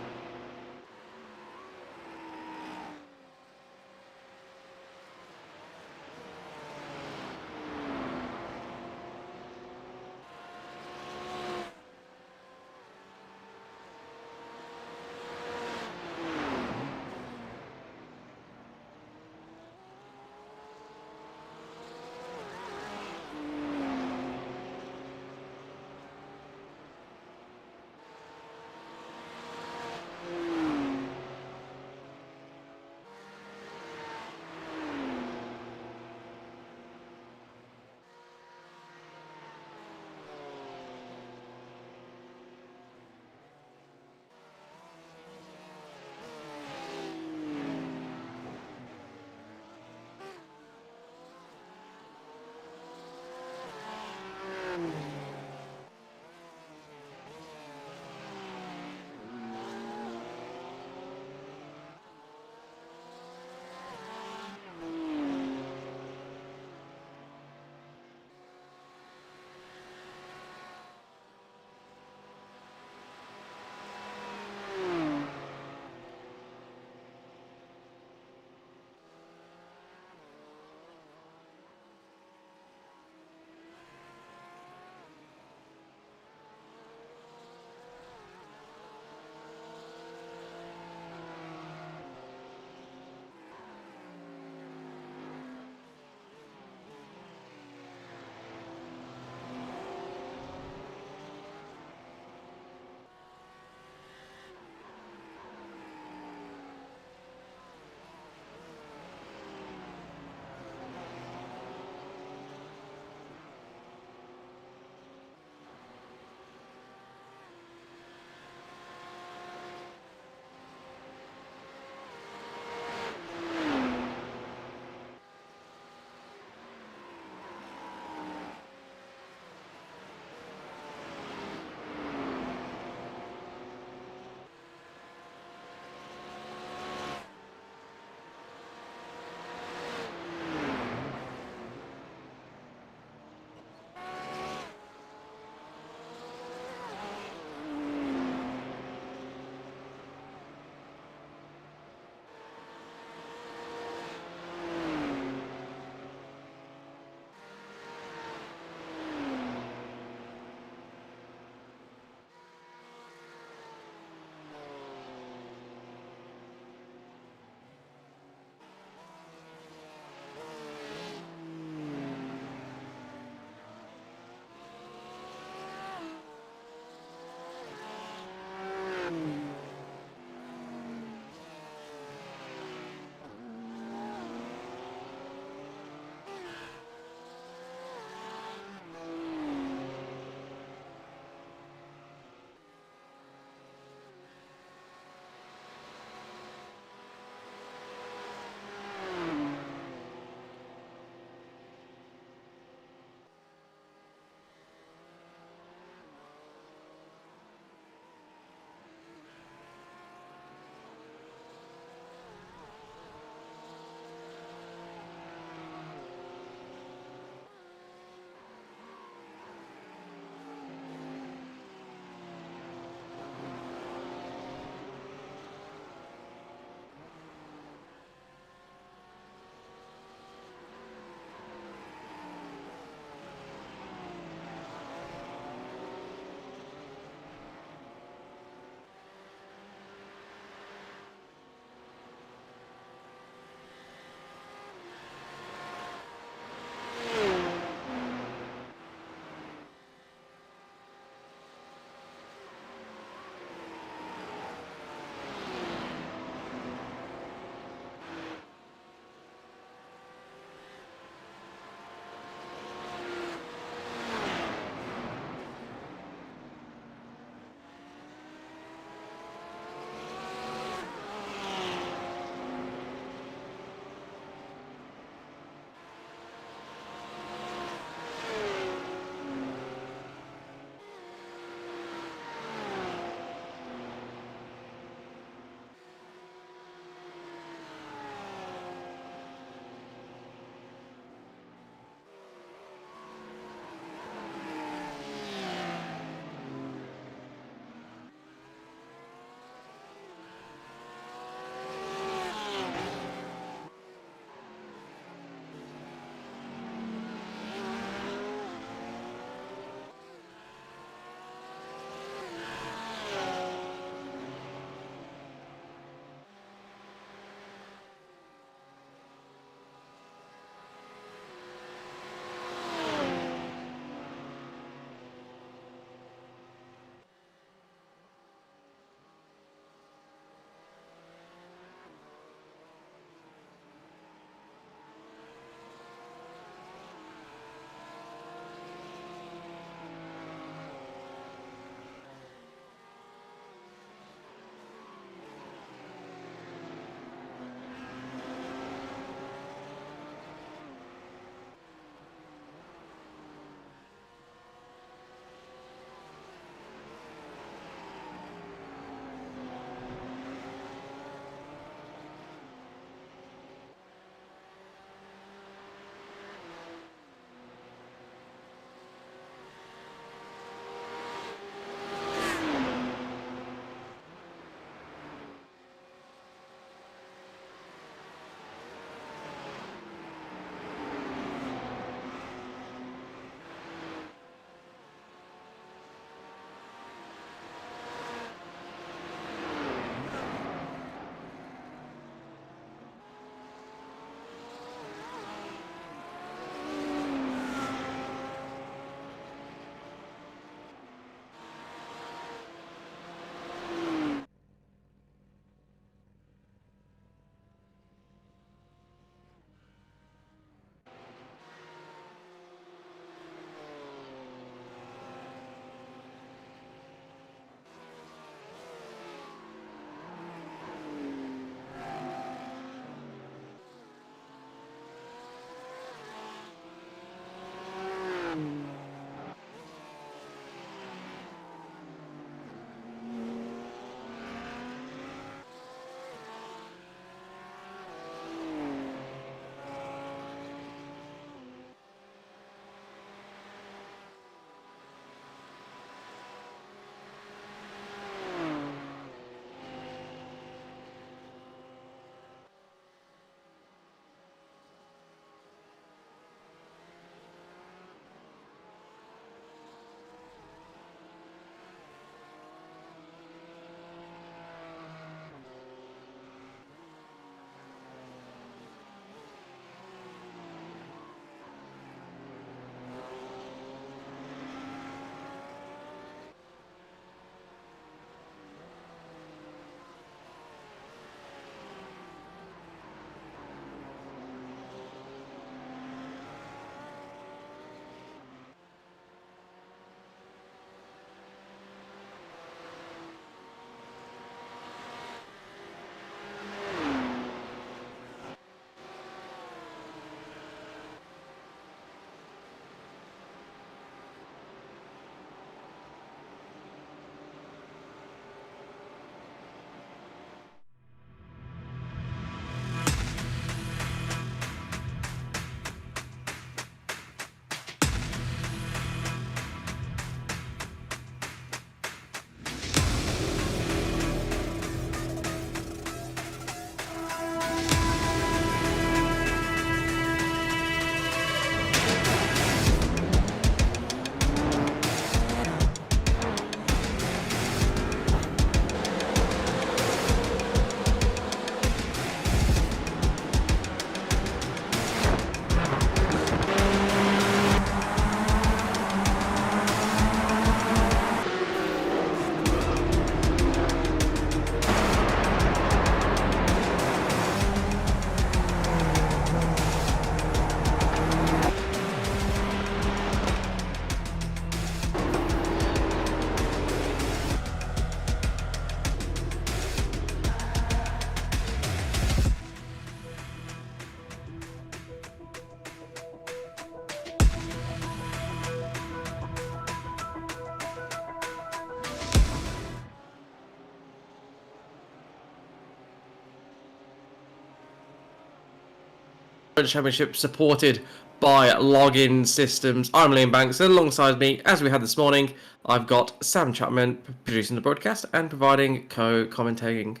Championship supported by login systems. I'm Liam Banks, and alongside me, as we had this morning, I've got Sam Chapman producing the broadcast and providing co-commentating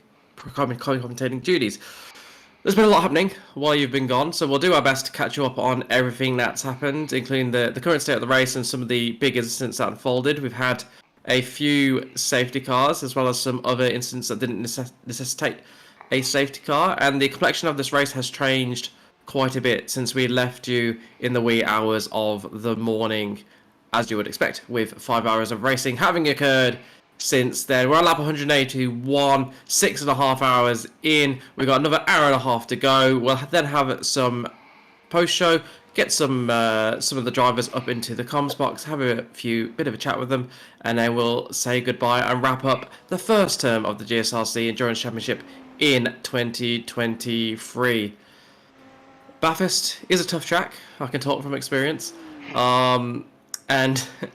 duties. There's been a lot happening while you've been gone, so we'll do our best to catch you up on everything that's happened, including the current state of the race and some of the big incidents that unfolded. We've had a few safety cars, as well as some other incidents that didn't necessitate a safety car, and the complexion of this race has changed quite a bit since we left you in the wee hours of the morning, as you would expect, with 5 hours of racing having occurred since then. We're on lap 181, 6.5 hours in. We've got another hour and a half to go. We'll then have some post-show, get some of the drivers up into the comms box, have a bit of a chat with them, and then we'll say goodbye and wrap up the first term of the GSRC Endurance Championship in 2023. Bathurst is a tough track, I can talk from experience, and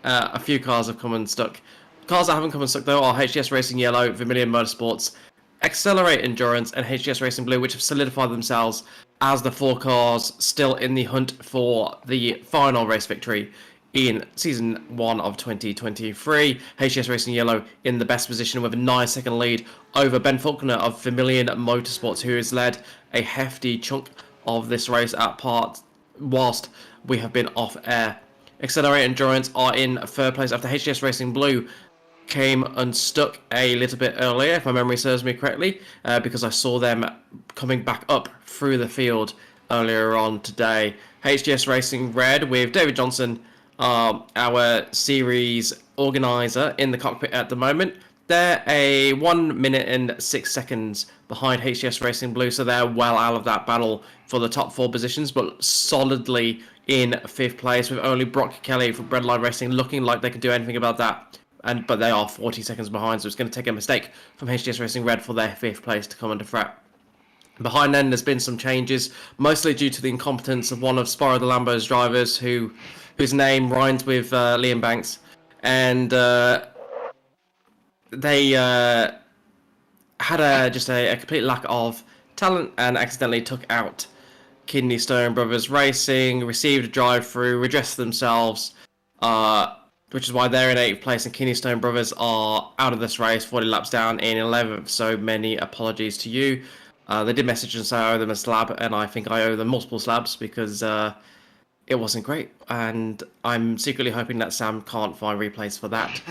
a few cars have come unstuck. Cars that haven't come unstuck though are HGS Racing Yellow, Vermilion Motorsports, Accelerate Endurance, and HGS Racing Blue, which have solidified themselves as the 4 cars still in the hunt for the final race victory in Season 1 of 2023. HGS Racing Yellow in the best position with a 9-second lead over Ben Faulkner of Vermilion Motorsports, who has led a hefty chunk of this race at part whilst we have been off air. Accelerate Endurance are in third place after HGS Racing Blue came unstuck a little bit earlier, if my memory serves me correctly, because I saw them coming back up through the field earlier on today. HGS Racing Red with David Johnson, our series organizer, in the cockpit at the moment. They're a 1 minute and 6 seconds behind HGS Racing Blue, so they're well out of that battle for the top 4 positions, but solidly in 5th place, with only Brock Kelly from Breadline Racing looking like they could do anything about that. But they are 40 seconds behind, so it's going to take a mistake from HGS Racing Red for their 5th place to come under threat. Behind them, there's been some changes, mostly due to the incompetence of one of Spyro the Lambo's drivers, whose name rhymes with Liam Banks, and they had just a complete lack of talent and accidentally took out Kidney Stone Brothers Racing, received a drive-through, redressed themselves, which is why they're in 8th place, and Kidney Stone Brothers are out of this race, 40 laps down in 11th, so many apologies to you. They did message and say I owe them a slab, and I think I owe them multiple slabs because it wasn't great, and I'm secretly hoping that Sam can't find replays for that.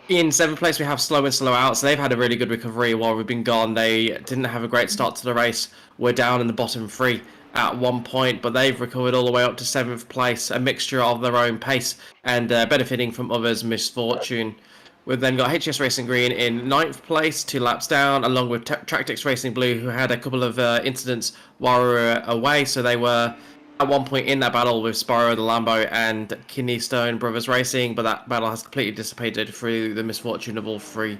In 7th place, we have Slow and Slow Out, so they've had a really good recovery while we've been gone. They didn't have a great start to the race. We're down in the bottom 3 at one point, but they've recovered all the way up to 7th place, a mixture of their own pace and benefiting from others' misfortune. We've then got HGS Racing Green in 9th place, 2 laps down, along with Tractix Racing Blue, who had a couple of incidents while we were away, so they were at one point in that battle with Spyro the Lambo and Kidney Stone Brothers Racing, but that battle has completely dissipated through the misfortune of all 3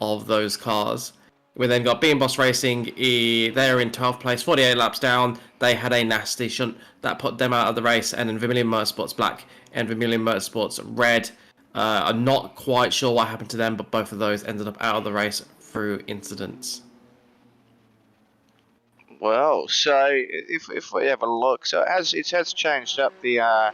of those cars. We then got Bean Boss Racing, they're in 12th place, 48 laps down. They had a nasty shunt that put them out of the race, and then Vermilion Motorsports Black and Vermilion Motorsports Red, I'm not quite sure what happened to them, but both of those ended up out of the race through incidents. Well, so if we have a look, so it has changed up the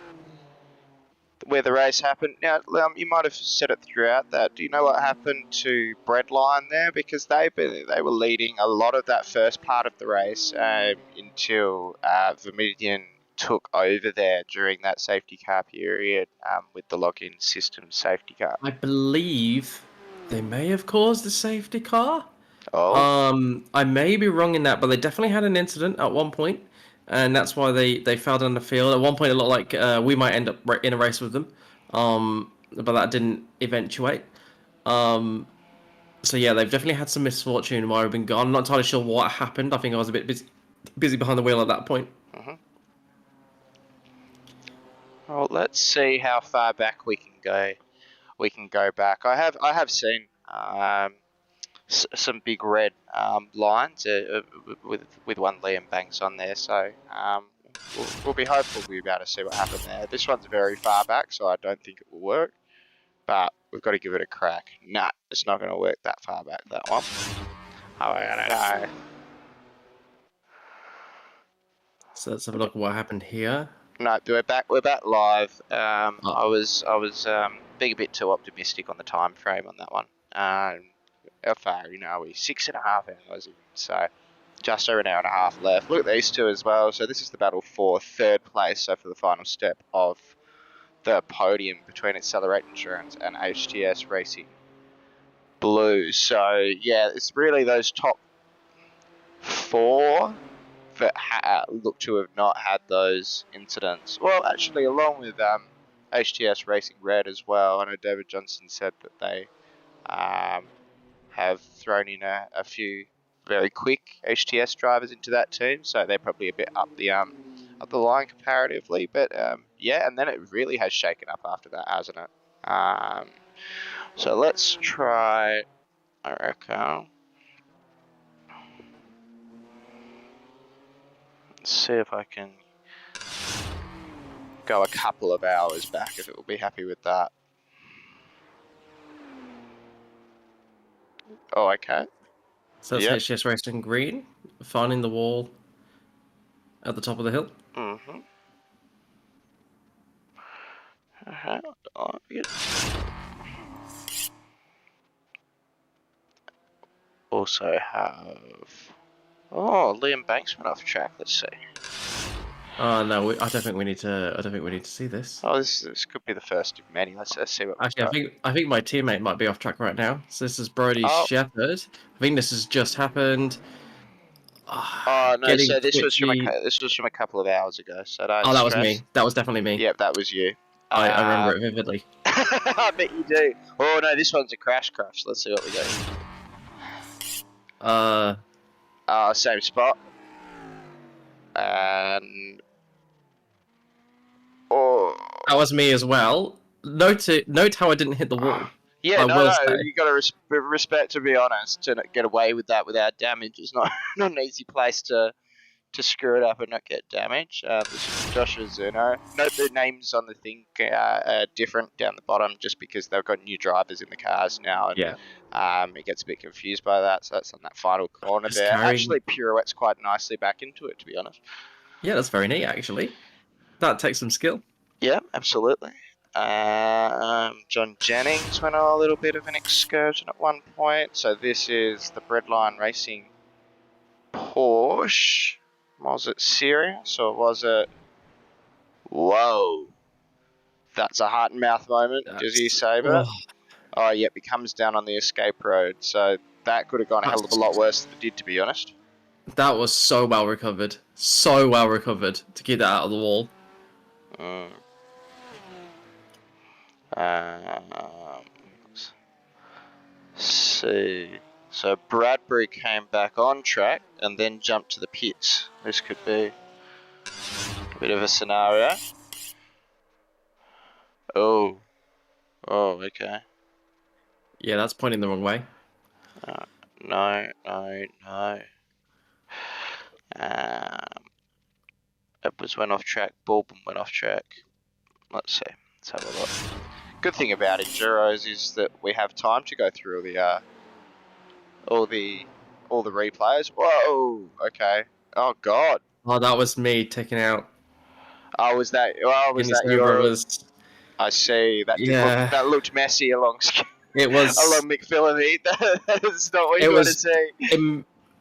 where the race happened. Now, you might have said it throughout that. Do you know what happened to Breadline there? Because they were leading a lot of that first part of the race until Vermilion took over there during that safety car period with the login system safety car. I believe they may have caused the safety car. Oh. I may be wrong in that, but they definitely had an incident at one point, and that's why they fell down the field. At one point, it looked like we might end up in a race with them, but that didn't eventuate. So yeah, they've definitely had some misfortune while we've been gone. I'm not entirely sure what happened. I think I was a bit busy behind the wheel at that point. Mm-hmm. Well, let's see how far back we can go. We can go back. I have seen some big red lines with one Liam Banks on there, so we'll be hopeful we'll be able to see what happened there. This one's very far back, so I don't think it will work, but we've got to give it a crack. Nah, it's not going to work that far back, that one. Oh, I don't know. So let's have a look at what happened here. No, we're back live. I was being a bit too optimistic on the time frame on that one. How far are we? 6.5 hours in, so just over an hour and a half left. Look at these two as well. So this is the battle for third place, so for the final step of the podium between Accelerate Insurance and HTS Racing Blue. So yeah, it's really those top 4 that look to have not had those incidents. Well, actually, along with HTS Racing Red as well. I know David Johnson said that they have thrown in a few very quick HTS drivers into that team, so they're probably a bit up the line comparatively. But yeah, and then it really has shaken up after that, hasn't it? So let's try, I reckon. Let's see if I can go a couple of hours back, if it will be happy with that. Oh, okay. So that's HTS Racing Green, finding the wall at the top of the hill. Mm-hmm. Also have... Oh, Liam Banks went off track. Let's see. Oh no, I don't think we need to. I don't think we need to see this. Oh, this could be the first of many. Let's see what. Actually, I think my teammate might be off track right now. So this is Brody Shepherd. I think this has just happened. Oh no! So this was from a couple of hours ago. So don't that was me. That was definitely me. Yep, that was you. I remember it vividly. I bet you do. Oh no, this one's a crash. Let's see what we got. Same spot. And that was me as well. Note how I didn't hit the wall. Yeah, no, you got to respect, to be honest, to get away with that without damage. It's not an easy place to screw it up and not get damage. This is Joshua Zuno. Note the names on the thing are different down the bottom, just because they've got new drivers in the cars now. And, it gets a bit confused by that, so that's on that final corner there. Actually pirouettes quite nicely back into it, to be honest. Yeah, that's very neat, actually. That takes some skill. Yeah, absolutely. John Jennings went on a little bit of an excursion at one point. So this is the Breadline Racing Porsche. Was it serious or was it... Whoa. That's a heart and mouth moment. Does he save it? Oh, yep, he comes down on the escape road. So that could have gone a hell of a lot worse than it did, to be honest. That was so well recovered. So well recovered to keep that out of the wall. Let's see. So Bradbury came back on track and then jumped to the pits. This could be a bit of a scenario. Oh, okay. Yeah, that's pointing the wrong way. No. Edwards went off track. Baldwin went off track. Let's see. Let's have a look. Good thing about Enduros is that we have time to go through all the replays. Whoa. Okay. Oh God. Oh, that was me taking out. Oh, was that? Well, was that yours? I see. That looked messy along. It was along McPhillamy. That is not what you want to see.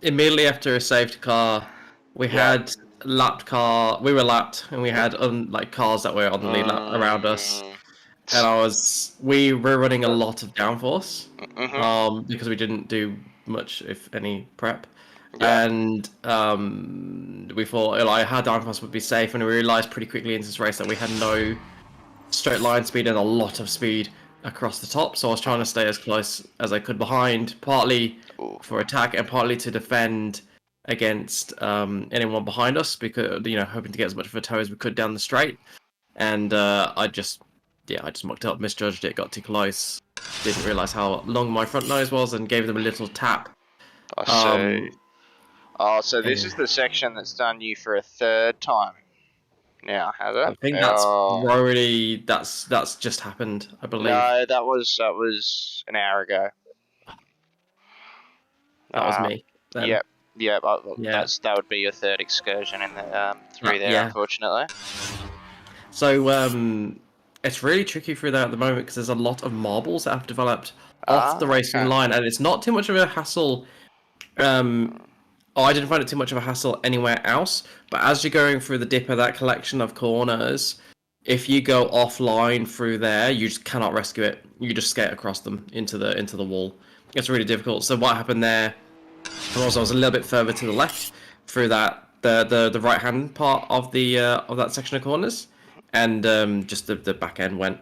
Immediately after a saved car, we had lapped car. We were lapped, and we had cars that were on the lead lap around us. And we were running a lot of downforce, because we didn't do much, if any, prep. Yeah. And we thought how downforce would be safe, and we realized pretty quickly into this race that we had no straight line speed and a lot of speed across the top. So I was trying to stay as close as I could behind, partly for attack and partly to defend against anyone behind us, because hoping to get as much of a tow as we could down the straight. And I just mucked up, misjudged it, got too close, didn't realise how long my front nose was, and gave them a little tap. I see. So this is the section that's done you for a third time now, has it? I think that's already that's just happened, I believe. No, that was an hour ago. That was me. Then. Yep. Yeah, that would be your third excursion in the 3 there, unfortunately. So it's really tricky through there at the moment because there's a lot of marbles that have developed off the racing line, and it's not too much of a hassle. I didn't find it too much of a hassle anywhere else, but as you're going through the dip of that collection of corners, if you go offline through there, you just cannot rescue it. You just skate across them into the wall. It's really difficult. So what happened there was I was a little bit further to the left through that the right hand part of the of that section of corners, and just the back end went,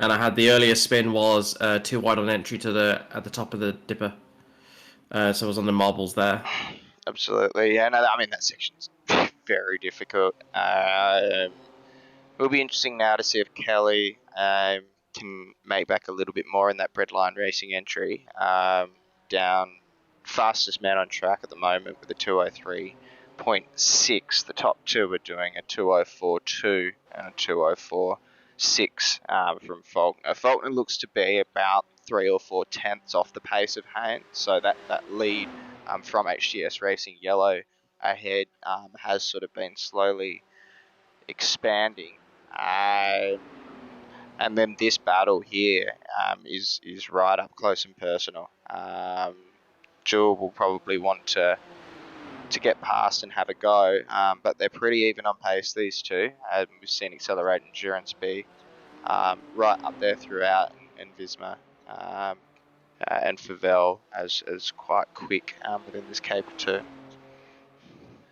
and I had the earlier spin was too wide on entry to at the top of the dipper, so I was on the marbles there. Absolutely, yeah. No, I mean that section is very difficult. It'll be interesting now to see if Kelly can make back a little bit more in that breadline racing entry. Down fastest man on track at the moment with a 203.6. The top two are doing a 204.2 and a 204.6 from Faulkner. Faulkner looks to be about 3 or 4 tenths off the pace of Haynes, so that lead from HGS Racing Yellow ahead has sort of been slowly expanding. And then this battle here is right up close and personal. Jewel will probably want to get past and have a go, but they're pretty even on pace, these two. We've seen Accelerate Endurance be right up there throughout, and Visma and Favell as quite quick within this caper too.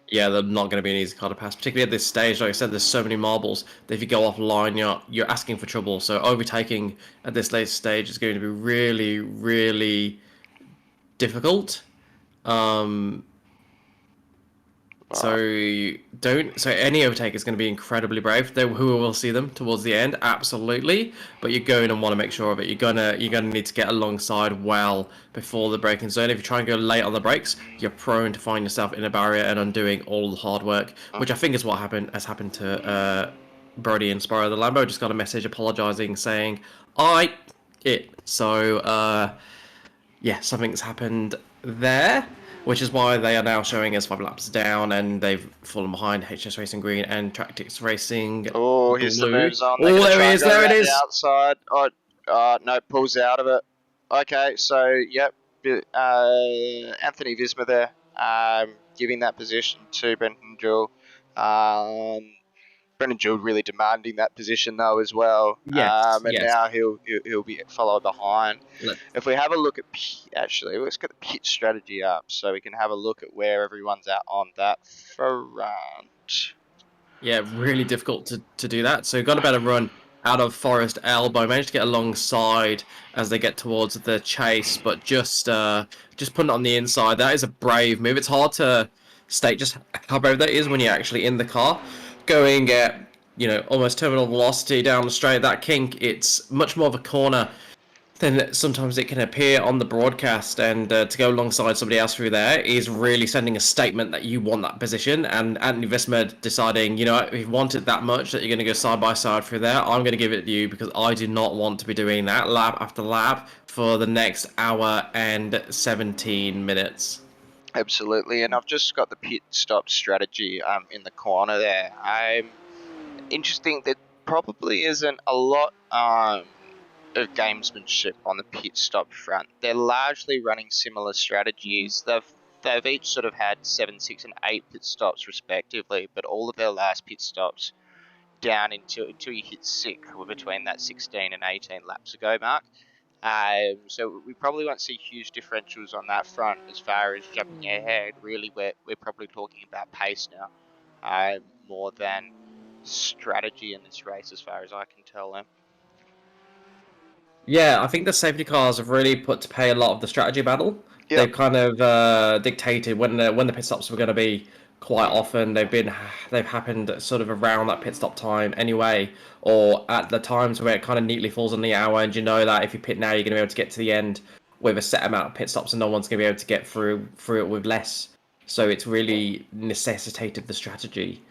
Yeah, they're not going to be an easy car to pass, particularly at this stage. Like I said, there's so many marbles that if you go offline, you're asking for trouble. So overtaking at this late stage is going to be really, really difficult. So any overtake is going to be incredibly brave. Who will see them towards the end, absolutely. But you're going to want to make sure of it. You're gonna need to get alongside well before the braking zone. If you try and go late on the brakes, you're prone to find yourself in a barrier and undoing all the hard work, which I think is what has happened to Brody and Sparrow. The Lambo just got a message apologising, saying So yeah, something's happened there, which is why they are now showing us 5 laps down, and they've fallen behind HS Racing Green and Tractics Racing. Oh, here's the moves on. Oh, there he is. There it is. The outside. No, pulls out of it. Okay, so yep, Anthony Visma there, giving that position to Brendan Jewell. Brendan Jewell really demanding that position though as well. Now he'll be followed behind. If we have a look at let's get the pit strategy up so we can have a look at where everyone's at on that front. Yeah, really difficult to do that. So got a better run out of Forest Elbow. Managed to get alongside as they get towards the chase, but just putting it on the inside. That is a brave move. It's hard to state just how brave that is when you're actually in the car. Going at, almost terminal velocity down the straight, that kink, it's much more of a corner than sometimes it can appear on the broadcast, and to go alongside somebody else through there is really sending a statement that you want that position. And Anthony Visma deciding, if you want it that much that you're going to go side by side through there, I'm going to give it to you because I do not want to be doing that lap after lap for the next hour and 17 minutes. Absolutely, and I've just got the pit stop strategy in the corner there. Interesting, there probably isn't a lot of gamesmanship on the pit stop front. They're largely running similar strategies. They've each sort of had 7, 6, and 8 pit stops respectively, but all of their last pit stops down until you hit 6 were between that 16 and 18 laps ago mark. So we probably won't see huge differentials on that front as far as jumping ahead. Really, we're probably talking about pace now, more than strategy in this race, as far as I can tell them. Yeah, I think the safety cars have really put to pay a lot of the strategy battle. Yep. They've kind of dictated when the pit stops were going to be. Quite often they've happened sort of around that pit stop time anyway, or at the times where it kind of neatly falls on the hour, and that if you pit now, you're going to be able to get to the end with a set amount of pit stops, and no one's going to be able to get through it with less. So it's really necessitated the strategy.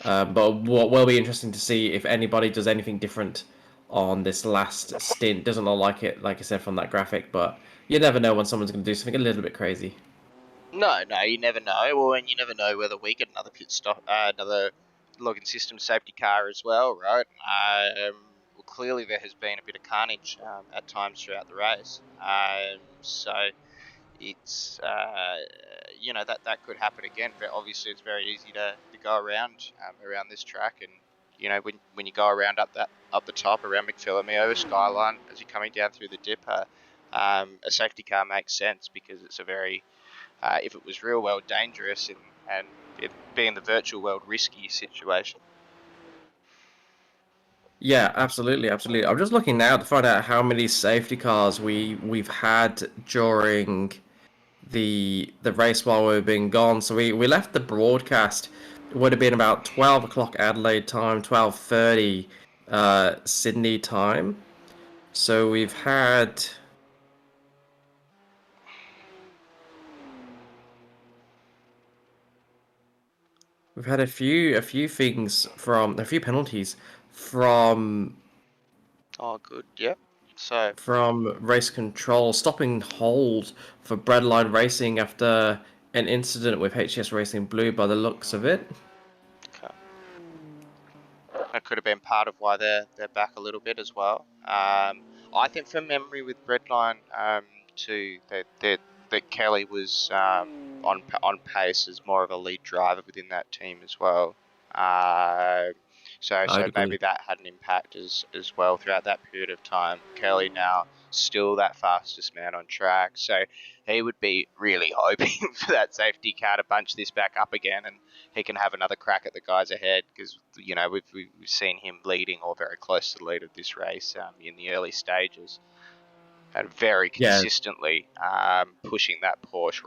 But what will be interesting to see if anybody does anything different on this last stint. Doesn't look like it, like I said, from that graphic, but you never know when someone's going to do something a little bit crazy. No, you never know. Well, and you never know whether we get another pit stop, another logging system safety car as well, right? Well, clearly there has been a bit of carnage at times throughout the race. So it's that could happen again. But obviously, it's very easy to go around this track, and when you go around up the top around McPhillamy Skyline as you're coming down through the dip, a safety car makes sense because it's a very if it was real world dangerous and it being the virtual world risky situation. Yeah, absolutely. I'm just looking now to find out how many safety cars we've had during the race while we've been gone. So we left the broadcast. It would have been about 12 o'clock Adelaide time, 12:30 Sydney time. So we've had a few things from a few penalties from Oh, good. Yep. So from race control, stopping hold for Breadline Racing after an incident with HCS Racing Blue by the looks of it. okay. That could have been part of why they're back a little bit as well. I think from memory with Breadline, too, that Kelly was on pace as more of a lead driver within that team as well. So maybe that had an impact as well throughout that period of time. Kelly now still that fastest man on track, so he would be really hoping for that safety car to bunch this back up again, and he can have another crack at the guys ahead because we've seen him leading or very close to the lead of this race in the early stages, and very consistently pushing that Porsche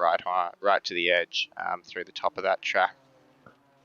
right to the edge through the top of that track.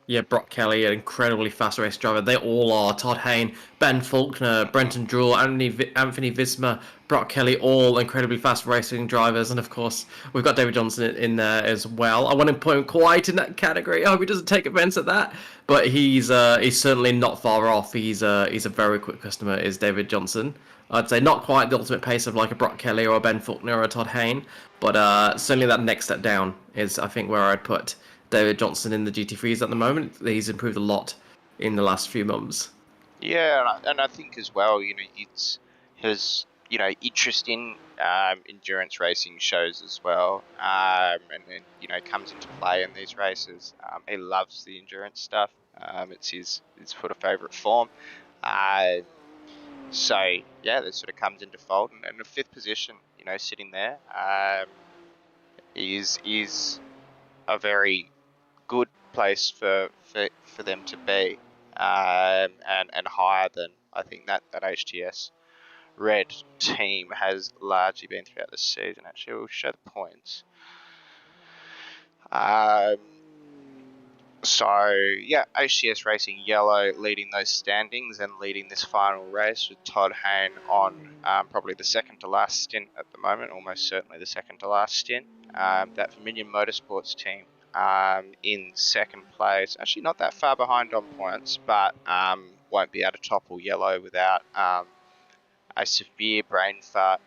Yeah, Brock Kelly, an incredibly fast race driver. They all are. Todd Hayne, Ben Faulkner, Brenton Drull, Anthony Visma, Brock Kelly, all incredibly fast racing drivers. And of course, we've got David Johnson in there as well. I want to put him quite in that category. I hope he doesn't take offense at that. But he's certainly not far off. He's a very quick customer, is David Johnson. I'd say not quite the ultimate pace of like a Brock Kelly or a Ben Faulkner or a Todd Hayne, but certainly that next step down is, I think, where I'd put David Johnson in the GT3s at the moment. He's improved a lot in the last few months. Yeah, and I think as well, it's his interest in endurance racing shows as well, and comes into play in these races. He loves the endurance stuff. It's his sort of favourite form. So yeah, that sort of comes into fold, and the fifth position, sitting there, is a very good place for them to be, and higher than I think that HTS Red team has largely been throughout the season. Actually, we'll show the points. So yeah, HTS Racing Yellow leading those standings and leading this final race with Todd Hayne on probably the second to last stint at the moment, almost certainly the second to last stint. That Dominion Motorsports team in second place, actually not that far behind on points, but won't be able to topple Yellow without a severe brain fart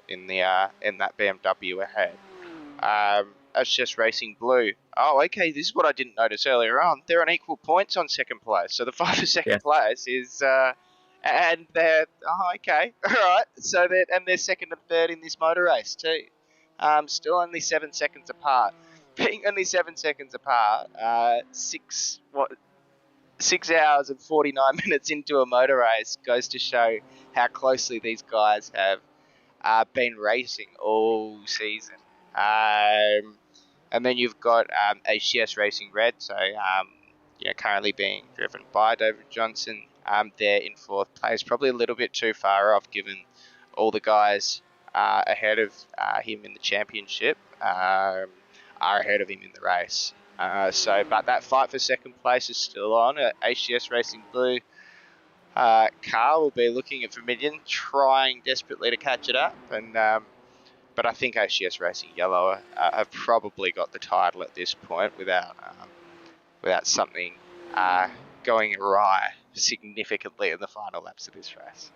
in that BMW ahead. HTS Racing Blue. Oh, okay. This is what I didn't notice earlier on. They're on equal points on second place. So the fight for second place is, and they're okay, all right. So they're second and third in this motor race too. Still only 7 seconds apart. Being only 7 seconds apart, 6 hours and 49 minutes into a motor race goes to show how closely these guys have been racing all season. And then you've got HTS Racing Red, so currently being driven by David Johnson. They're in fourth place, probably a little bit too far off given all the guys ahead of him in the championship are ahead of him in the race. But that fight for second place is still on. HTS Racing Blue car will be looking at Vermilion, trying desperately to catch it up, but I think HTS Racing Yellow have probably got the title at this point without something going awry significantly in the final laps of this race.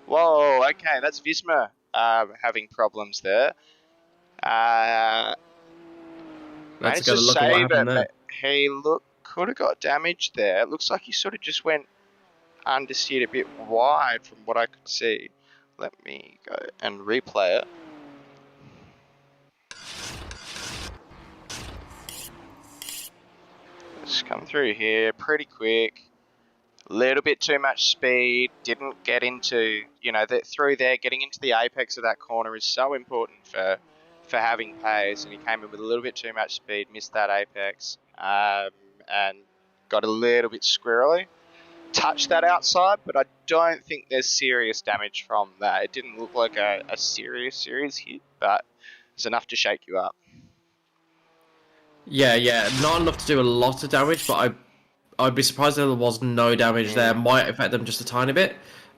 Whoa, okay, that's Visma having problems there. Let's managed go to look at what save happened it, there. but he could have got damaged there. It looks like he sort of just went understeered a bit wide from what I could see. Let me go and replay it. Let's come through here pretty quick. A little bit too much speed. Didn't get into, through there. Getting into the apex of that corner is so important for having pace. And he came in with a little bit too much speed, missed that apex, and got a little bit squirrely. Touched that outside, but I don't think there's serious damage from that. It didn't look like a serious hit, but it's enough to shake you up. Yeah, not enough to do a lot of damage, but I'd be surprised if there was no damage there. Might affect them just a tiny bit,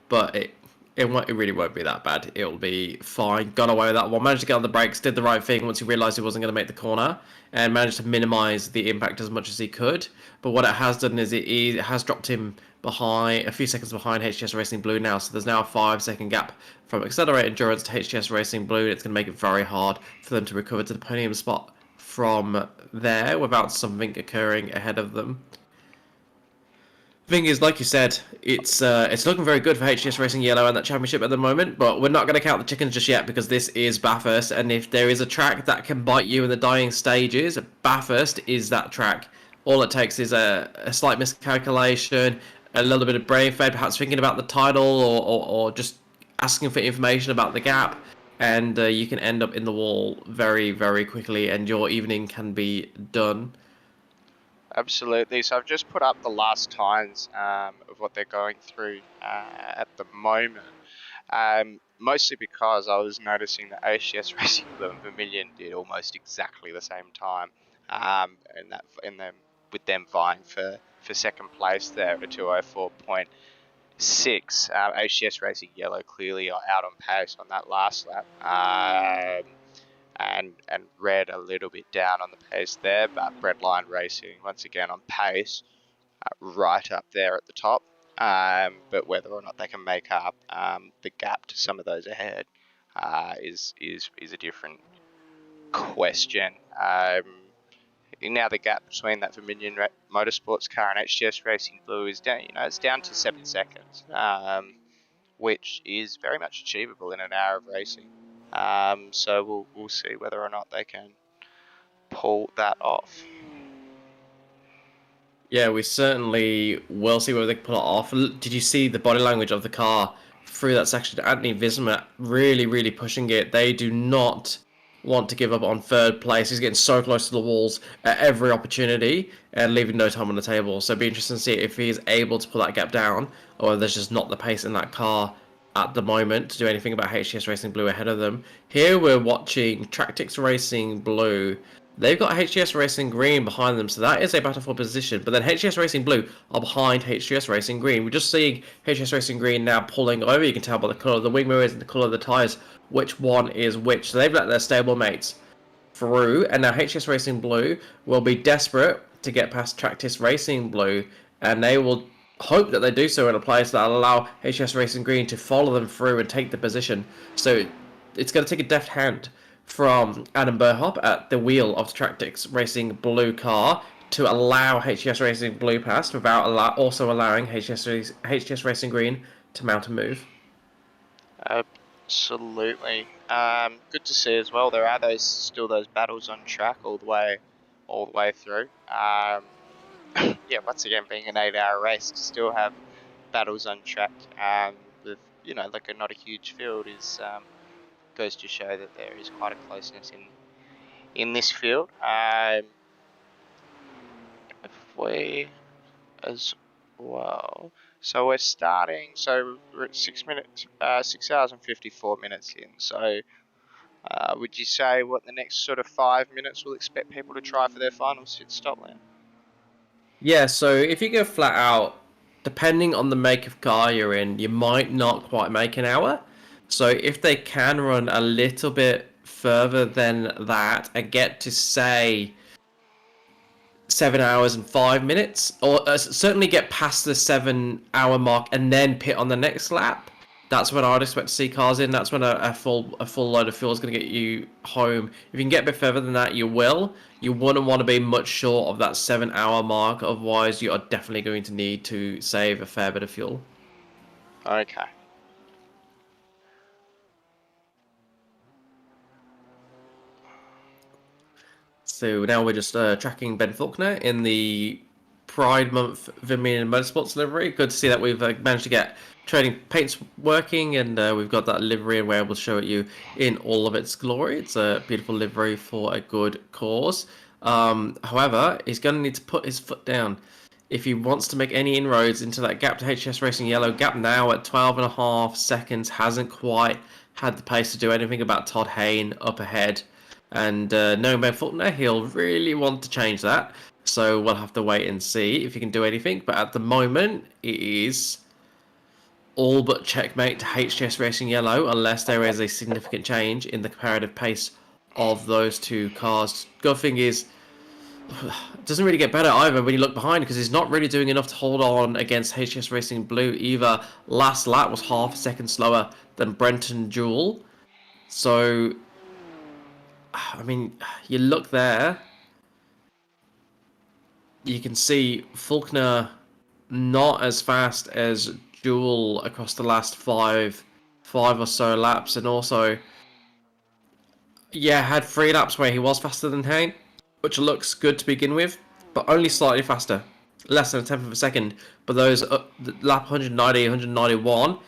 but it really won't be that bad. It'll be fine. Got away with that one. Managed to get on the brakes, did the right thing once he realised he wasn't going to make the corner, and managed to minimise the impact as much as he could. But what it has done is it has dropped him behind, a few seconds behind HTS Racing Blue now. So there's now a 5-second gap from Accelerate Endurance to HTS Racing Blue. It's going to make it very hard for them to recover to the podium spot from there without something occurring ahead of them. Thing is, like you said, it's looking very good for HTS Racing Yellow and that championship at the moment, but we're not going to count the chickens just yet because this is Bathurst, and if there is a track that can bite you in the dying stages, Bathurst is that track. All it takes is a slight miscalculation, a little bit of brain fade, perhaps thinking about the title or just asking for information about the gap, and you can end up in the wall very, very quickly, and your evening can be done. Absolutely. So I've just put up the last times of what they're going through at the moment. Mostly because I was noticing that HTS Racing Blue and Vermilion did almost exactly the same time, with them vying for second place there at a 2:04.6. HTS Racing Yellow clearly are out on pace on that last lap. And Red a little bit down on the pace there, but Breadline Racing once again on pace, right up there at the top. But whether or not they can make up the gap to some of those ahead is a different question. Now the gap between that Vermilion Motorsports car and HTS Racing Blue is down. It's down to 7 seconds, which is very much achievable in an hour of racing. So we'll see whether or not they can pull that off. Yeah, we certainly will see whether they can pull it off. Did you see the body language of the car through that section? Anthony Visma really, really pushing it. They do not want to give up on third place. He's getting so close to the walls at every opportunity and leaving no time on the table. So it'd be interesting to see if he is able to pull that gap down, or whether there's just not the pace in that car at the moment to do anything about HTS Racing Blue ahead of them. Here we're watching Tractix Racing Blue. They've got HTS Racing Green behind them, so that is a battle for position. But then HTS Racing Blue are behind HTS Racing Green. We're just seeing HTS Racing Green now pulling over. You can tell by the colour of the wing mirrors and the colour of the tyres which one is which. So they've let their stablemates through, and now HTS Racing Blue will be desperate to get past Tractis Racing Blue, and they will hope that they do so in a place that will allow HTS Racing Green to follow them through and take the position. So it's going to take a deft hand from Adam Burhop at the wheel of the Tractix Racing Blue car to allow HTS Racing Blue past without also allowing HTS Racing Green to mount a move. Absolutely. Good to see as well. There are those battles on track all the way through. Yeah, once again, being an 8-hour race, to still have battles on track with not a huge field is goes to show that there is quite a closeness in this field. If we as well, so we're starting. So we're at 6 hours and 54 minutes in. So would you say what the next sort of 5 minutes we'll expect people to try for their final stop lane? Yeah, so if you go flat out, depending on the make of car you're in, you might not quite make an hour. So if they can run a little bit further than that and get to, say, 7 hours and 5 minutes, or certainly get past the 7 hour mark and then pit on the next lap, that's when I'd expect to see cars in. That's when a full load of fuel is going to get you home. If you can get a bit further than that, you will. You wouldn't want to be much short of that 7-hour mark. Otherwise, you are definitely going to need to save a fair bit of fuel. Okay. So now we're just tracking Ben Faulkner in the Pride Month Vermilion Motorsports livery. Good to see that we've managed to get trading paints working, and we've got that livery, and we're able to show it you in all of its glory. It's a beautiful livery for a good cause. However, he's going to need to put his foot down if he wants to make any inroads into that gap to HTS Racing Yellow. Gap now at 12.5 seconds, hasn't quite had the pace to do anything about Todd Hayne up ahead. And knowing Ben Faulkner, he'll really want to change that. So we'll have to wait and see if he can do anything. But at the moment, it is all but checkmate to HTS Racing Yellow, unless there is a significant change in the comparative pace of those two cars. Good thing is, it doesn't really get better either when you look behind, because he's not really doing enough to hold on against HTS Racing Blue either. Last lap was half a second slower than Brenton Jewell. So, I mean, you look there, you can see Faulkner not as fast as Jewell across the last five or so laps, and also, yeah, had 3 laps where he was faster than Hayne, which looks good to begin with, but only slightly faster, less than a tenth of a second. But those lap 190, 191,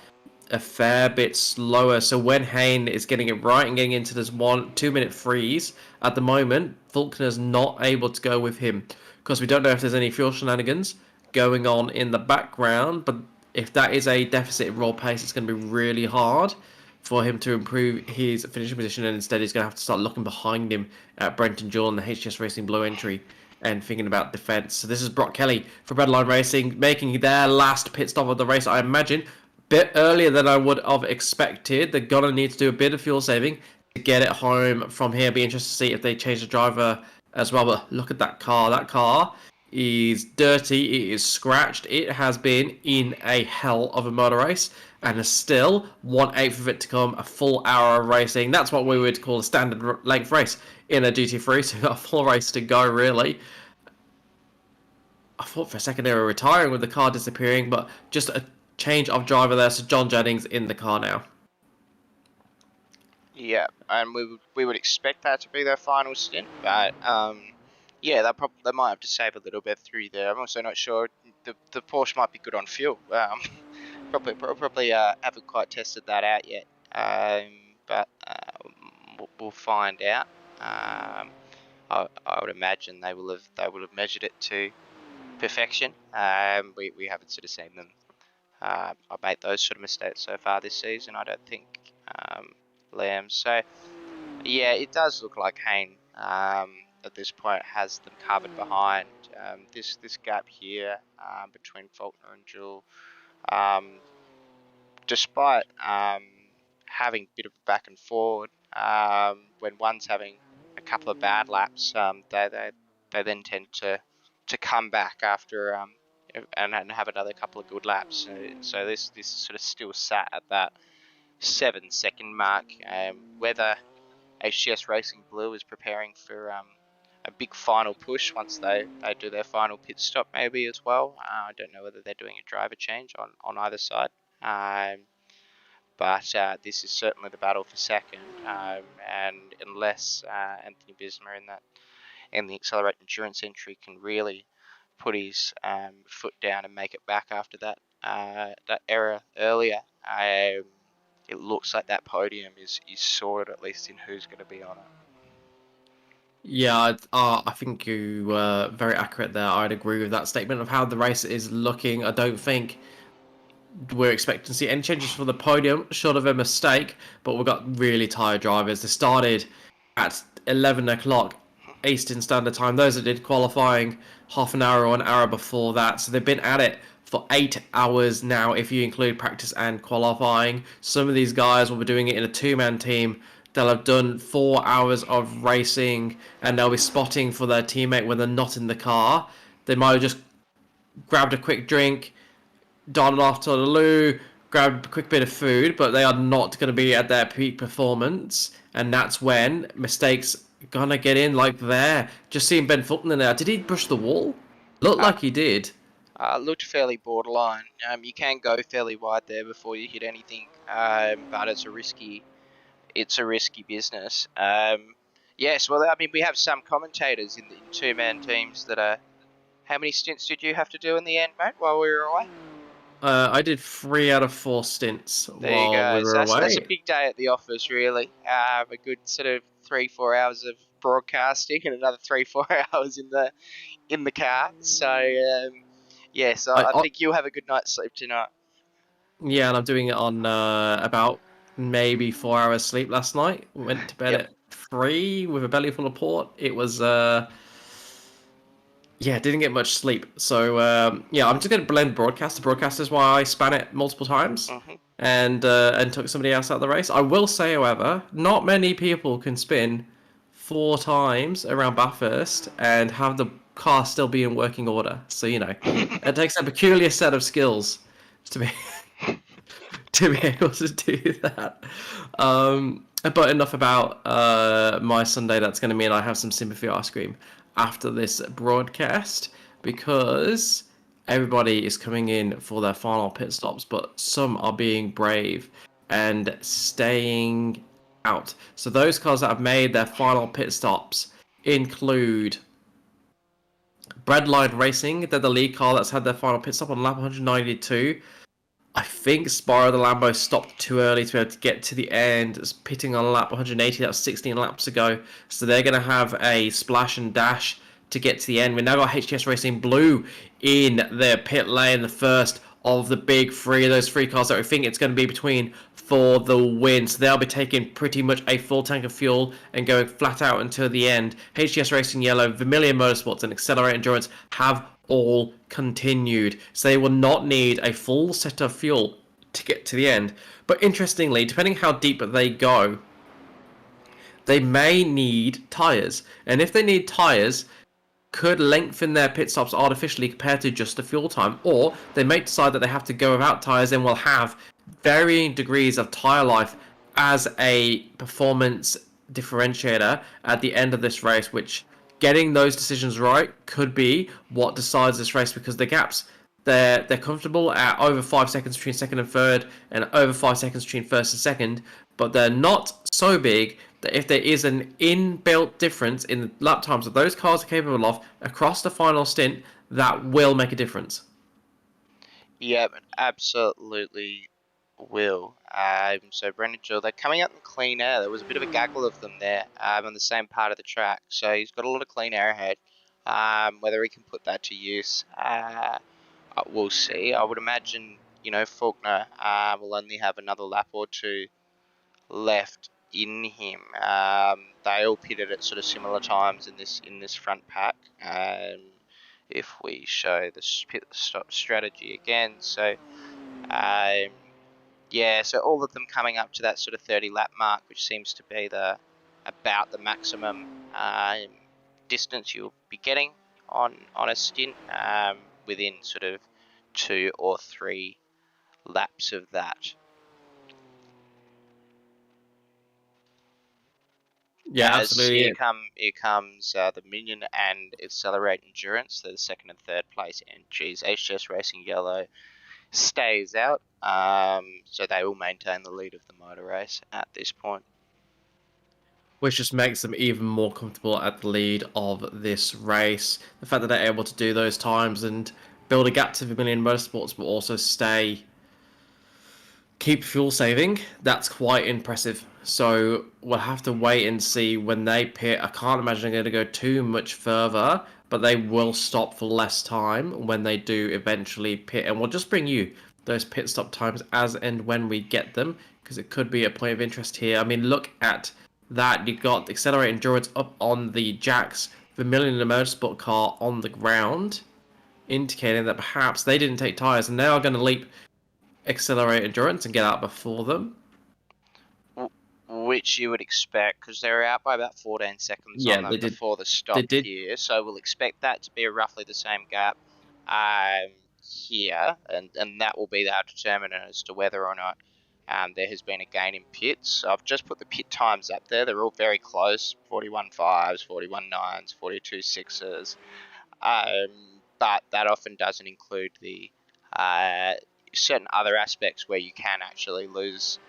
a fair bit slower. So when Hayne is getting it right and getting into this 1-2 minute freeze, at the moment, Faulkner's not able to go with him, because we don't know if there's any fuel shenanigans going on in the background. But if that is a deficit in raw pace, it's going to be really hard for him to improve his finishing position, and instead he's going to have to start looking behind him at Brenton Jewell and the HTS Racing Blue entry and thinking about defence. So this is Brock Kelly for Redline Racing, making their last pit stop of the race, I imagine, bit earlier than I would have expected. They're going to need to do a bit of fuel saving to get it home from here. Be interested to see if they change the driver as well. But look at that car. That car is dirty. It is scratched. It has been in a hell of a motor race, and is still 1/8 of it to come. A full hour of racing. That's what we would call a standard length race in a GT3. So we've got a full race to go, really. I thought for a second they were retiring with the car disappearing, but just a change of driver there. So John Jennings in the car now. Yeah, and we would expect that to be their final stint, but yeah, they might have to save a little bit through there. I'm also not sure the Porsche might be good on fuel. Probably haven't quite tested that out yet, but we'll find out. I would imagine they would have measured it to perfection. We haven't sort of seen them I made those sort of mistakes so far this season, I don't think, Liam. So yeah, it does look like Hayne at this point has them covered behind. This gap here between Faulkner and Jewell, despite having a bit of a back and forward, when one's having a couple of bad laps, they then tend to come back after and have another couple of good laps. So this is sort of still sat at that 7-second mark. Whether HTS Racing Blue is preparing for a big final push once they do their final pit stop maybe as well. I don't know whether they're doing a driver change on either side. But this is certainly the battle for second, and unless Anthony Bismer in the Accelerate Endurance entry can really put his foot down and make it back after that error earlier, it looks like that podium is sorted, at least in who's going to be on it. Yeah, I think you were very accurate there. I'd agree with that statement of how the race is looking. I don't think we're expecting to see any changes for the podium, short of a mistake, but we've got really tired drivers. They started at 11 o'clock Eastern Standard Time. Those that did qualifying half an hour or an hour before that. So they've been at it for 8 hours now, if you include practice and qualifying. Some of these guys will be doing it in a 2-man team. They'll have done 4 hours of racing, and they'll be spotting for their teammate when they're not in the car. They might have just grabbed a quick drink, done off to the loo, grab a quick bit of food, but they are not going to be at their peak performance, and that's when mistakes gonna get in like there. Just seeing Ben Fulton in there. Did he brush the wall? Looked like he did. Looked fairly borderline. You can go fairly wide there before you hit anything, but it's a risky business. Yes, well, I mean, we have some commentators in two-man teams that are. How many stints did you have to do in the end, mate, while we were away? I did 3 out of 4 stints there you while go. we were away. That's a big day at the office, really. A good sort of 3-4 hours of broadcasting and another 3-4 hours in the car. So yes, I think you'll have a good night's sleep tonight. Yeah, and I'm doing it on about maybe 4 hours sleep last night. Went to bed at 3 with a belly full of port. It was yeah, didn't get much sleep. So yeah, I'm just gonna blend broadcast. The broadcast is why I span it multiple times and took somebody else out of the race. I will say, however, not many people can spin 4 times around Bathurst and have the car still be in working order. So it takes a peculiar set of skills to be able to do that. But enough about my Sunday. That's going to mean I have some sympathy ice cream after this broadcast because everybody is coming in for their final pit stops, but some are being brave and staying out. So those cars that have made their final pit stops include Breadline Racing. They're the lead car that's had their final pit stop on lap 192. I think Sparrow the Lambo stopped too early to be able to get to the end. It's pitting on lap 180. That was 16 laps ago. So they're going to have a splash and dash to get to the end. We've now got HTS Racing Blue in their pit lane, the first of the big 3 of those 3 cars that we think it's going to be between for the win. So they'll be taking pretty much a full tank of fuel and going flat out until the end. HTS Racing Yellow, Vermilion Motorsports, and Accelerate Endurance have all continued. So they will not need a full set of fuel to get to the end. But interestingly, depending how deep they go, they may need tyres. And if they need tyres, could lengthen their pit stops artificially compared to just the fuel time. Or they may decide that they have to go without tyres and will have varying degrees of tyre life as a performance differentiator at the end of this race, which getting those decisions right could be what decides this race, because the gaps, they're comfortable at over 5 seconds between second and third and over 5 seconds between first and second, but they're not so big that if there is an inbuilt difference in the lap times that those cars are capable of across the final stint, that will make a difference. Yeah, absolutely will. So Brendan Gill, they're coming out in clean air. There was a bit of a gaggle of them there on the same part of the track. So he's got a lot of clean air ahead. Whether he can put that to use, we'll see. I would imagine, Faulkner will only have another lap or 2 left in him. They all pitted at sort of similar times in this front pack. If we show the pit stop strategy again, so yeah, so all of them coming up to that sort of 30 lap mark, which seems to be about the maximum distance you'll be getting on a stint, within sort of 2 or 3 laps of that. Yeah, absolutely. Here comes the Minion and Accelerate Endurance. They're the second and third place entries. HTS Racing Yellow stays out, so they will maintain the lead of the motor race at this point. Which just makes them even more comfortable at the lead of this race. The fact that they're able to do those times and build a gap to Vermilion Motorsports, but also keep fuel saving, that's quite impressive. So we'll have to wait and see when they pit. I can't imagine they're going to go too much further, but they will stop for less time when they do eventually pit. And we'll just bring you those pit stop times as and when we get them, because it could be a point of interest here. I mean, look at that. You got Accelerate Endurance up on the jacks, Vermilion Motorsport car on the ground, indicating that perhaps they didn't take tyres and they are going to leap Accelerate Endurance and get out before them. Which you would expect, because they were out by about 14 seconds on them before the stop here. So we'll expect that to be roughly the same gap. here, and that will be our determinant as to whether or not there has been a gain in pits. So I've just put the pit times up there. They're all very close, 41.5s, 41.9s, 42.6s. But that often doesn't include the certain other aspects where you can actually lose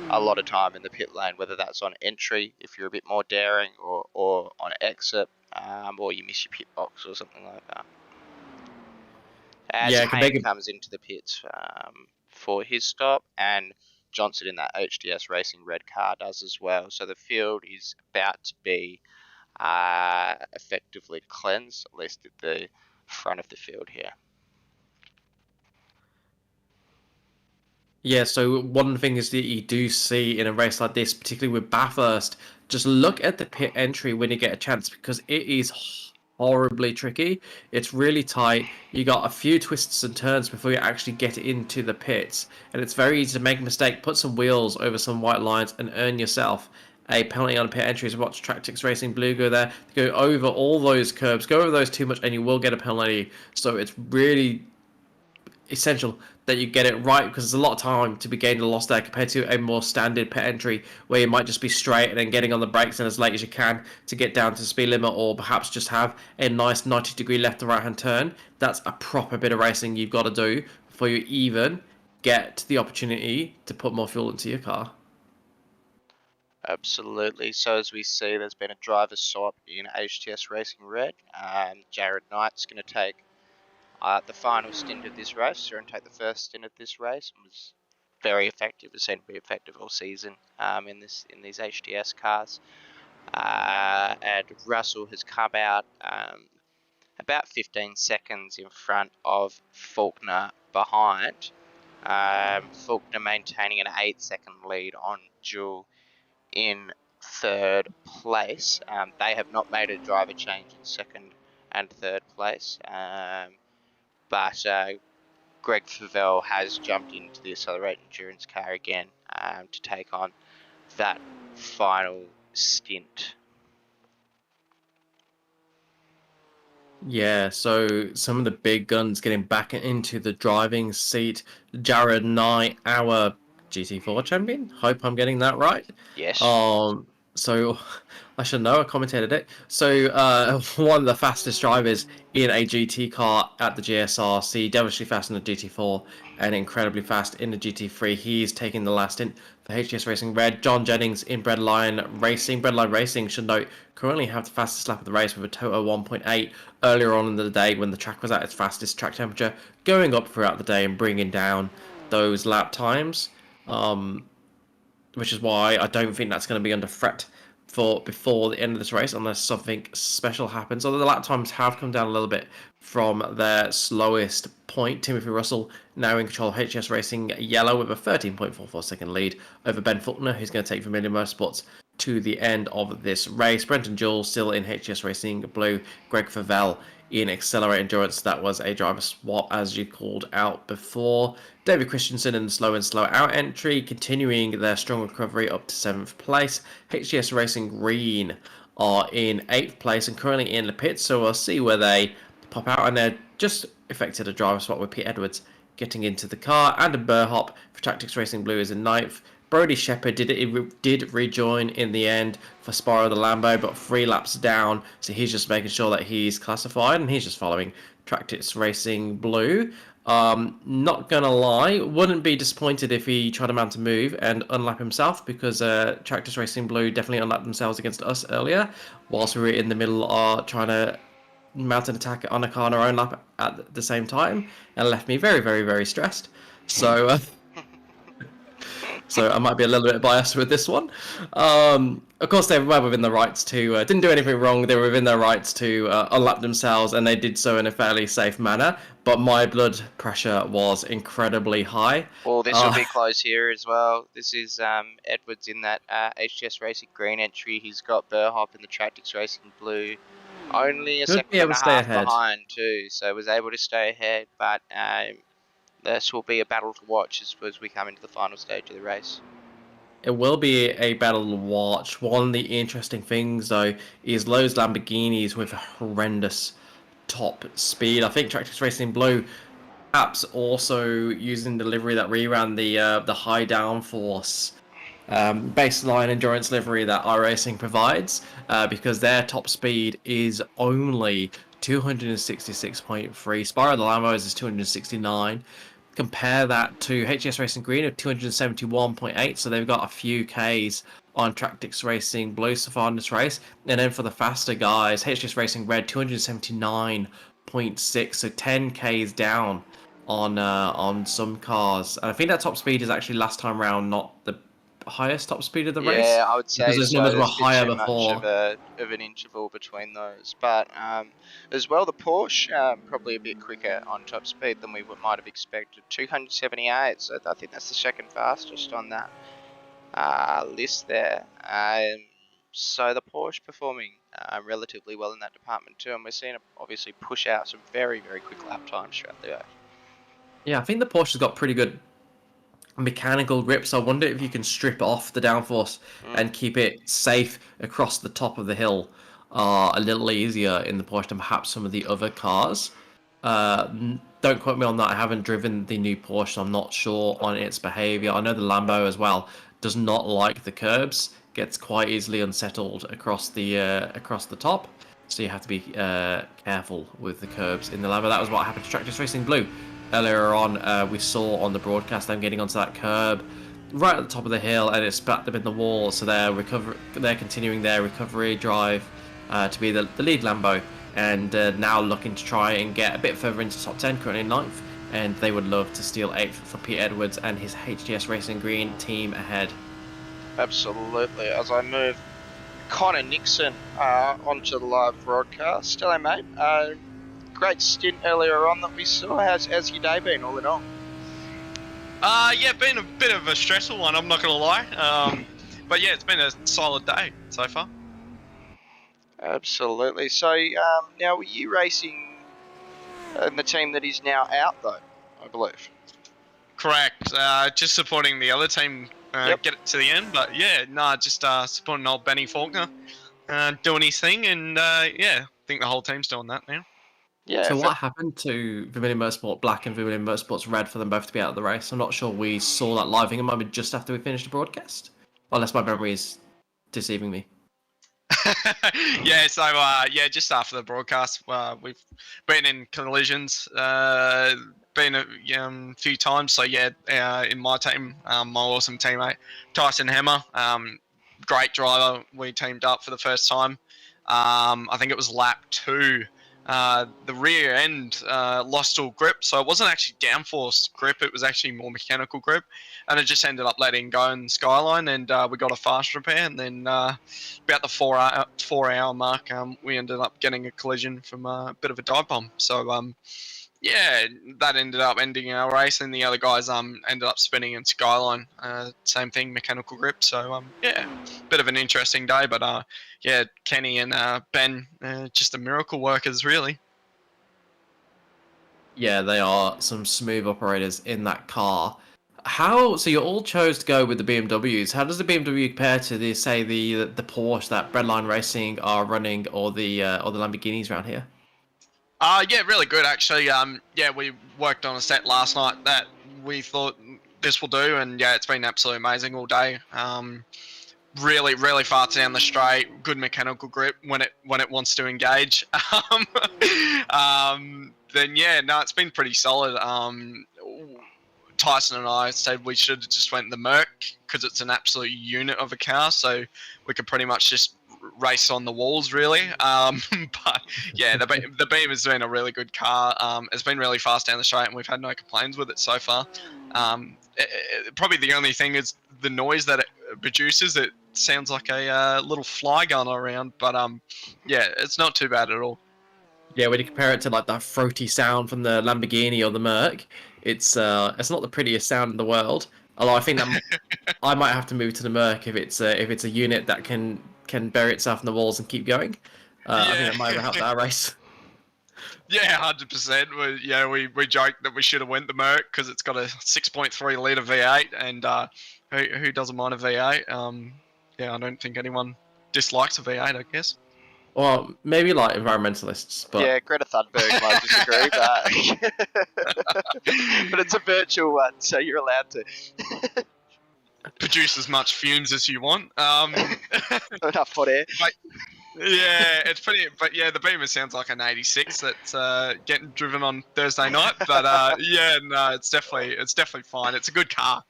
a lot of time in the pit lane, whether that's on entry, if you're a bit more daring, or on exit, or you miss your pit box or something like that. As Hayne comes into the pits for his stop, and Johnson in that HDS Racing red car does as well. So the field is about to be effectively cleansed, at least at the front of the field here. Yeah, so one of the things that you do see in a race like this, particularly with Bathurst, just look at the pit entry when you get a chance, because it is horribly tricky. It's really tight. You got a few twists and turns before you actually get into the pits, and it's very easy to make a mistake, put some wheels over some white lines, and earn yourself a penalty on pit entry. So watch Tractix Racing Blue go there, go over all those curbs, go over those too much, and you will get a penalty. So it's really essential that you get it right, because there's a lot of time to be gained or lost there compared to a more standard pit entry where you might just be straight and then getting on the brakes and as late as you can to get down to the speed limit, or perhaps just have a nice 90-degree left to right hand turn. That's a proper bit of racing you've got to do before you even get the opportunity to put more fuel into your car. Absolutely. So as we see, there's been a driver's swap in HTS Racing Red. Jared Knight's going to take the final stint of this race, or take the first stint of this race, and was very effective. It's seemed to be effective all season in these HDS cars. And Russell has come out about 15 seconds in front of Faulkner behind. Faulkner maintaining an 8-second lead on Jewel in third place. They have not made a driver change in second and third place. But Greg Favell has jumped into the Accelerate Endurance car again to take on that final stint. Yeah, so some of the big guns getting back into the driving seat. Jared Knight, our GT4 champion. Hope I'm getting that right. Yes. So I should know, I commentated it. So one of the fastest drivers in a GT car at the GSRC, devilishly fast in the GT4 and incredibly fast in the GT3. He's taking the last stint for HTS Racing Red. John Jennings in Breadline Racing. Breadline Racing, should note, currently have the fastest lap of the race with a total 1.8 earlier on in the day when the track was at its fastest track temperature, going up throughout the day and bringing down those lap times. Which is why I don't think that's going to be under threat for before the end of this race, unless something special happens. Although the lap times have come down a little bit from their slowest point. Timothy Russell now in control of HTS Racing Yellow with a 13.44 second lead over Ben Faulkner, who's going to take Familiar Motorsports to the end of this race. Brenton Jules still in HTS Racing Blue. Greg Favell in Accelerate Endurance. That was a driver swap, as you called out before. David Christensen in the slow and slow out entry, continuing their strong recovery up to 7th place. HTS Racing Green are in 8th place and currently in the pits, so we'll see where they pop out. And they're just effected a driver swap with Pete Edwards getting into the car. Adam Burhop for Tactics Racing Blue is in 9th. Brody Shepherd did rejoin in the end for Sparrow the Lambo, but 3 laps down, so he's just making sure that he's classified, and he's just following Tractix Racing Blue. Not gonna lie, wouldn't be disappointed if he tried to mount a move and unlap himself, because Tractix Racing Blue definitely unlapped themselves against us earlier, whilst we were in the middle of trying to mount an attack on a car on our own lap at the same time, and left me very, very, very stressed. So... So I might be a little bit biased with this one. Of course, they were within their rights to... didn't do anything wrong. They were within their rights to unlap themselves, and they did so in a fairly safe manner. But my blood pressure was incredibly high. Well, this will be close here as well. This is Edwards in that HTS Racing Green entry. He's got Burhop in the Tractix Racing Blue. Only a second and a half behind, too. So was able to stay ahead, but... this will be a battle to watch as we come into the final stage of the race. It will be a battle to watch. One of the interesting things, though, is Lowe's Lamborghinis with horrendous top speed. I think Tractix Racing Blue perhaps also using the livery that we ran, the high downforce baseline endurance livery that iRacing provides, because their top speed is only 266.3. Spiral the Lambos is 269. Compare that to HGS Racing Green of 271.8, so they've got a few Ks on Tractix Racing Blue so far in this race. And then for the faster guys, HGS Racing Red 279.6, so 10 Ks down on some cars. And I think that top speed is actually last time round not the highest top speed of the race. Yeah, I would say because those so. numbers were There's a bit higher too before. much of an interval between those. But as well, the Porsche probably a bit quicker on top speed than we might have expected. 278, so I think that's the second fastest on that list there. So the Porsche performing relatively well in that department too, and we're seeing it obviously push out some very, very quick lap times throughout the day. Yeah, I think the Porsche's got pretty good mechanical grip, so I wonder if you can strip off the downforce and keep it safe across the top of the hill a little easier in the Porsche than perhaps some of the other cars. Don't quote me on that. I haven't driven the new Porsche, so I'm not sure on its behavior. I know the Lambo as well does not like the curbs, gets quite easily unsettled across the top, so you have to be careful with the curbs in the Lambo. That was what happened to Tractors Racing Blue. Earlier on, we saw on the broadcast them getting onto that curb right at the top of the hill, and it spat them in the wall. So they're continuing their recovery drive to be the lead Lambo, and now looking to try and get a bit further into the top 10, currently in 9th. And they would love to steal 8th for Pete Edwards and his HGS Racing Green team ahead. Absolutely. As I move Connor Nixon onto the live broadcast. Hello, mate. Great stint earlier on that we saw. How's your day been, all in all? Yeah, been a bit of a stressful one, I'm not going to lie. But yeah, it's been a solid day so far. Absolutely. So, now, were you racing in the team that is now out, though, I believe? Correct. Just supporting the other team get it to the end. But yeah, just supporting old Benny Faulkner doing his thing. And yeah, I think the whole team's doing that now. Yeah. So what happened to Vermilion Motorsport Black and Vermilion Motorsports Red for them both to be out of the race? I'm not sure we saw that live. I think it might be just after we finished the broadcast. Unless my memory is deceiving me. Yeah, so just after the broadcast, we've been in collisions, been a few times. So yeah, in my team, my awesome teammate Tyson Hammer, great driver. We teamed up for the first time. I think it was lap 2. The rear end lost all grip, so it wasn't actually downforce grip, it was actually more mechanical grip, and it just ended up letting go in Skyline, and we got a fast repair, and then about the 4 hour mark, we ended up getting a collision from a bit of a dive bomb. So yeah, that ended up ending our race, and the other guys ended up spinning in Skyline. Same thing, mechanical grip. So yeah, bit of an interesting day, but yeah, Kenny and Ben, just a miracle workers, really. Yeah, they are some smooth operators in that car. So you all chose to go with the BMWs. How does the BMW compare to the Porsche that Breadline Racing are running, or the Lamborghinis around here? Yeah, really good actually. Yeah, we worked on a set last night that we thought this will do, and yeah, it's been absolutely amazing all day. Really, really fast down the straight. Good mechanical grip when it wants to engage. Then yeah, no, it's been pretty solid. Tyson and I said we should have just went the Merc because it's an absolute unit of a car, so we could pretty much just race on the walls, really. But yeah, the Beam has been a really good car. It's been really fast down the straight, and we've had no complaints with it so far. Probably the only thing is the noise that it produces. It sounds like a little fly gun around, but yeah, it's not too bad at all. Yeah, when you compare it to like that throaty sound from the Lamborghini or the Merc, it's not the prettiest sound in the world. Although I think that I might have to move to the Merc if it's a unit that can bury itself in the walls and keep going. I think that might have helped our race. Yeah, 100%. We joked that we should have went the Merc because it's got a 6.3 litre V8, and who doesn't mind a V8? Yeah, I don't think anyone dislikes a V8, I guess. Well, maybe like environmentalists, but yeah, Greta Thunberg might disagree, but it's a virtual one, so you're allowed to. Produce as much fumes as you want. Enough hot air. But, yeah, it's pretty. But yeah, the Beamer sounds like an '86 that's getting driven on Thursday night. But yeah, no, it's definitely fine. It's a good car,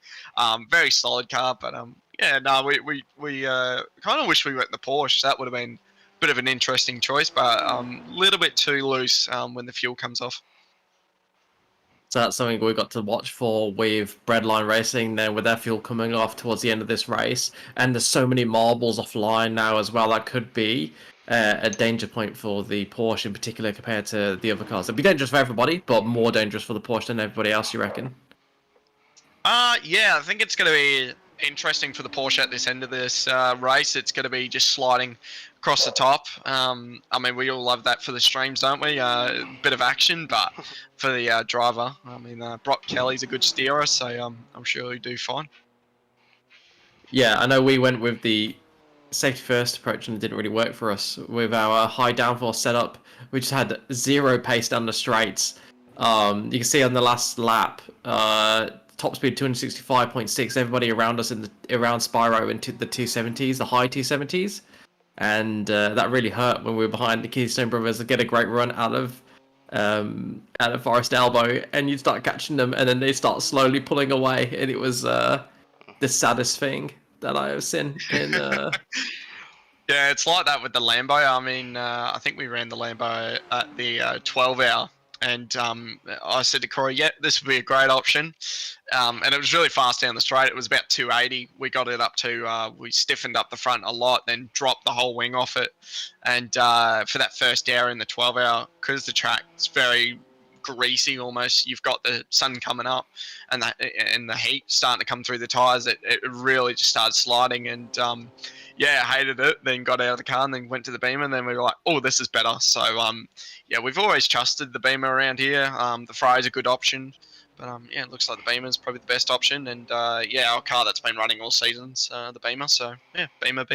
very solid car. But yeah, no, we kind of wish we went the Porsche. That would have been a bit of an interesting choice, but a little bit too loose when the fuel comes off. so that's something we got to watch for with Breadline Racing. Then with their fuel coming off towards the end of this race, and there's so many marbles offline now as well. That could be a danger point for the Porsche in particular compared to the other cars. It'd be dangerous for everybody, but more dangerous for the Porsche than everybody else. You reckon? Yeah, I think it's going to be interesting for the Porsche at this end of this race. It's going to be just sliding across the top. I mean, we all love that for the streams, don't we? Bit of action, but for the driver, I mean, Brock Kelly's a good steerer, so I'm sure he'll do fine. Yeah, I know we went with the safety first approach and it didn't really work for us with our high downforce setup. We just had zero pace down the straights. You can see on the last lap, top speed 265.6. Everybody around us around Spyro into the 270s, the high 270s, and that really hurt when we were behind the Keystone Brothers to get a great run out of Forest Elbow, and you start catching them, and then they start slowly pulling away, and it was the saddest thing that I have seen in. Yeah, it's like that with the Lambo. I mean, I think we ran the Lambo at the 12 hour, and I said to Corey, yeah, this would be a great option. And it was really fast down the straight. It was about 280. We got it up to, we stiffened up the front a lot, then dropped the whole wing off it. And for that first hour in the 12 hour, because the track's very greasy almost, you've got the sun coming up and the heat starting to come through the tires, it really just started sliding. And yeah, I hated it, then got out of the car and then went to the Beamer, and then we were like, oh, this is better. So yeah, we've always trusted the Beamer around here. The Fry's a good option, but yeah, it looks like the Beamer's probably the best option. And yeah, our car that's been running all seasons, the Beamer. So yeah, Beamer.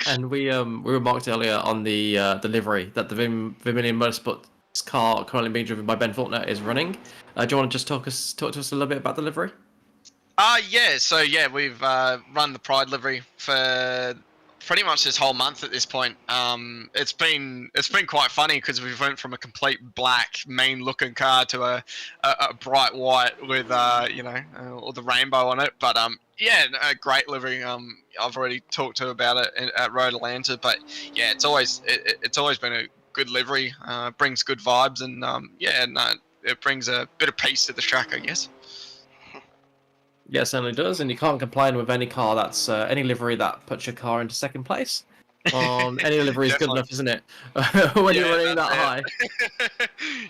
And we remarked earlier on the livery that the Vermilion Motorsports car currently being driven by Ben Faulkner is running. Do you want to just talk to us a little bit about the livery? Yeah. So yeah, we've run the Pride livery for pretty much this whole month at this point. It's been quite funny because we went from a complete black, mean-looking car to a bright white with all the rainbow on it. But yeah, a great livery. I've already talked to about it at Road Atlanta, but yeah, it's always been a good livery. Brings good vibes, and yeah, no, it brings a bit of peace to the track, I guess. Yeah, it certainly does, and you can't complain with any car that's any livery that puts your car into second place. Any livery is good enough, isn't it? When you're running that high.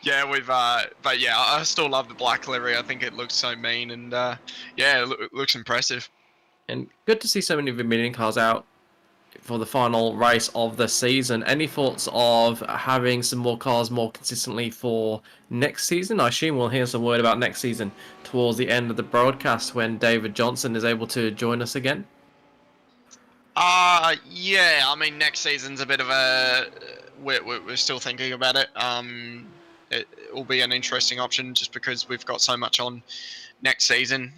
Yeah, but yeah, I still love the black livery. I think it looks so mean, and yeah, it looks impressive. And good to see so many Vermilion cars out for the final race of the season. Any thoughts of having some more cars more consistently for next season? I assume we'll hear some word about next season towards the end of the broadcast when David Johnson is able to join us again. Yeah, I mean, next season's a bit of a... We're still thinking about it. It will be an interesting option just because we've got so much on next season.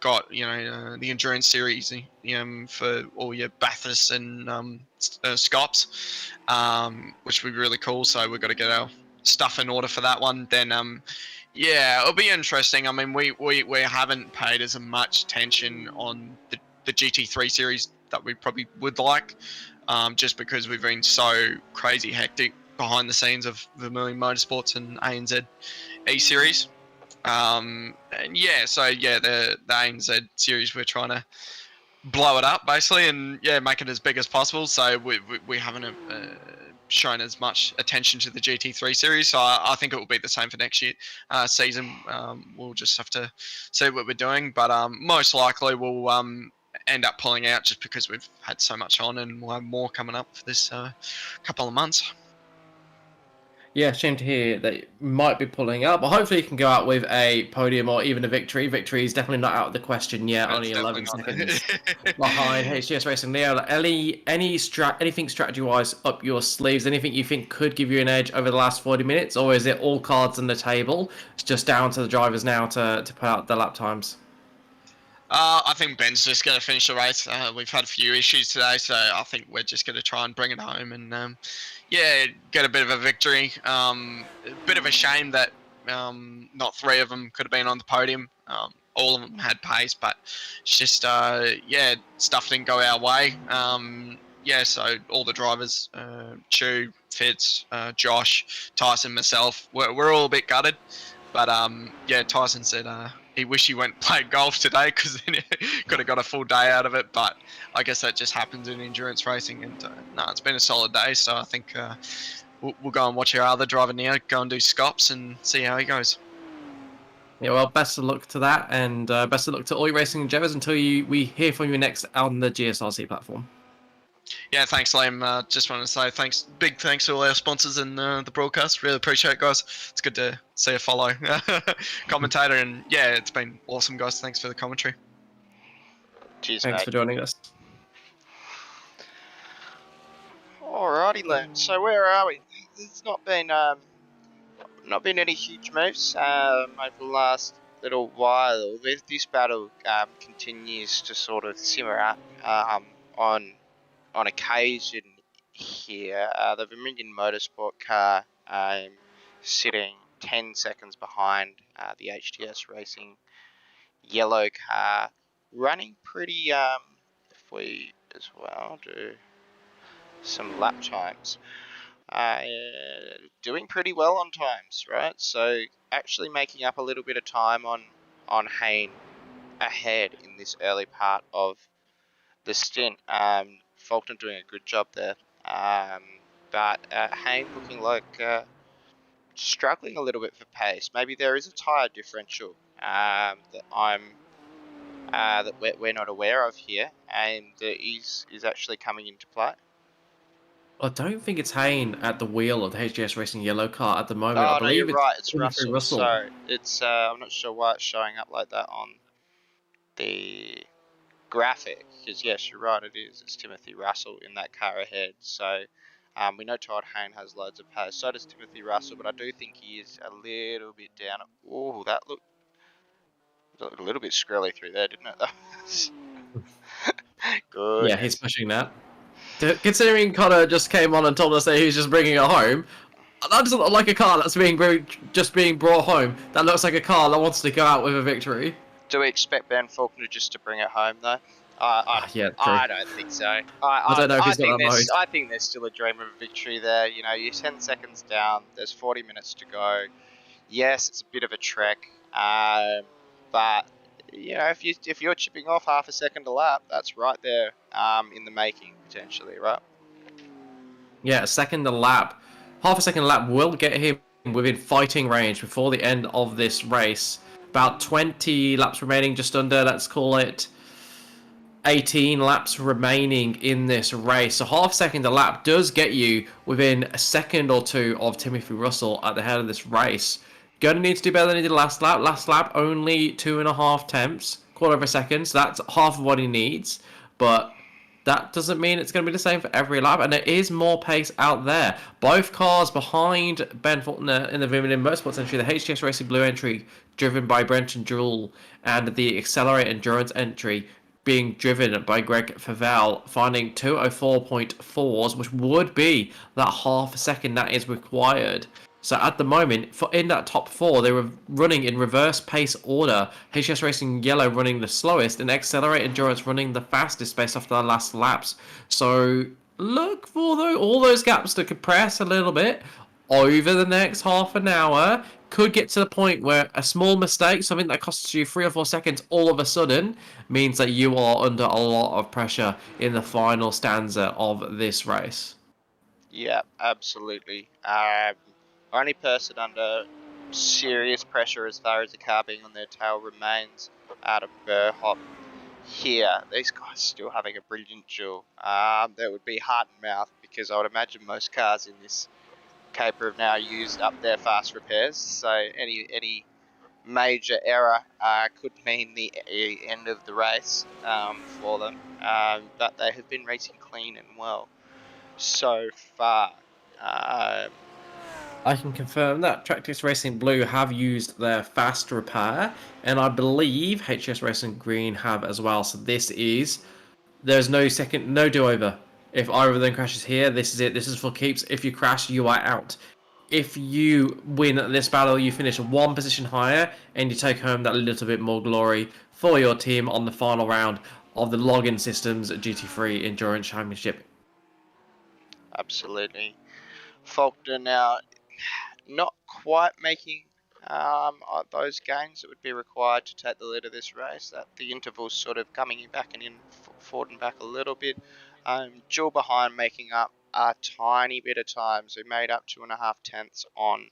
Got the endurance series for all your Bathurst and Scops, which would be really cool. So we've got to get our stuff in order for that one. Then yeah, it'll be interesting. I mean, we haven't paid as much attention on the GT3 series that we probably would like, just because we've been so crazy hectic behind the scenes of Vermilion Motorsports and ANZ E series. And yeah, so yeah, the ANZ series, we're trying to blow it up basically, and yeah, make it as big as possible. So we haven't shown as much attention to the GT3 series. So I think it will be the same for next year season. We'll just have to see what we're doing, but most likely we'll end up pulling out just because we've had so much on, and we'll have more coming up for this couple of months. Yeah, shame to hear that you might be pulling out, but hopefully you can go out with a podium or even a victory. Victory is definitely not out of the question yet, That's only 11 definitely seconds not. behind HGS Racing. Leo, anything strategy-wise up your sleeves, anything you think could give you an edge over the last 40 minutes, or is it all cards on the table? It's just down to the drivers now to put out the lap times. I think Ben's just going to finish the race. We've had a few issues today, so I think we're just going to try and bring it home and, yeah, get a bit of a victory. A bit of a shame that not 3 of them could have been on the podium. All of them had pace, but it's just, yeah, stuff didn't go our way. Yeah, so all the drivers, Chu, Fitz, Josh, Tyson, myself, we're all a bit gutted. But yeah, Tyson said he wished he went and played golf today because then he could have got a full day out of it. But I guess that just happens in endurance racing. And no, it's been a solid day. So I think we'll go and watch our other driver now go and do scops and see how he goes. Yeah, well, best of luck to that, and best of luck to all your racing endeavours until we hear from you next on the GSRC platform. Yeah, thanks, Liam. Just want to say big thanks to all our sponsors and the broadcast. Really appreciate it, guys. It's good to see a follow commentator, and yeah, it's been awesome, guys. Thanks for the commentary. Cheers, Thanks mate. for joining us. Alrighty, then. So where are we? There's not been any huge moves over the last little while. This battle continues to sort of simmer up on occasion here. The Vermilion Motorsport car sitting 10 seconds behind the HTS Racing yellow car, running pretty. If we as well do some lap times. Doing pretty well on times, right? So actually making up a little bit of time on Hayne ahead in this early part of the stint. Faulkner doing a good job there, but Hayne looking like struggling a little bit for pace. Maybe there is a tyre differential that we're not aware of here, and is actually coming into play. I don't think it's Hayne at the wheel of the HGS Racing yellow car at the moment. Oh, I believe no, you're right. It's Russell. Russell. So it's I'm not sure why it's showing up like that on the graphic. Because yes, you're right. It is. It's Timothy Russell in that car ahead. So we know Todd Hayne has loads of pace. So does Timothy Russell. But I do think he is a little bit down. Oh, that looked a little bit scrolly through there, didn't it? Good. Yeah, he's pushing that. Considering Connor just came on and told us that he was just bringing it home, that doesn't look like a car that's being brought home. That looks like a car that wants to go out with a victory. Do we expect Ben Faulkner just to bring it home, though? Yeah, true. I don't think so. I don't know if he's got that mode. I think there's still a dream of a victory there. You know, you're 10 seconds down. There's 40 minutes to go. Yes, it's a bit of a trek, but you know, if you're chipping off half a second a lap, that's right there in the making potentially, right? Yeah, a second a lap. Half a second a lap will get him within fighting range before the end of this race. About 20 laps remaining, just under, let's call it 18 laps remaining in this race. So half a second a lap does get you within a second or two of Timothy Russell at the head of this race. Gonna need to do better than he did last lap. Last lap, only 2.5 tenths, quarter of a second. So that's half of what he needs. But that doesn't mean it's going to be the same for every lap. And there is more pace out there. Both cars behind Ben Faulkner in the Vermilion Motorsports entry. The HTS Racing Blue entry, driven by Brenton Jewell. And the Accelerate Endurance entry, being driven by Greg Favell, finding 204.4s, which would be that half a second that is required. So at the moment, in that top 4, they were running in reverse pace order. HGS Racing Yellow running the slowest, and Accelerate Endurance running the fastest based off their last laps. So look for all those gaps to compress a little bit over the next half an hour. Could get to the point where a small mistake, something that costs you 3 or 4 seconds, all of a sudden means that you are under a lot of pressure in the final stanza of this race. Yeah, absolutely. Only person under serious pressure as far as the car being on their tail remains Adam Burhop here. These guys still having a brilliant duel. That would be heart and mouth, because I would imagine most cars in this Caper have now used up their fast repairs, so any major error could mean the end of the race for them. But they have been racing clean and well so far. I can confirm that Tractis Racing Blue have used their fast repair, and I believe HS Racing Green have as well. So there's no do-over. If either of them crashes here, this is it. This is for keeps. If you crash, you are out. If you win this battle, you finish one position higher, and you take home that little bit more glory for your team on the final round of the Login Systems GT3 Endurance Championship. Absolutely. Faulkner now not quite making those gains that would be required to take the lead of this race. That the interval's sort of coming in back and in forward and back a little bit. Jill behind making up a tiny bit of time, so made up 2.5 tenths on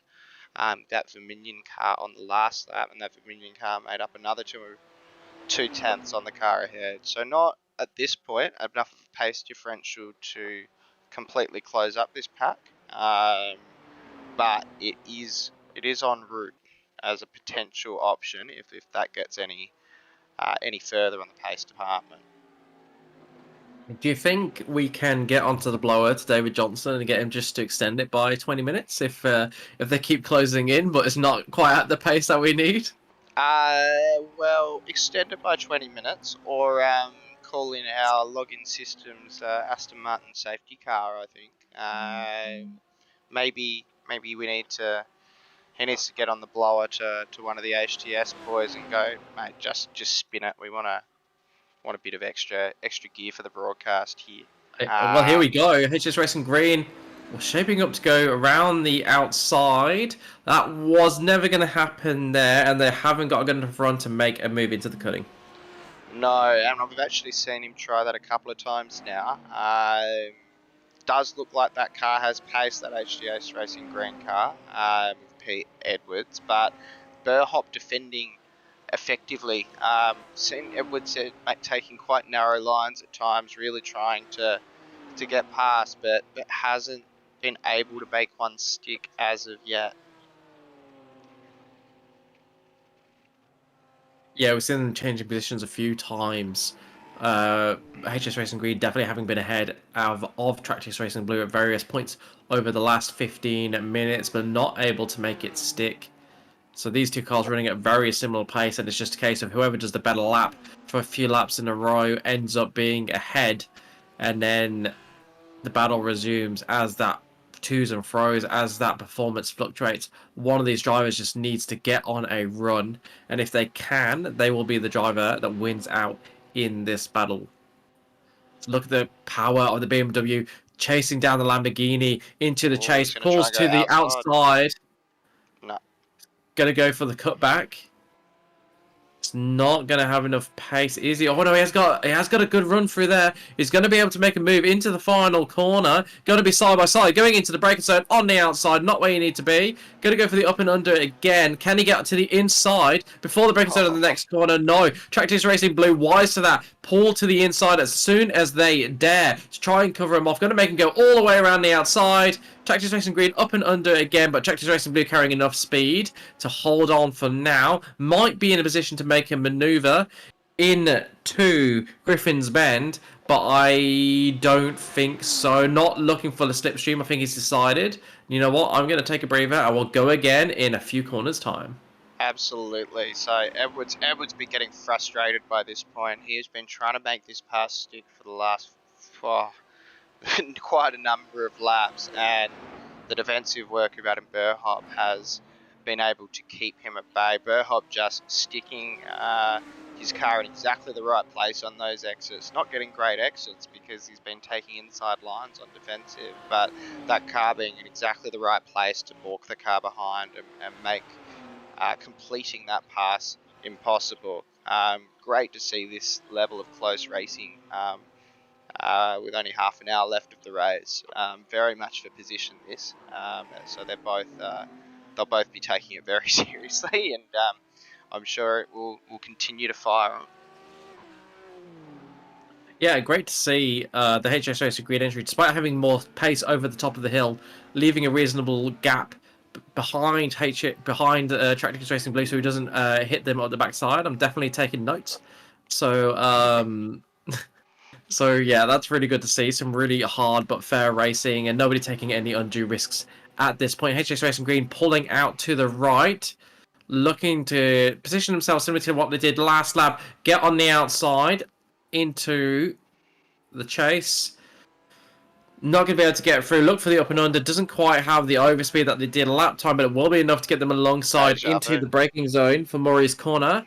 that Verminion car on the last lap, and that Verminion car made up another 2 tenths on the car ahead. So not at this point enough of a pace differential to completely close up this pack. But it is en route as a potential option if that gets any further on the pace department. Do you think we can get onto the blower to David Johnson and get him just to extend it by 20 minutes if they keep closing in, but it's not quite at the pace that we need? Well, extend it by 20 minutes, or call in our login systems Aston Martin safety car. I think maybe we need to. He needs to get on the blower to one of the HTS boys and go, mate, just spin it. We want a bit of extra gear for the broadcast here. Well, here we go. HS Racing Green was shaping up to go around the outside. That was never going to happen there, and they haven't got a good enough run to make a move into the cutting. No, and I've actually seen him try that a couple of times now. Does look like that car has pace, that HDS Racing Green car, with Pete Edwards, but Burhop defending effectively. Seen Edwards taking quite narrow lines at times, really trying to get past, but hasn't been able to make one stick as of yet. Yeah, we've seen them changing positions a few times. HS Racing Green definitely having been ahead of Tractis Racing Blue at various points over the last 15 minutes, but not able to make it stick. So these two cars running at very similar pace, and it's just a case of whoever does the better lap for a few laps in a row ends up being ahead, and then the battle resumes as that twos and fro's, as that performance fluctuates. One of these drivers just needs to get on a run, and if they can, they will be the driver that wins out in this battle. Look at the power of the BMW chasing down the Lamborghini into the chase, pulls to the outside. No. Gonna go for the cutback. It's not going to have enough pace, is he? Oh no, he has got a good run through there. He's going to be able to make a move into the final corner. Going to be side by side, going into the braking zone on the outside, not where you need to be. Going to go for the up and under again. Can he get to the inside before the braking zone of the next corner? No. Tractis Racing Blue wise to that. Pull to the inside as soon as they dare to try and cover him off. Going to make him go all the way around the outside. Tractis Racing Green up and under again, but Tractis Racing Blue carrying enough speed to hold on for now. Might be in a position to make a manoeuvre into Griffin's Bend, but I don't think so. Not looking for the slipstream. I think he's decided, you know what, I'm going to take a breather. I will go again in a few corners' time. Absolutely. So Edwards been getting frustrated by this point. He has been trying to make this pass stick for the last quite a number of laps, and the defensive work of Adam Burhop has been able to keep him at bay. Burhop just sticking his car in exactly the right place on those exits. Not getting great exits because he's been taking inside lines on defensive, but that car being in exactly the right place to balk the car behind and make completing that pass impossible. Great to see this level of close racing with only half an hour left of the race. Very much for position this, so they'll both be taking it very seriously, and I'm sure it will continue to fire on. Yeah, great to see the HS Racing Green entry, despite having more pace over the top of the hill, leaving a reasonable gap behind Tracticus Racing Blue, so he doesn't hit them on the backside. I'm definitely taking notes. So, so yeah, that's really good to see. Some really hard but fair racing, and nobody taking any undue risks at this point. HS Racing Green pulling out to the right, looking to position themselves similar to what they did last lap. Get on the outside into the chase. Not going to be able to get through. Look for the up and under. Doesn't quite have the overspeed that they did lap time, but it will be enough to get them alongside into the braking zone for Murray's corner.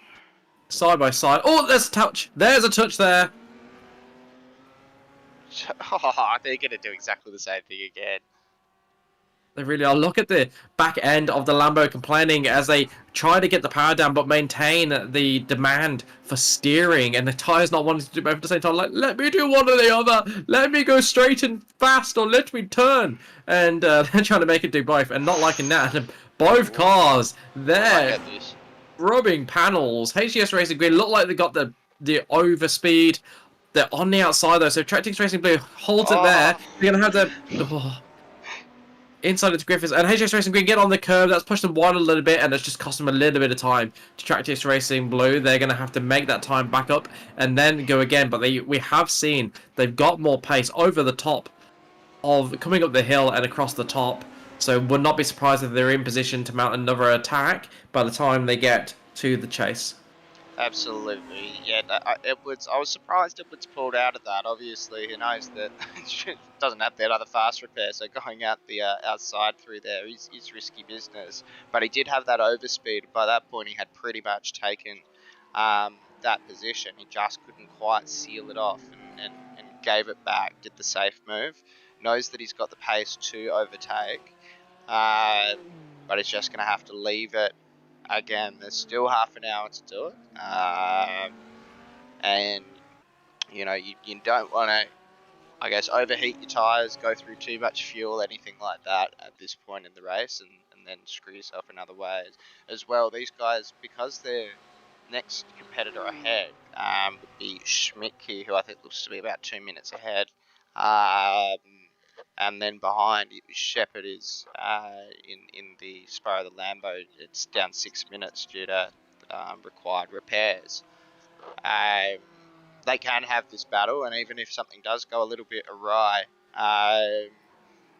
Side by side. Oh, there's a touch. There's a touch there. Oh, they're going to do exactly the same thing again. They really are. Look at the back end of the Lambo complaining as they try to get the power down but maintain the demand for steering, and the tyres not wanting to do both at the same time. Like, let me do one or the other. Let me go straight and fast, or let me turn. And they're trying to make it do both, and not liking that. And both cars, they're rubbing panels. HGS Racing Green look like they got the overspeed. They're on the outside though, so Tracticus Racing Blue holds it there. They're going to have the... inside into Griffiths, and HS Racing Green get on the curb. That's pushed them wide a little bit, and it's just cost them a little bit of time. To Tracticus Racing Blue, they're going to have to make that time back up and then go again. But we have seen they've got more pace over the top of coming up the hill and across the top. So would not be surprised if they're in position to mount another attack by the time they get to the chase. Absolutely, yeah. I was surprised Edwards pulled out of that. Obviously, he knows that doesn't have that other fast repair, so going out the outside through there is risky business. But he did have that overspeed. By that point, he had pretty much taken that position. He just couldn't quite seal it off and gave it back. Did the safe move. Knows that he's got the pace to overtake, but he's just going to have to leave it. Again, there's still half an hour to do it, and you know you don't want to, I guess, overheat your tyres, go through too much fuel, anything like that at this point in the race, and then screw yourself in other ways as well. These guys, because their next competitor ahead would be Schmidt here, who I think looks to be about 2 minutes ahead. And then behind Shepherd is in the Sparrow the Lambo. It's down 6 minutes due to required repairs. They can have this battle, and even if something does go a little bit awry,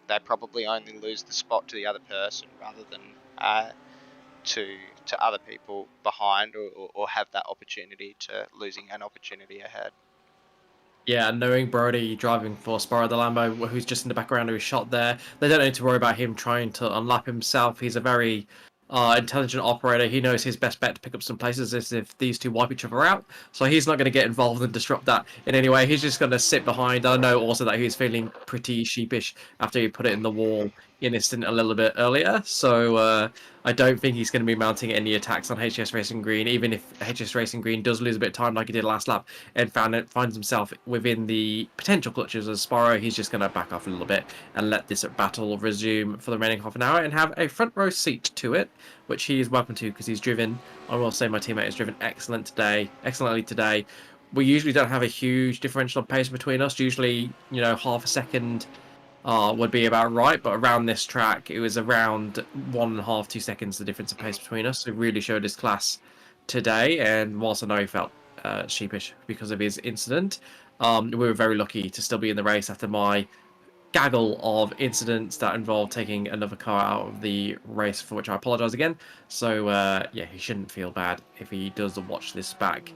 they probably only lose the spot to the other person rather than to other people behind, or have that opportunity to losing an opportunity ahead. Yeah, knowing Brody driving for Sparrow the Lambo, who's just in the background who was shot there, they don't need to worry about him trying to unlap himself. He's a very intelligent operator. He knows his best bet to pick up some places is if these two wipe each other out. So he's not going to get involved and disrupt that in any way. He's just going to sit behind. I know also that he's feeling pretty sheepish after he put it in the wall in his stint a little bit earlier. So I don't think he's going to be mounting any attacks on HS Racing Green, even if HS Racing Green does lose a bit of time like he did last lap and finds himself within the potential clutches of Sparrow. He's just going to back off a little bit and let this battle resume for the remaining half an hour and have a front row seat to it, which he is welcome to because he's driven, I will say my teammate has driven excellently today. We usually don't have a huge differential of pace between us. Usually, you know, half a second would be about right, but around this track it was around 1.5 2 seconds the difference of pace between us. So he really showed his class today, and whilst I know he felt sheepish because of his incident, we were very lucky to still be in the race after my gaggle of incidents that involved taking another car out of the race, for which I apologise again. So yeah, he shouldn't feel bad if he does watch this back.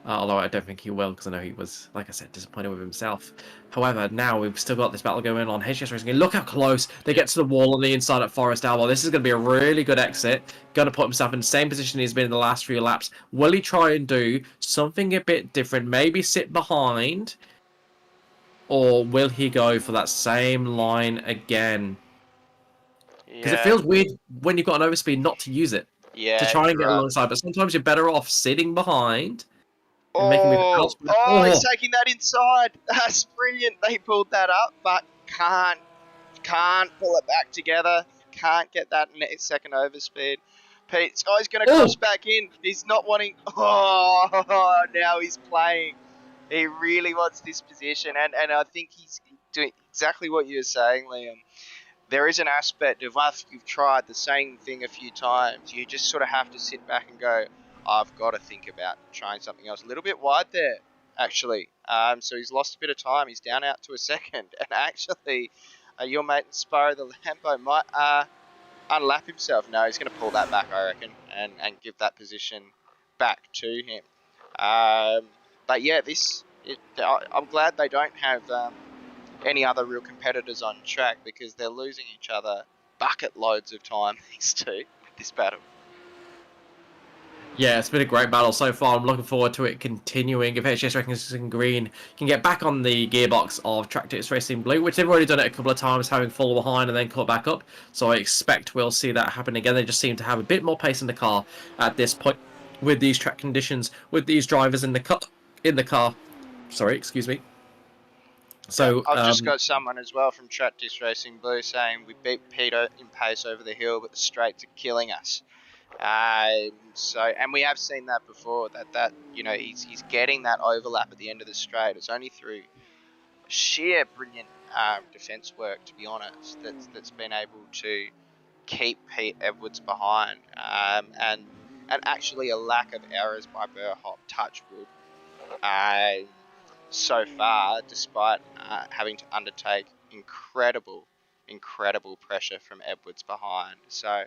Although I don't think he will, because I know he was, like I said, disappointed with himself. However, now we've still got this battle going on. HS Racing, look how close they get to the wall on the inside at Forest Elbow. This is going to be a really good exit. Going to put himself in the same position he's been in the last few laps. Will he try and do something a bit different? Maybe sit behind? Or will he go for that same line again? Because it feels weird when you've got an overspeed not to use it. Yeah, to try and get alongside. But sometimes you're better off sitting behind. He's taking that inside. That's brilliant. They pulled that up, but can't pull it back together. Can't get that second overspeed. Pete, Sky's going to cross back in. He's not wanting... Oh, now he's playing. He really wants this position, and I think he's doing exactly what you were saying, Liam. There is an aspect of after you've tried the same thing a few times, you just sort of have to sit back and go, I've got to think about trying something else. A little bit wide there, actually. So he's lost a bit of time. He's down out to a second. And actually, your mate Sparrow the Lambo might unlap himself. No, he's going to pull that back, I reckon, and give that position back to him. But yeah, I'm glad they don't have any other real competitors on track, because they're losing each other bucket loads of time, these two, with this battle. Yeah, it's been a great battle so far. I'm looking forward to it continuing. If HGS Racing Green can get back on the gearbox of Tractix Racing Blue, which they've already done it a couple of times, having fallen behind and then caught back up. So I expect we'll see that happen again. They just seem to have a bit more pace in the car at this point with these track conditions, with these drivers in the car. Sorry, excuse me. So I've just got someone as well from Tractix Racing Blue saying we beat Peter in pace over the hill, but the straights are killing us. And we have seen that before. That he's getting that overlap at the end of the straight. It's only through sheer brilliant defence work, to be honest, that's been able to keep Pete Edwards behind. And actually a lack of errors by Burhop, touchwood. So far, despite having to undertake incredible pressure from Edwards behind. So,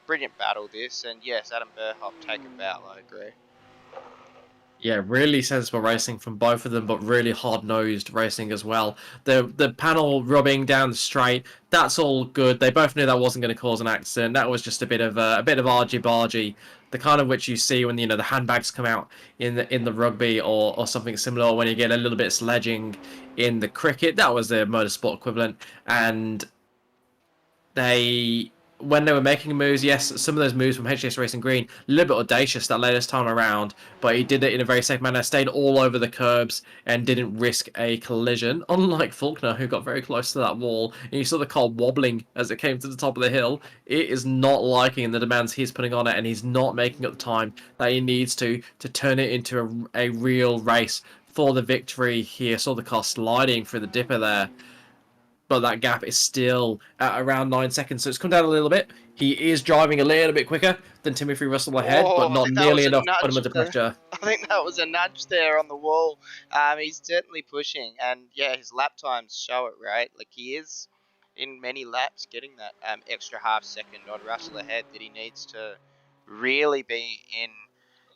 brilliant battle this, and yes, Adam Burhop take a bow, I agree. Yeah, really sensible racing from both of them, but really hard-nosed racing as well. The panel rubbing down the straight, that's all good. They both knew that wasn't going to cause an accident. That was just a bit of argy-bargy, the kind of which you see when the handbags come out in the rugby or something similar, or when you get a little bit of sledging in the cricket. That was the motorsport equivalent, and when they were making moves, yes, some of those moves from HGS Racing Green, a little bit audacious that latest time around, but he did it in a very safe manner, stayed all over the curbs and didn't risk a collision, unlike Faulkner, who got very close to that wall, and you saw the car wobbling as it came to the top of the hill. It is not liking the demands he's putting on it, and he's not making up the time that he needs to turn it into a real race for the victory here. Saw the car sliding through the dipper there, but that gap is still at around 9 seconds, so it's come down a little bit. He is driving a little bit quicker than Timothy Russell ahead, but not nearly enough to put him under pressure. I think that was a nudge there on the wall. He's certainly pushing, and yeah, his lap times show it, right? Like, he is, in many laps, getting that extra half second on Russell ahead that he needs to really be in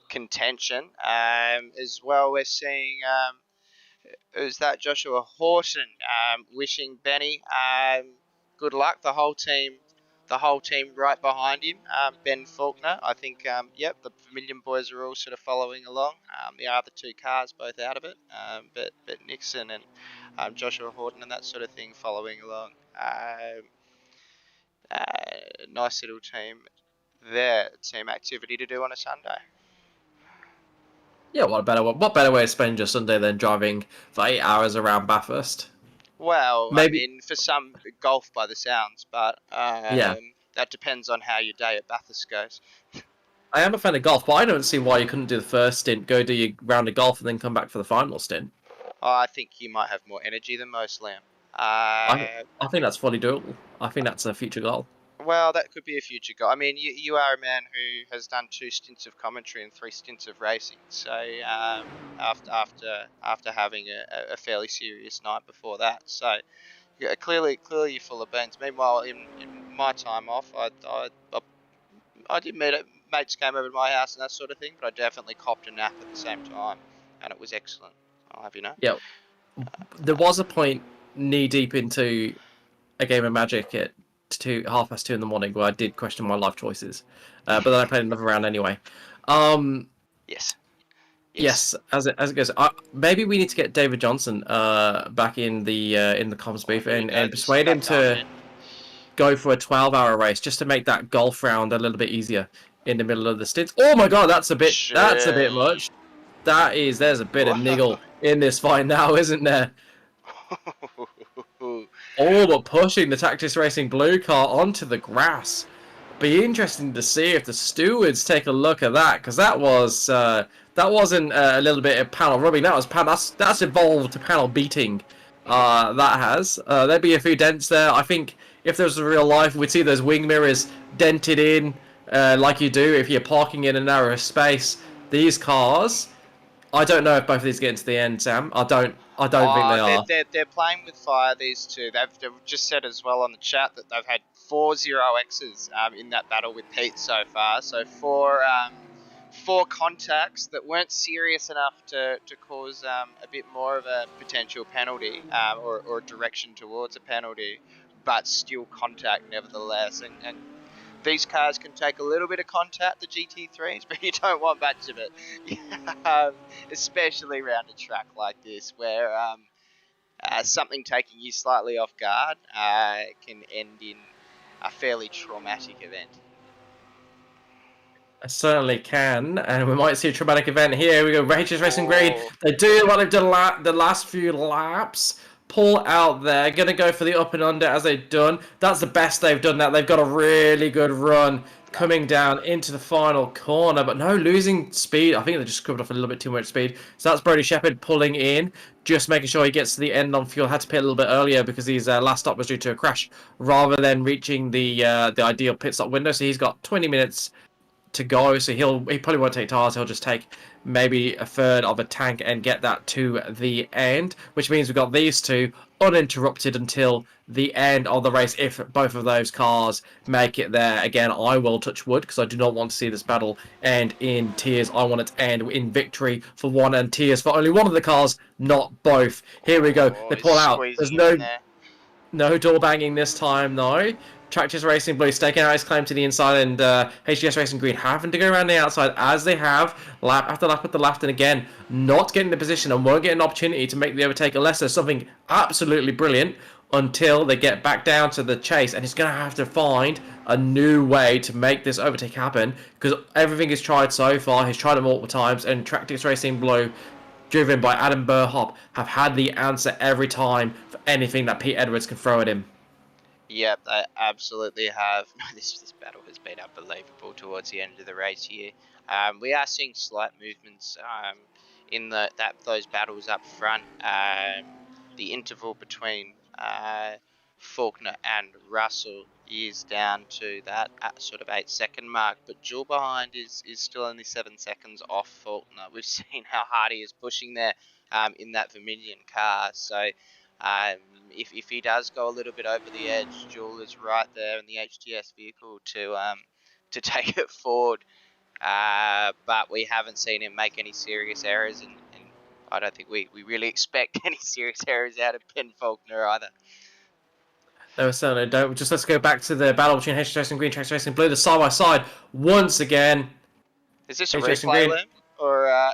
contention. As well, we're seeing... who's that? Joshua Horton wishing Benny good luck. The whole team right behind him. Ben Faulkner, I think. Yep, the Vermilion boys are all sort of following along. The other two cars both out of it, but Nixon and Joshua Horton and that sort of thing following along. Nice little team activity to do on a Sunday. Yeah, what better way to spend your Sunday than driving for 8 hours around Bathurst? Well, maybe. I mean, for some, golf by the sounds, but yeah, that depends on how your day at Bathurst goes. I am a fan of golf, but I don't see why you couldn't do the first stint, go do your round of golf, and then come back for the final stint. Oh, I think you might have more energy than most, Liam. I think that's fully doable. I think that's a future goal. Well, that could be a future goal. I mean, you are a man who has done 2 stints of commentary and 3 stints of racing. So after having a fairly serious night before that, so yeah, clearly you're full of beans. Meanwhile, in my time off, I did mates came over to my house and that sort of thing, but I definitely copped a nap at the same time, and it was excellent. I'll have you know. Yeah, there was a point knee deep into a game of Magic at 2:30 in the morning where I did question my life choices, but then I played another round anyway. Yes, as it goes. Maybe we need to get David Johnson back in the comms booth and persuade him to go for a 12-hour race just to make that golf round a little bit easier in the middle of the stints. Oh my god, that's a bit much. There's a bit of niggle in this fight now, isn't there? All but pushing the Tractix Racing Blue car onto the grass. Be interesting to see if the stewards take a look at that, because that that wasn't a little bit of panel rubbing. That was that's evolved to panel beating. That has. There'd be a few dents there. I think if there was a real life, we'd see those wing mirrors dented in, like you do if you're parking in a narrow space. These cars, I don't know if both of these get into the end, Sam. I don't think they are. They're playing with fire, these two. They've just said as well on the chat that they've had 4 0Xs in that battle with Pete so far. So four contacts that weren't serious enough to cause a bit more of a potential penalty or direction towards a penalty, but still contact nevertheless. And these cars can take a little bit of contact, the GT3s, but you don't want much of it, especially around a track like this where something taking you slightly off guard can end in a fairly traumatic event. I certainly can, and we might see a traumatic event here. We go HS Racing Green. They do what they've done the last few laps. Pull out there, gonna go for the up and under as they've done. That's the best they've done. That they've got a really good run coming down into the final corner, but no losing speed. I think they just covered off a little bit too much speed. So that's Brody Shepherd pulling in, just making sure he gets to the end on fuel. Had to pit a little bit earlier because his last stop was due to a crash, rather than reaching the ideal pit stop window. So he's got 20 minutes to go, so he probably won't take tires. He'll just take maybe a third of a tank and get that to the end, which means we've got these two uninterrupted until the end of the race. If both of those cars make it there, again, I will touch wood because I do not want to see this battle end in tears. I want it to end in victory for one and tears for only one of the cars, not both. Here we go. They pull out. There's no door banging this time, though. Tractors Racing Blue staking out his claim to the inside, and HGS Racing Green having to go around the outside as they have lap after lap after lap, and again not getting the position and won't get an opportunity to make the overtake unless there's something absolutely brilliant until they get back down to the chase. And he's going to have to find a new way to make this overtake happen because everything he's tried so far, he's tried it multiple times, and Tractors Racing Blue, driven by Adam Burhop, have had the answer every time for anything that Pete Edwards can throw at him. Yep, they absolutely have. This battle has been unbelievable towards the end of the race here. We are seeing slight movements in those battles up front. The interval between Faulkner and Russell is down to that sort of 8-second mark, but Jewel behind is still only 7 seconds off Faulkner. We've seen how hard he is pushing there in that Vermilion car, so if he does go a little bit over the edge, Jewel is right there in the HTS vehicle to take it forward. But we haven't seen him make any serious errors, and I don't think we really expect any serious errors out of Ben Faulkner either. No, certainly don't. Just let's go back to the battle between HTS Racing Green, Tractors Racing Blue, the side by side once again. Is this a replay, Liam? Or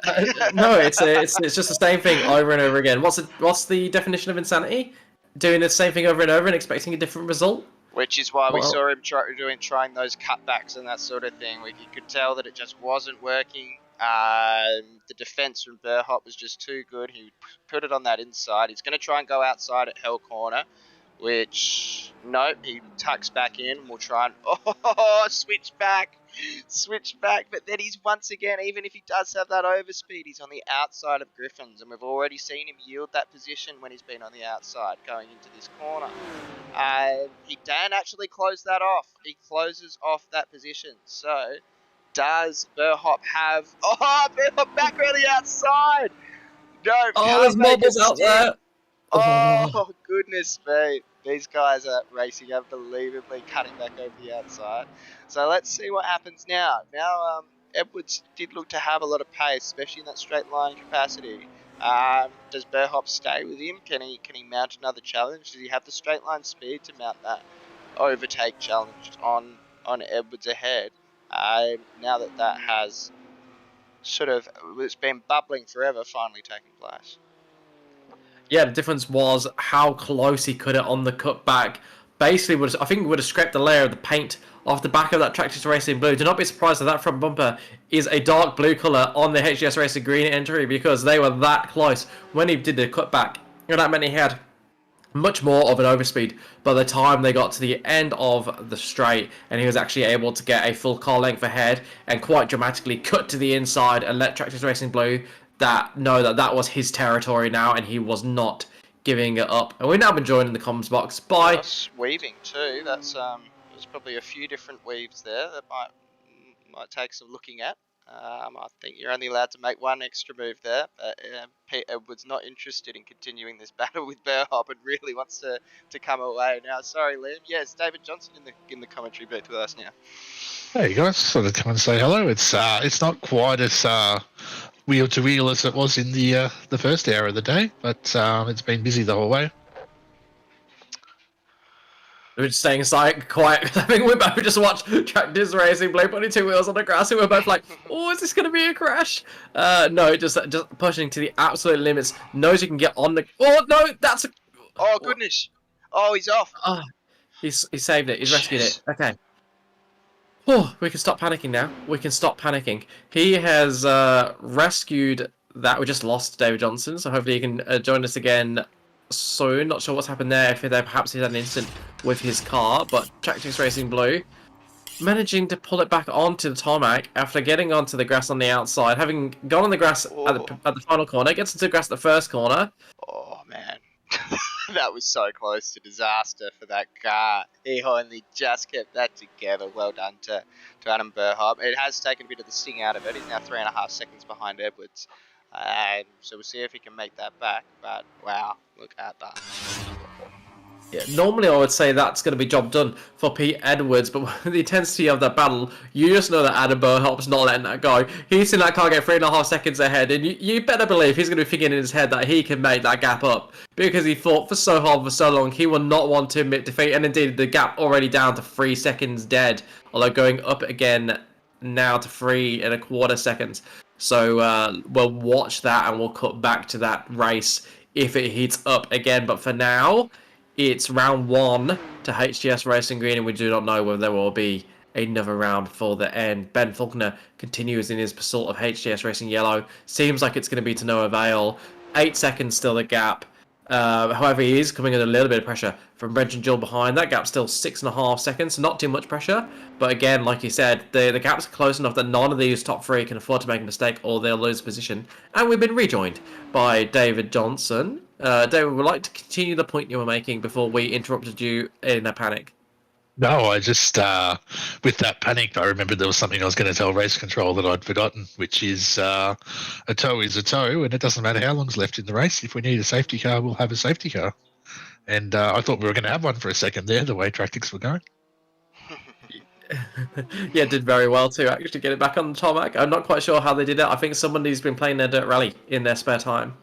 no, it's just the same thing over and over again. What's the definition of insanity? Doing the same thing over and over and expecting a different result? Which is why we saw him trying those cutbacks and that sort of thing. You could tell that it just wasn't working. The defense from Burhop was just too good. He put it on that inside. He's going to try and go outside at Hell Corner, which, nope, he tucks back in. We'll try and, switch back. But then he's once again, even if he does have that overspeed, he's on the outside of Griffins, and we've already seen him yield that position when he's been on the outside going into this corner. He can actually close that off. He closes off that position. So, does Burhop have... Oh, Burhop back on the outside! No, there's marbles out there! Oh, goodness me. These guys are racing unbelievably, cutting back over the outside. So let's see what happens now. Now, Edwards did look to have a lot of pace, especially in that straight line capacity. Does Burhop stay with him? Can he mount another challenge? Does he have the straight line speed to mount that overtake challenge on Edwards ahead? Now that has sort of, it's been bubbling forever, finally taking place. Yeah, the difference was how close he cut it on the cutback. Basically, I think would have scraped the layer of the paint off the back of that Tractors Racing Blue. Do not be surprised that that front bumper is a dark blue colour on the HGS Racing Green entry because they were that close when he did the cutback. You know, that meant he had much more of an overspeed by the time they got to the end of the straight, and he was actually able to get a full car length ahead and quite dramatically cut to the inside and let Tractors Racing Blue know that was his territory now, and he was not giving it up. And we've now been joined in the comms box by Us weaving too. There's probably a few different weaves there that might take some looking at. I think you're only allowed to make one extra move there, but Pete Edwards not interested in continuing this battle with Burhop and really wants to come away now. Sorry, Liam. Yes, David Johnson in the commentary booth with us now. Hey guys, sort of come and say hello. It's not quite as wheel to wheel as it was in the first hour of the day, but it's been busy the whole way. We're just staying silent, quiet. I think we both just watched Tractors Racing Blue putting 2 wheels on the grass, and we're both like, "Oh, is this going to be a crash?" No, just pushing to the absolute limits. Knows you can get on the. Oh no, that's. Oh goodness! Oh, he's off. Oh, he saved it. He's rescued it. Okay. Oh, we can stop panicking now. We can stop panicking. He has rescued that. We just lost David Johnson, so hopefully he can join us again soon. Not sure what's happened there. If there perhaps he's had an incident with his car, but Tractors Racing Blue managing to pull it back onto the tarmac after getting onto the grass on the outside, having gone on the grass at the final corner, gets into the grass at the first corner. Oh man, that was so close to disaster for that car. He only just kept that together. Well done to Adam Burhop. It has taken a bit of the sting out of it. He's now 3.5 seconds behind Edwards. So we'll see if he can make that back. But wow, look at that. Yeah, normally I would say that's going to be job done for Pete Edwards, but with the intensity of that battle, you just know that Adam Burhop's not letting that go. He's seen that car get 3.5 seconds ahead, and you better believe he's going to be thinking in his head that he can make that gap up, because he fought for so hard for so long. He will not want to admit defeat, and indeed the gap already down to 3 seconds dead, although going up again now to 3.25 seconds. So we'll watch that and we'll cut back to that race if it heats up again, but for now it's round 1 to HTS Racing Green, and we do not know whether there will be another round for the end. Ben Faulkner continues in his pursuit of HTS Racing Yellow. Seems like it's going to be to no avail. 8 seconds still the gap. However, he is coming under a little bit of pressure from Brent and Jill behind. That gap's still 6.5 seconds, not too much pressure. But again, like you said, the gap's close enough that none of these top 3 can afford to make a mistake or they'll lose position. And we've been rejoined by David Johnson. David, would like to continue the point you were making before we interrupted you in a panic. No, I just, with that panic, I remembered there was something I was going to tell race control that I'd forgotten, which is a tow is a tow, and it doesn't matter how long's left in the race. If we need a safety car, we'll have a safety car. And I thought we were going to have one for a second there, the way tactics were going. Yeah, did very well to actually get it back on the tarmac. I'm not quite sure how they did it. I think somebody's been playing their dirt rally in their spare time.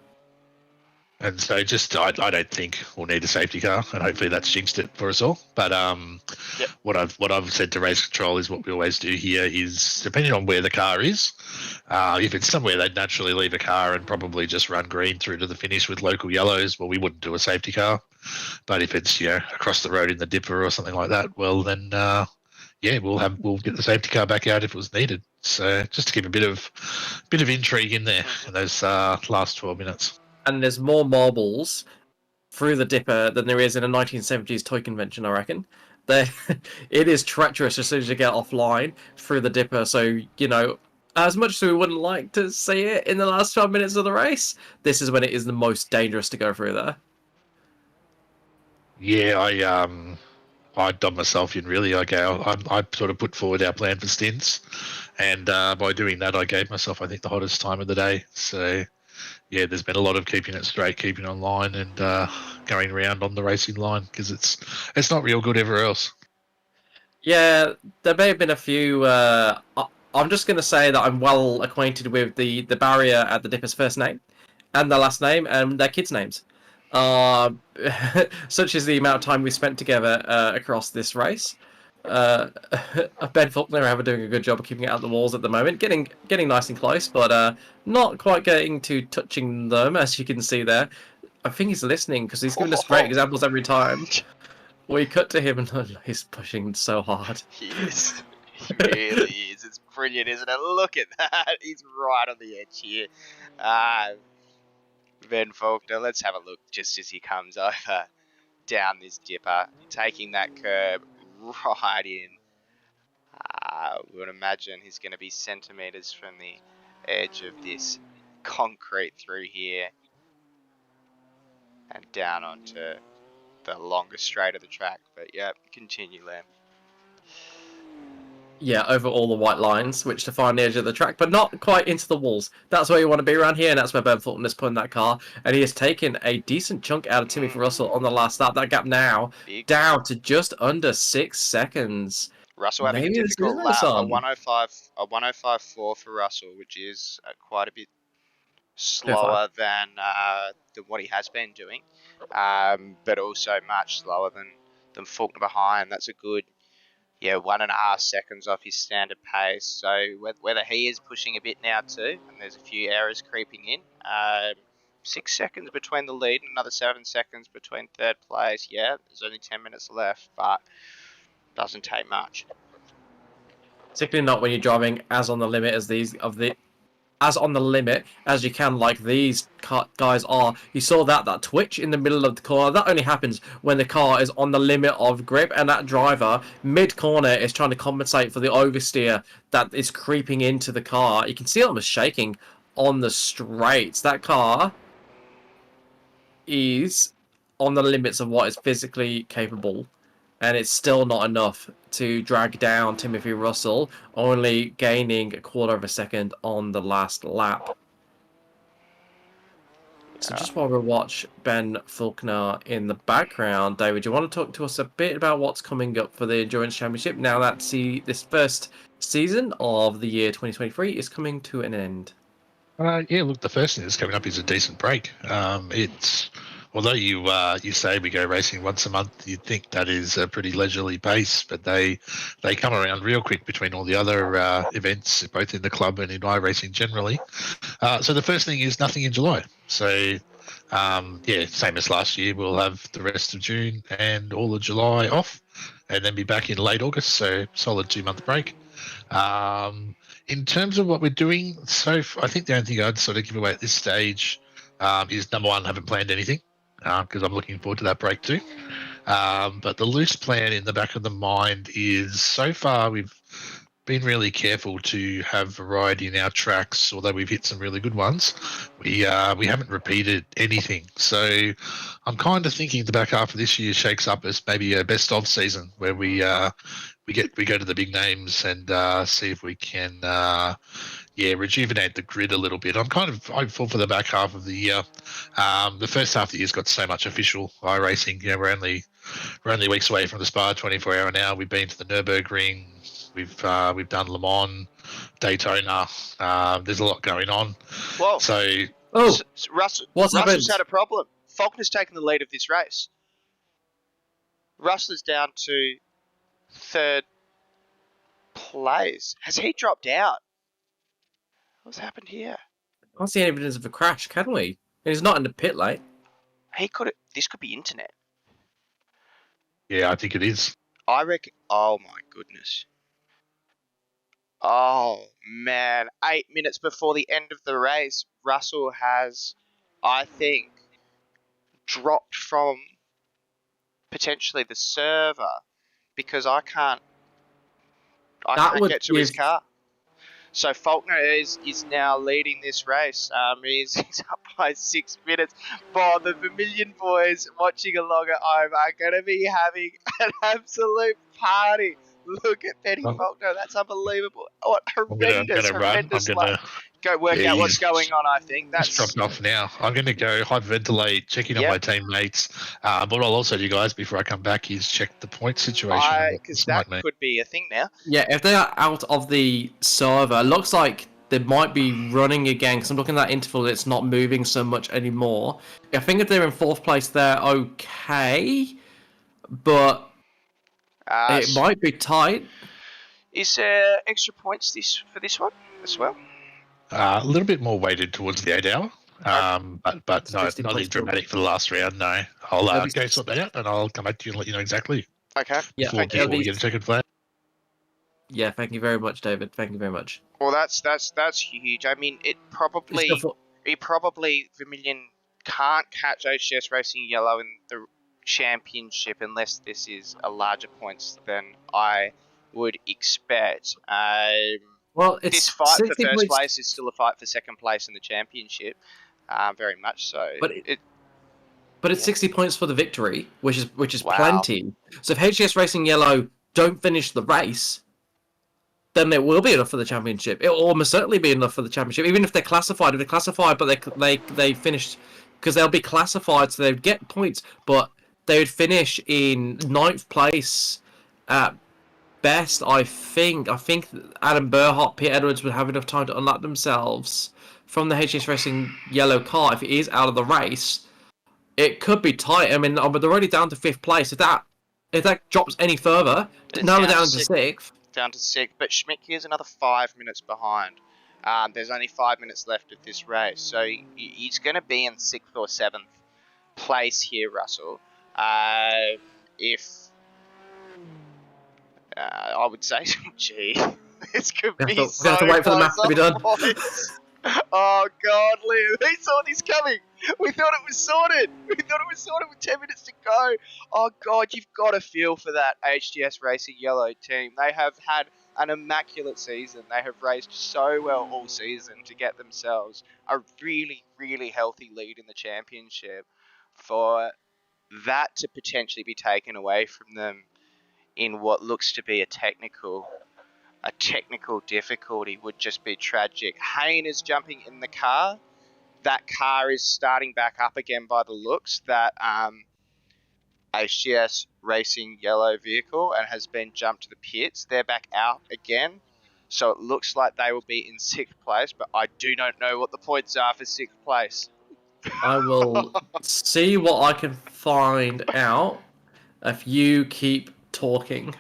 And so I don't think we'll need a safety car, and hopefully that's jinxed it for us all. But Yep. what I've said to race control is what we always do here is, depending on where the car is, if it's somewhere they'd naturally leave a car and probably just run green through to the finish with local yellows, well, we wouldn't do a safety car. But if it's across the road in the dipper or something like that, well then we'll get the safety car back out if it was needed. So just to keep a bit of intrigue in there in those last 12 minutes. And there's more marbles through the dipper than there is in a 1970s toy convention, I reckon. It is treacherous as soon as you get offline through the dipper. So, as much as we wouldn't like to see it in the last 12 minutes of the race, this is when it is the most dangerous to go through there. Yeah, I dubbed myself in really. I sort of put forward our plan for stints, and by doing that, I gave myself, I think, the hottest time of the day. So, yeah, there's been a lot of keeping it straight, keeping online, and going around on the racing line because it's not real good everywhere else. Yeah, there may have been a few. I'm just going to say that I'm well acquainted with the barrier at the dipper's first name and their last name and their kids' names. Such is the amount of time we spent together across this race. Ben Faulkner are doing a good job of keeping it out the walls at the moment, getting nice and close, but not quite getting to touching them, as you can see there. I think he's listening because he's giving us great examples every time. We cut to him and he's pushing so hard. He is. He really is. It's brilliant, isn't it? Look at that. He's right on the edge here. Ben Faulkner, let's have a look just as he comes over. down this dipper, taking that curb right in. We would imagine he's going to be centimetres from the edge of this concrete through here and down onto the longest straight of the track. But yeah, continue, Lamb. Yeah, over all the white lines, which define the edge of the track, but not quite into the walls. That's where you want to be around here, and that's where Ben Fulton is putting that car. And he has taken a decent chunk out of Timothy Russell on the last lap. That gap now down to just under 6 seconds. Russell having a difficult lap, a 105.4 for Russell, which is quite a bit slower than what he has been doing, but also much slower than Faulkner behind. That's a good 1.5 seconds off his standard pace. So whether he is pushing a bit now too, and there's a few errors creeping in. 6 seconds between the lead and another 7 seconds between third place. Yeah, there's only 10 minutes left, but doesn't take much. Particularly not when you're driving as on the limit as you can, like these guys are. You saw that twitch in the middle of the corner. That only happens when the car is on the limit of grip, and that driver mid corner is trying to compensate for the oversteer that is creeping into the car. You can see it almost shaking on the straights. That car is on the limits of what is physically capable, and it's still not enough to drag down Timothy Russell, only gaining 1/4 of a second on the last lap. So just while we watch Ben Faulkner in the background, David, do you want to talk to us a bit about what's coming up for the Endurance Championship now that this first season of the year 2023 is coming to an end? Look, the first thing that's coming up is a decent break. Although you say we go racing once a month, you'd think that is a pretty leisurely pace, but they come around real quick between all the other events, both in the club and in iRacing generally. So the first thing is nothing in July. So same as last year, we'll have the rest of June and all of July off, and then be back in late August. So solid 2-month break. In terms of what we're doing, so I think the only thing I'd sort of give away at this stage is number one, haven't planned anything because I'm looking forward to that break too. But the loose plan in the back of the mind is so far we've been really careful to have variety in our tracks, although we've hit some really good ones. We haven't repeated anything. So I'm kind of thinking the back half of this year shakes up as maybe a best of season where we go to the big names and see if we can rejuvenate the grid a little bit. I'm kind of hopeful for the back half of the year. The first half of the year's got so much official iRacing. We're only weeks away from the Spa 24 Hour now. We've been to the Nürburgring. We've done Le Mans, Daytona. There's a lot going on. Whoa. Russell's had a problem. Faulkner's taken the lead of this race. Russell's down to third place. Has he dropped out? What's happened here? I can't see any evidence of a crash, can we? He's not in the pit lane. This could be internet. Yeah, I think it is. I reckon. Oh my goodness. Oh man, 8 minutes before the end of the race, Russell has, I think, dropped from potentially the server because I can't get to his car. So Faulkner is now leading this race. He's up by 6 minutes. Bob, the Vermilion boys watching along at home are going to be having an absolute party. Look at Benny Faulkner. That's unbelievable. What horrendous luck. Go work out what's going on, I think. That's dropped off now. I'm going to go hyperventilate, check in on my teammates. But what I'll also do, guys, before I come back, is check the point situation. Because that could be a thing now. Yeah, if they are out of the server, it looks like they might be running again, because I'm looking at that interval, it's not moving so much anymore. I think if they're in 4th place, they're okay, but it might be tight. Is there extra points for this one as well? A little bit more weighted towards the 8 hour, but no, nothing dramatic for the last round. No, I'll go sort that out and I'll come back to you and let you know exactly. Okay. Yeah. Before we get a second flag. Yeah. Thank you very much, David. Thank you very much. Well, that's huge. I mean, Vermilion can't catch HGS Racing Yellow in the championship unless this is a larger points than I would expect. Well, it's this fight for 60 first points, place is still a fight for second place in the championship, very much so. but it's Yeah. 60 points for the victory, which is Wow. plenty. So if HGS Racing Yellow don't finish the race, then it will be enough for the championship. It will almost certainly be enough for the championship, even if they're classified. If they're classified, but they finished, because they'll be classified, so they'd get points, but they would finish in 9th place at best. I think Adam Burhart, Pete Edwards would have enough time to unlock themselves from the HGS Racing Yellow car if it is out of the race. It could be tight. I mean, but they're already down to 5th place. If that drops any further, now they're down to 6th. Down to 6th, but Schmidt is another 5 minutes behind. There's only 5 minutes left of this race, so he's going to be in 6th or 7th place here, Russell. If I would say, gee, this could be so. We have to wait for the math to be done. Oh God, Liam, he saw this coming. We thought it was sorted. We thought it was sorted with 10 minutes to go. Oh God, you've got to feel for that HGS Racing Yellow team. They have had an immaculate season. They have raced so well all season to get themselves a really, really healthy lead in the championship. For that to potentially be taken away from them in what looks to be a technical difficulty would just be tragic. Hayne is jumping in the car. That car is starting back up again by the looks. That HGS Racing Yellow vehicle and has been jumped to the pits. They're back out again. So it looks like they will be in 6th place, but I do not know what the points are for 6th place. I will see what I can find out if you keep talking.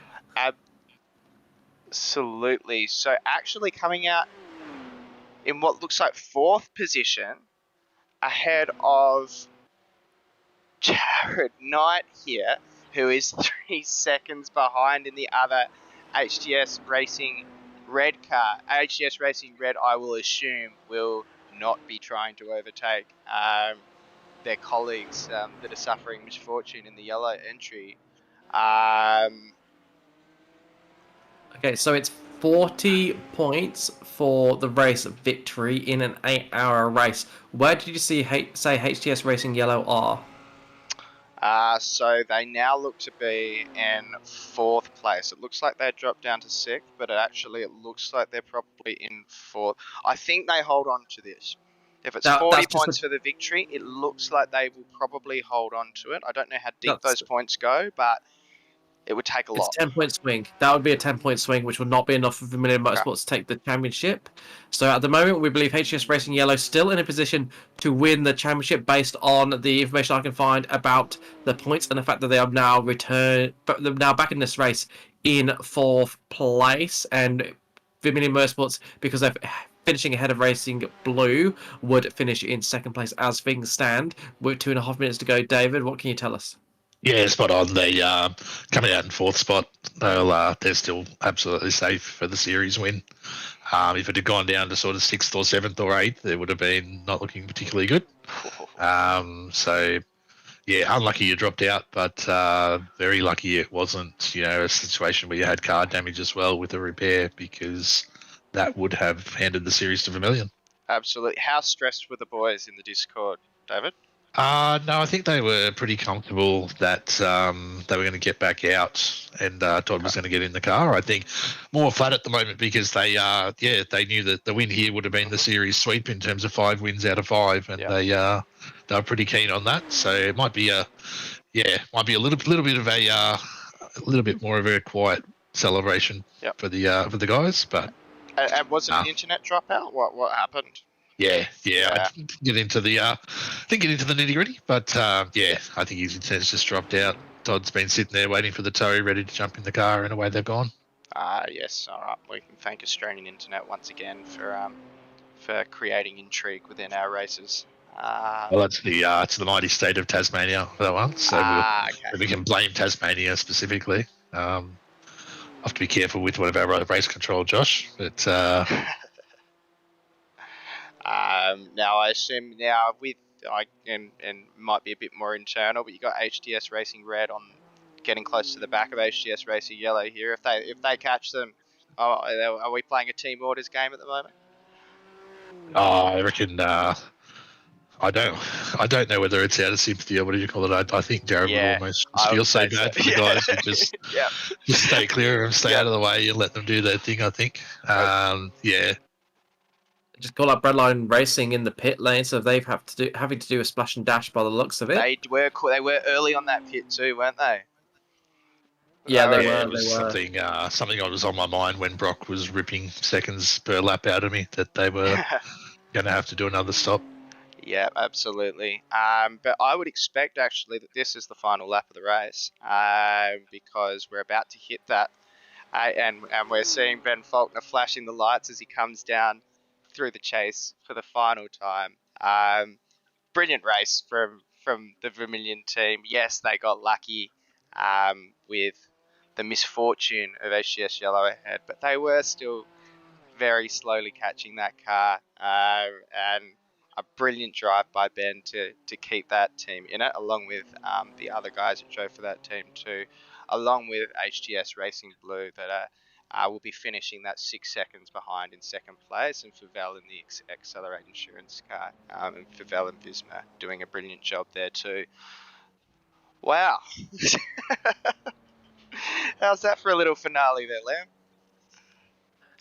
Absolutely. So actually coming out in what looks like 4th position ahead of Jared Knight here, who is 3 seconds behind in the other HGS Racing Red car. HGS Racing Red, I will assume, will not be trying to overtake their colleagues that are suffering misfortune in the yellow entry. Okay, so it's 40 points for the race victory in an 8-hour race. Where did you say HGS Racing Yellow are? So they now look to be in 4th place. It looks like they dropped down to 6th, but it looks like they're probably in 4th. I think they hold on to this. If it's 40 points for the victory, it looks like they will probably hold on to it. I don't know how deep those points go, but it would take a lot. It's a 10-point swing. That would be a 10-point swing, which would not be enough for Vermilion Motorsports to take the championship. So at the moment, we believe HGS Racing Yellow still in a position to win the championship based on the information I can find about the points and the fact that they are now back in this race in 4th place. And Vermilion Motorsports, because they're finishing ahead of Racing Blue, would finish in 2nd place as things stand. With 2.5 minutes to go, David, what can you tell us? Yeah, spot on. They coming out in 4th spot. They're still absolutely safe for the series win. If it had gone down to sort of 6th or 7th or 8th, it would have been not looking particularly good. So yeah, unlucky you dropped out, but very lucky it wasn't, a situation where you had car damage as well with a repair, because that would have handed the series to Vermilion. Absolutely. How stressed were the boys in the Discord, David? No, I think they were pretty comfortable that they were going to get back out and Todd was going to get in the car. I think more flat at the moment because they knew that the win here would have been the series sweep in terms of 5 wins out of 5, and they were pretty keen on that. So it might be a little bit more of a quiet celebration for the guys, but. And was it an internet dropout? What happened? Yeah. I didn't get into the nitty gritty, but I think his internet's just dropped out. Todd's been sitting there waiting for the tow, ready to jump in the car, and away they've gone. Yes. All right. We can thank Australian Internet once again for creating intrigue within our races. Well, it's the mighty state of Tasmania for that one, so we can blame Tasmania specifically. I'll have to be careful with one of our race control, Josh, but. Now I assume now with and might be a bit more internal, but you got HTS Racing Red on getting close to the back of HTS Racing Yellow here. If they catch them, are we playing a team orders game at the moment? I reckon. I don't know whether it's out of sympathy or what do you call it. I think Jared would almost feel so bad for the guys who just just stay clear and stay out of the way and let them do their thing. I think. Yeah. Just call up Breadline Racing in the pit lane, so they've having to do a splash and dash by the looks of it. They were early on that pit too, weren't they? Yeah, they were. It was something that was on my mind when Brock was ripping seconds per lap out of me that they were going to have to do another stop. Yeah, absolutely. But I would expect actually that this is the final lap of the race because we're about to hit that, and we're seeing Ben Faulkner flashing the lights as he comes down through the chase for the final time. Brilliant race from the Vermilion team. Yes, they got lucky with the misfortune of HGS Yellow ahead, but they were still very slowly catching that car, and a brilliant drive by Ben to keep that team in it, along with the other guys that drove for that team too, along with HGS Racing Blue that will be finishing that 6 seconds behind in second place, and Favel in the Accelerate Insurance car, and Favel and Visma doing a brilliant job there too. Wow. How's that for a little finale there, Liam?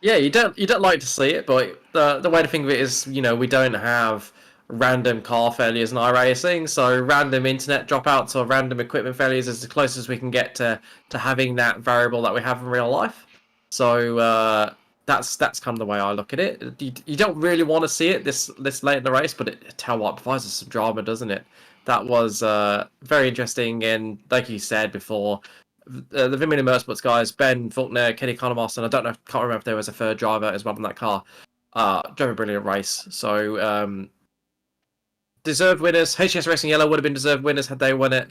Yeah, you don't like to see it, but the way to think of it is, we don't have random car failures in iRacing, so random internet dropouts or random equipment failures is the closest we can get to having that variable that we have in real life. So that's kind of the way I look at it. You don't really want to see it this late in the race, but it provides us some drama, doesn't it? That was very interesting, and like you said before, the Vermilion Motorsports guys, Ben Faulkner, Kenny Conamos, and can't remember if there was a third driver as well in that car, drove a brilliant race. So deserved winners. HGS Racing Yellow would have been deserved winners had they won it.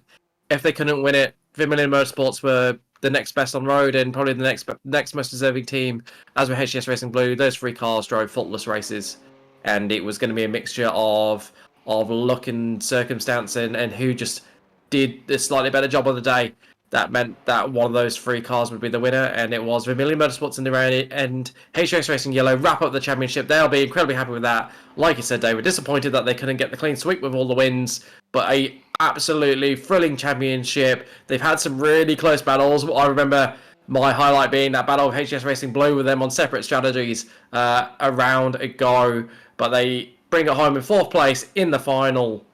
If they couldn't win it, Vermilion Motorsports were the next best on road and probably the next most deserving team, as with HGS Racing Blue. Those three cars drove faultless races, and it was going to be a mixture of luck and circumstance and who just did a slightly better job on the day. That meant that one of those three cars would be the winner, and it was Vermilion Motorsports in the round, and HGS Racing Yellow wrap up the championship. They'll be incredibly happy with that. Like you said, they were disappointed that they couldn't get the clean sweep with all the wins, but a absolutely thrilling championship. They've had some really close battles. I remember my highlight being that battle of HGS Racing Blue with them on separate strategies a round ago, but they bring it home in fourth place in the final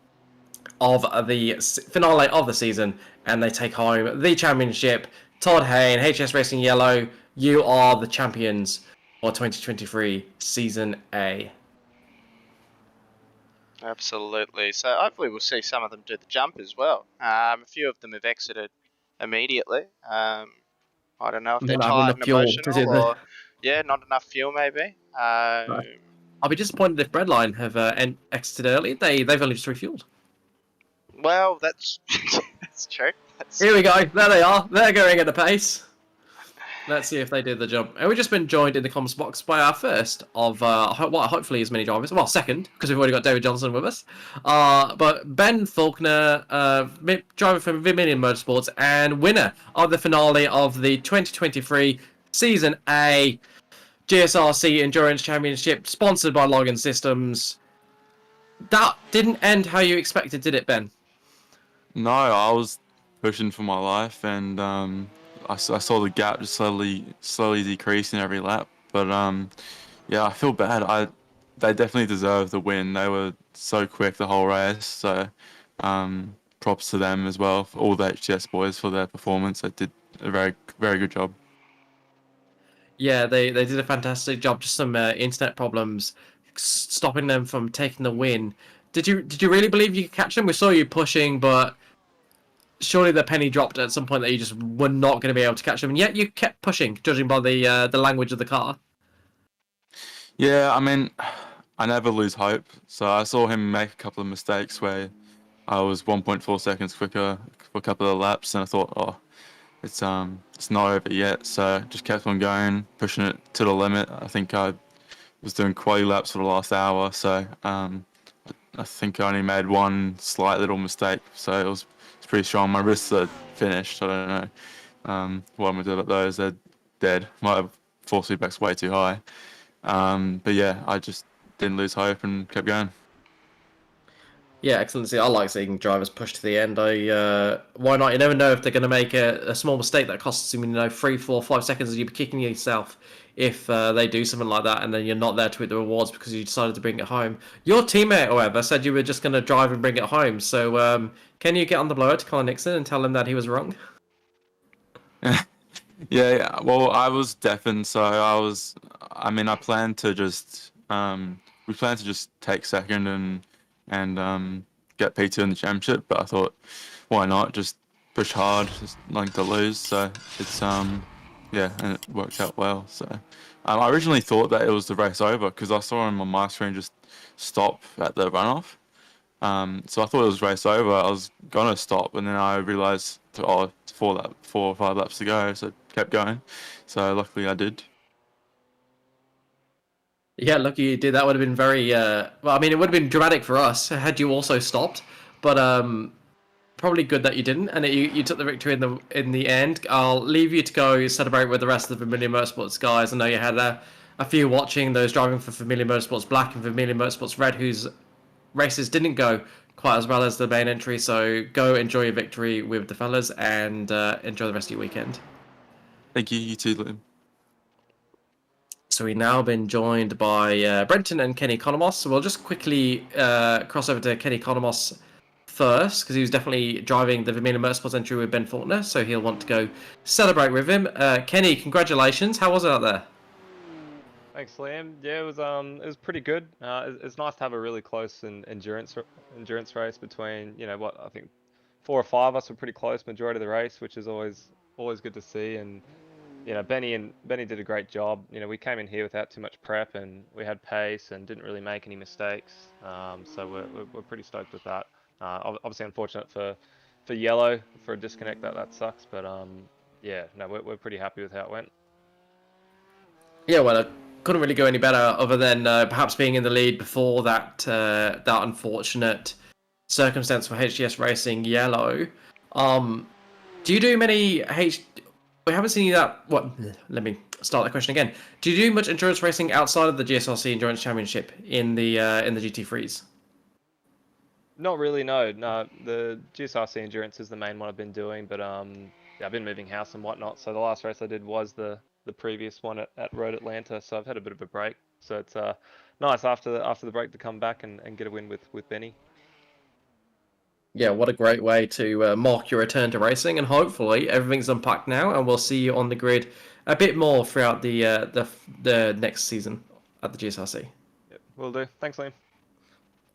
of the finale of the season, and they take home the championship. Todd Hayne, HGS Racing Yellow, you are the champions for 2023 Season A. Absolutely. So hopefully we'll see some of them do the jump as well. A few of them have exited immediately. I don't know if they're tired and emotional, or not enough fuel maybe. I'll be disappointed if Breadline have exited early. They've only just refueled. Well, that's that's true. Here we go. There they are. They're going at a pace. Let's see if they do the jump. And we've just been joined in the comms box by our first of hopefully as many drivers. Well, second, because we've already got David Johnson with us. But Ben Faulkner, driver from Vermilion Motorsports and winner of the finale of the 2023 Season A GSRC Endurance Championship, sponsored by Login Systems. That didn't end how you expected, did it, Ben? No, I was pushing for my life, and I saw the gap just slowly decreasing every lap. But I feel bad. They definitely deserved the win. They were so quick the whole race. So props to them as well, for all the HGS boys for their performance. They did a very, very good job. Yeah, they did a fantastic job. Just some internet problems stopping them from taking the win. Did you really believe you could catch them? We saw you pushing, but surely the penny dropped at some point that you just were not going to be able to catch them, and yet you kept pushing, judging by the language of the car. Yeah, I mean, I never lose hope. So I saw him make a couple of mistakes where I was 1.4 seconds quicker for a couple of laps, and I thought, it's not over yet. So just kept on going, pushing it to the limit. I think I was doing quali laps for the last hour, so I think I only made one slight little mistake, so it was pretty strong. My wrists are finished. I don't know what I'm gonna do about those. They're dead. My force feedback's way too high. But yeah, I just didn't lose hope and kept going. Yeah, excellent. See, I like seeing drivers push to the end. Why not? You never know if they're going to make a small mistake that costs them, 3, 4, 5 seconds, and you'll be kicking yourself if they do something like that, and then you're not there to hit the rewards because you decided to bring it home. Your teammate, however, said you were just going to drive and bring it home. So, can you get on the blower to Colin Nixon and tell him that he was wrong? Yeah. Well, I was deafened, so I planned to just we planned to just take second and get P2 in the championship, but I thought, why not just push hard, just nothing to lose. So it's yeah, and it worked out well. So I originally thought that it was the race over because I saw him on my screen just stop at the runoff. So I thought it was race over. I was gonna stop, and then I realised, it's 4 or 5 laps to go, so kept going. So luckily I did. Yeah, lucky you did. That would have been very well. I mean, it would have been dramatic for us had you also stopped, but probably good that you didn't, and you took the victory in the end. I'll leave you to go celebrate with the rest of the Familiar Motorsports guys. I know you had a few watching, those driving for Familiar Motorsports Black and Familiar Motorsports Red, whose races didn't go quite as well as the main entry. So go enjoy your victory with the fellas and enjoy the rest of your weekend. Thank you. You too, Liam. So we've now been joined by Brenton and Kenny Economos. So we'll just quickly cross over to Kenny Economos first, because he was definitely driving the Vermilion Motorsports entry with Ben Faulkner, so he'll want to go celebrate with him. Kenny, congratulations. How was it out there? Thanks, Liam. Yeah, it was pretty good. It's nice to have a really close endurance race between, what I think 4 or 5 of us were pretty close majority of the race, which is always good to see. And Benny did a great job. We came in here without too much prep, and we had pace and didn't really make any mistakes. So we're pretty stoked with that. Obviously unfortunate for yellow for a disconnect. That sucks, but yeah, no, we're pretty happy with how it went. Yeah, well, it couldn't really go any better other than perhaps being in the lead before that unfortunate circumstance for HGS Racing yellow. Do you do many We haven't seen you that. What? Let me start that question again. Do you do much endurance racing outside of the GSRC Endurance Championship in the GT3s? Not really, no. The GSRC Endurance is the main one I've been doing, but yeah, I've been moving house and whatnot. So the last race I did was the previous one at Road Atlanta. So I've had a bit of a break. So it's nice after the break to come back and get a win with Benny. Yeah, what a great way to mark your return to racing, and hopefully everything's unpacked now, and we'll see you on the grid a bit more throughout the next season at the GSRC. Yep, will do. Thanks, Liam.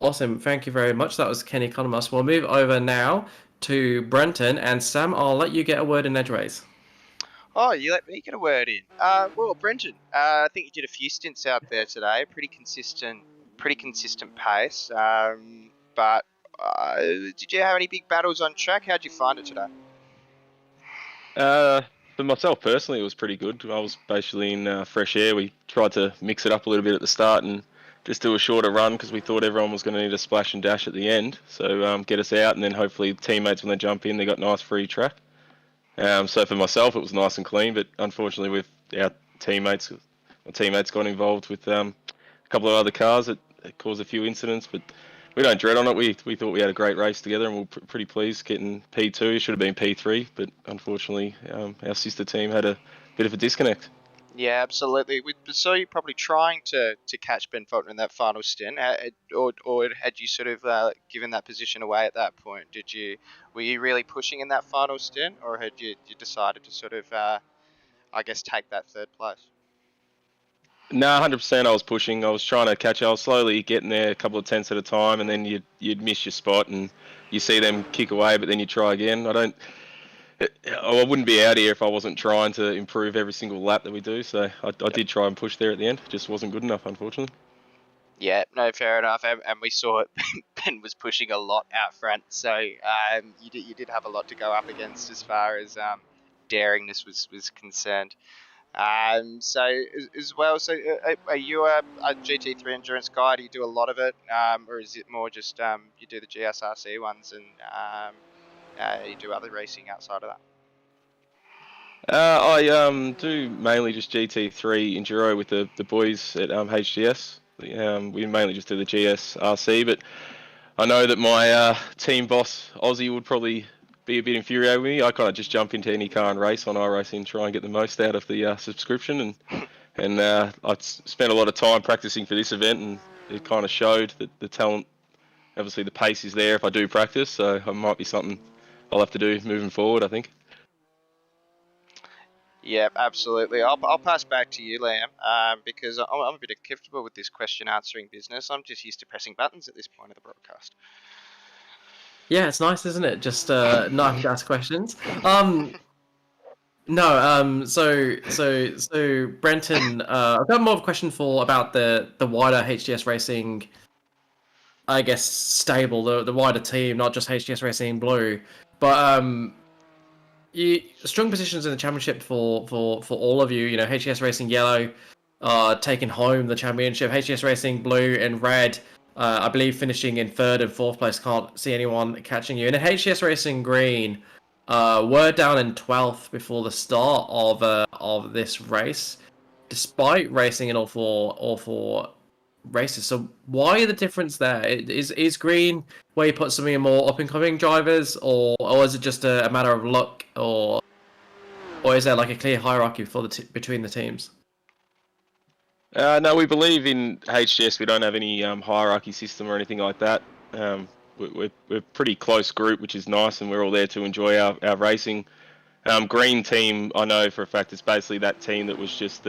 Awesome, thank you very much. That was Kenny Economos. We'll move over now to Brenton, and Sam, I'll let you get a word in edgeways. Oh, you let me get a word in. Well, Brenton, I think you did a few stints out there today. Pretty consistent pace. But did you have any big battles on track? How'd you find it today? For myself personally, it was pretty good. I was basically in fresh air. We tried to mix it up a little bit at the start and just do a shorter run because we thought everyone was going to need a splash and dash at the end. So get us out, and then hopefully teammates, when they jump in, they got nice free track. So for myself, it was nice and clean, but unfortunately with our teammates got involved with a couple of other cars that caused a few incidents, but we don't dread on it. We thought we had a great race together, and we were pretty pleased getting P2. Should have been P3, but unfortunately our sister team had a bit of a disconnect. Yeah, absolutely. We saw you probably trying to catch Ben Faulkner in that final stint, or had you sort of given that position away at that point? Were you really pushing in that final stint, or had you decided to sort of, I guess, take that third place? No, 100%. I was pushing. I was trying to catch. I was slowly getting there, a couple of tenths at a time, and then you'd miss your spot, and you see them kick away, but then you try again. I wouldn't be out here if I wasn't trying to improve every single lap that we do. So I did try and push there at the end. It just wasn't good enough, unfortunately. Yeah, no, fair enough. And we saw it. Ben was pushing a lot out front, so you did have a lot to go up against as far as daringness was concerned. So as well, so are you a GT3 endurance guy? Do you do a lot of it, or is it more just you do the GSRC ones and you do other racing outside of that? I do mainly just GT3 enduro with the boys at HGS. We mainly just do the GSRC, but I know that my team boss Aussie would probably be a bit infuriated with me. I kind of just jump into any car and race on iRacing and try and get the most out of the subscription, and I spent a lot of time practicing for this event, and it kind of showed that the talent, obviously the pace is there if I do practice, so it might be something I'll have to do moving forward, I think. Yeah, absolutely. I'll pass back to you, Liam, because I'm a bit uncomfortable with this question answering business. I'm just used to pressing buttons at this point of the broadcast. Yeah, it's nice, isn't it? Just not having to ask questions. No, so Brenton, I've got more of a question about the wider HGS Racing, I guess, stable, the wider team, not just HGS Racing Blue, but strong positions in the championship for all of you. You know, HGS Racing Yellow, taking home the championship. HGS Racing Blue and Red, I believe, finishing in 3rd and 4th place. Can't see anyone catching you. And then HGS Racing Green, were down in 12th before the start of this race, despite racing in all four races. So why the difference there? Is Green where you put some of your more up and coming drivers, or is it just a matter of luck, or is there like a clear hierarchy for between the teams? No, we believe in HGS. We don't have any hierarchy system or anything like that. We're a pretty close group, which is nice, and we're all there to enjoy our racing. Green team, I know for a fact, it's basically that team that was just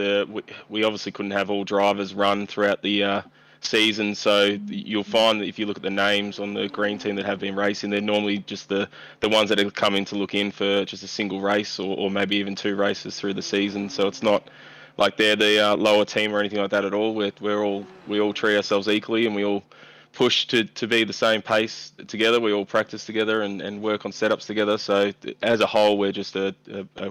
we obviously couldn't have all drivers run throughout the season, so you'll find that if you look at the names on the green team that have been racing, they're normally just the ones that have come in to look in for just a single race or maybe even 2 races through the season. So it's not like they're the lower team or anything like that at all. We all treat ourselves equally, and we all push to be the same pace together. We all practice together and work on setups together. So as a whole, we're just a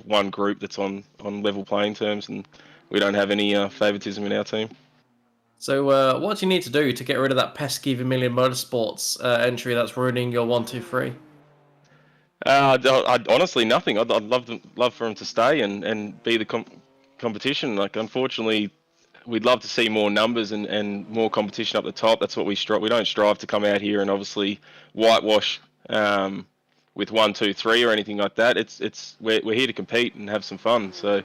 one group that's on level playing terms, and we don't have any favoritism in our team. So what do you need to do to get rid of that pesky Vermilion Motorsports entry that's ruining your 1-2-3? I'd honestly nothing. I'd love for him to stay and be the competition. Like, unfortunately, we'd love to see more numbers and more competition up the top. That's what we strive. We don't strive to come out here and obviously whitewash with 1, 2, 3 or anything like that. We're here to compete and have some fun. So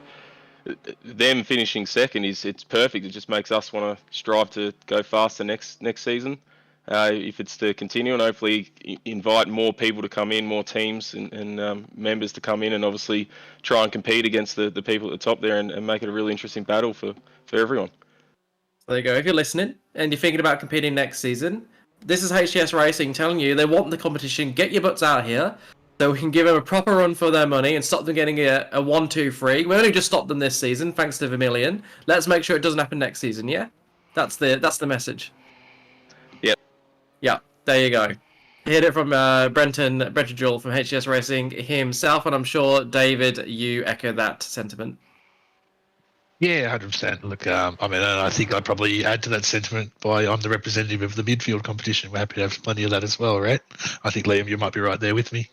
them finishing second it's perfect. It just makes us want to strive to go faster next season. If it's to continue, and hopefully invite more people to come in, more teams and members to come in, and obviously try and compete against the people at the top there and make it a really interesting battle for everyone. There you go. If you're listening and you're thinking about competing next season, this is HGS Racing telling you they want the competition. Get your butts out here so we can give them a proper run for their money and stop them getting a 1-2-3. We only just stopped them this season thanks to Vermilion. Let's make sure it doesn't happen next season, yeah? That's the message. Yep. Yeah, there you go. Heard it from Brenton Jewell from HGS Racing himself, and I'm sure, David, you echo that sentiment. Yeah, 100%. Look, I mean, I think I'd probably add to that sentiment by I'm the representative of the midfield competition. We're happy to have plenty of that as well, right? I think, Liam, you might be right there with me.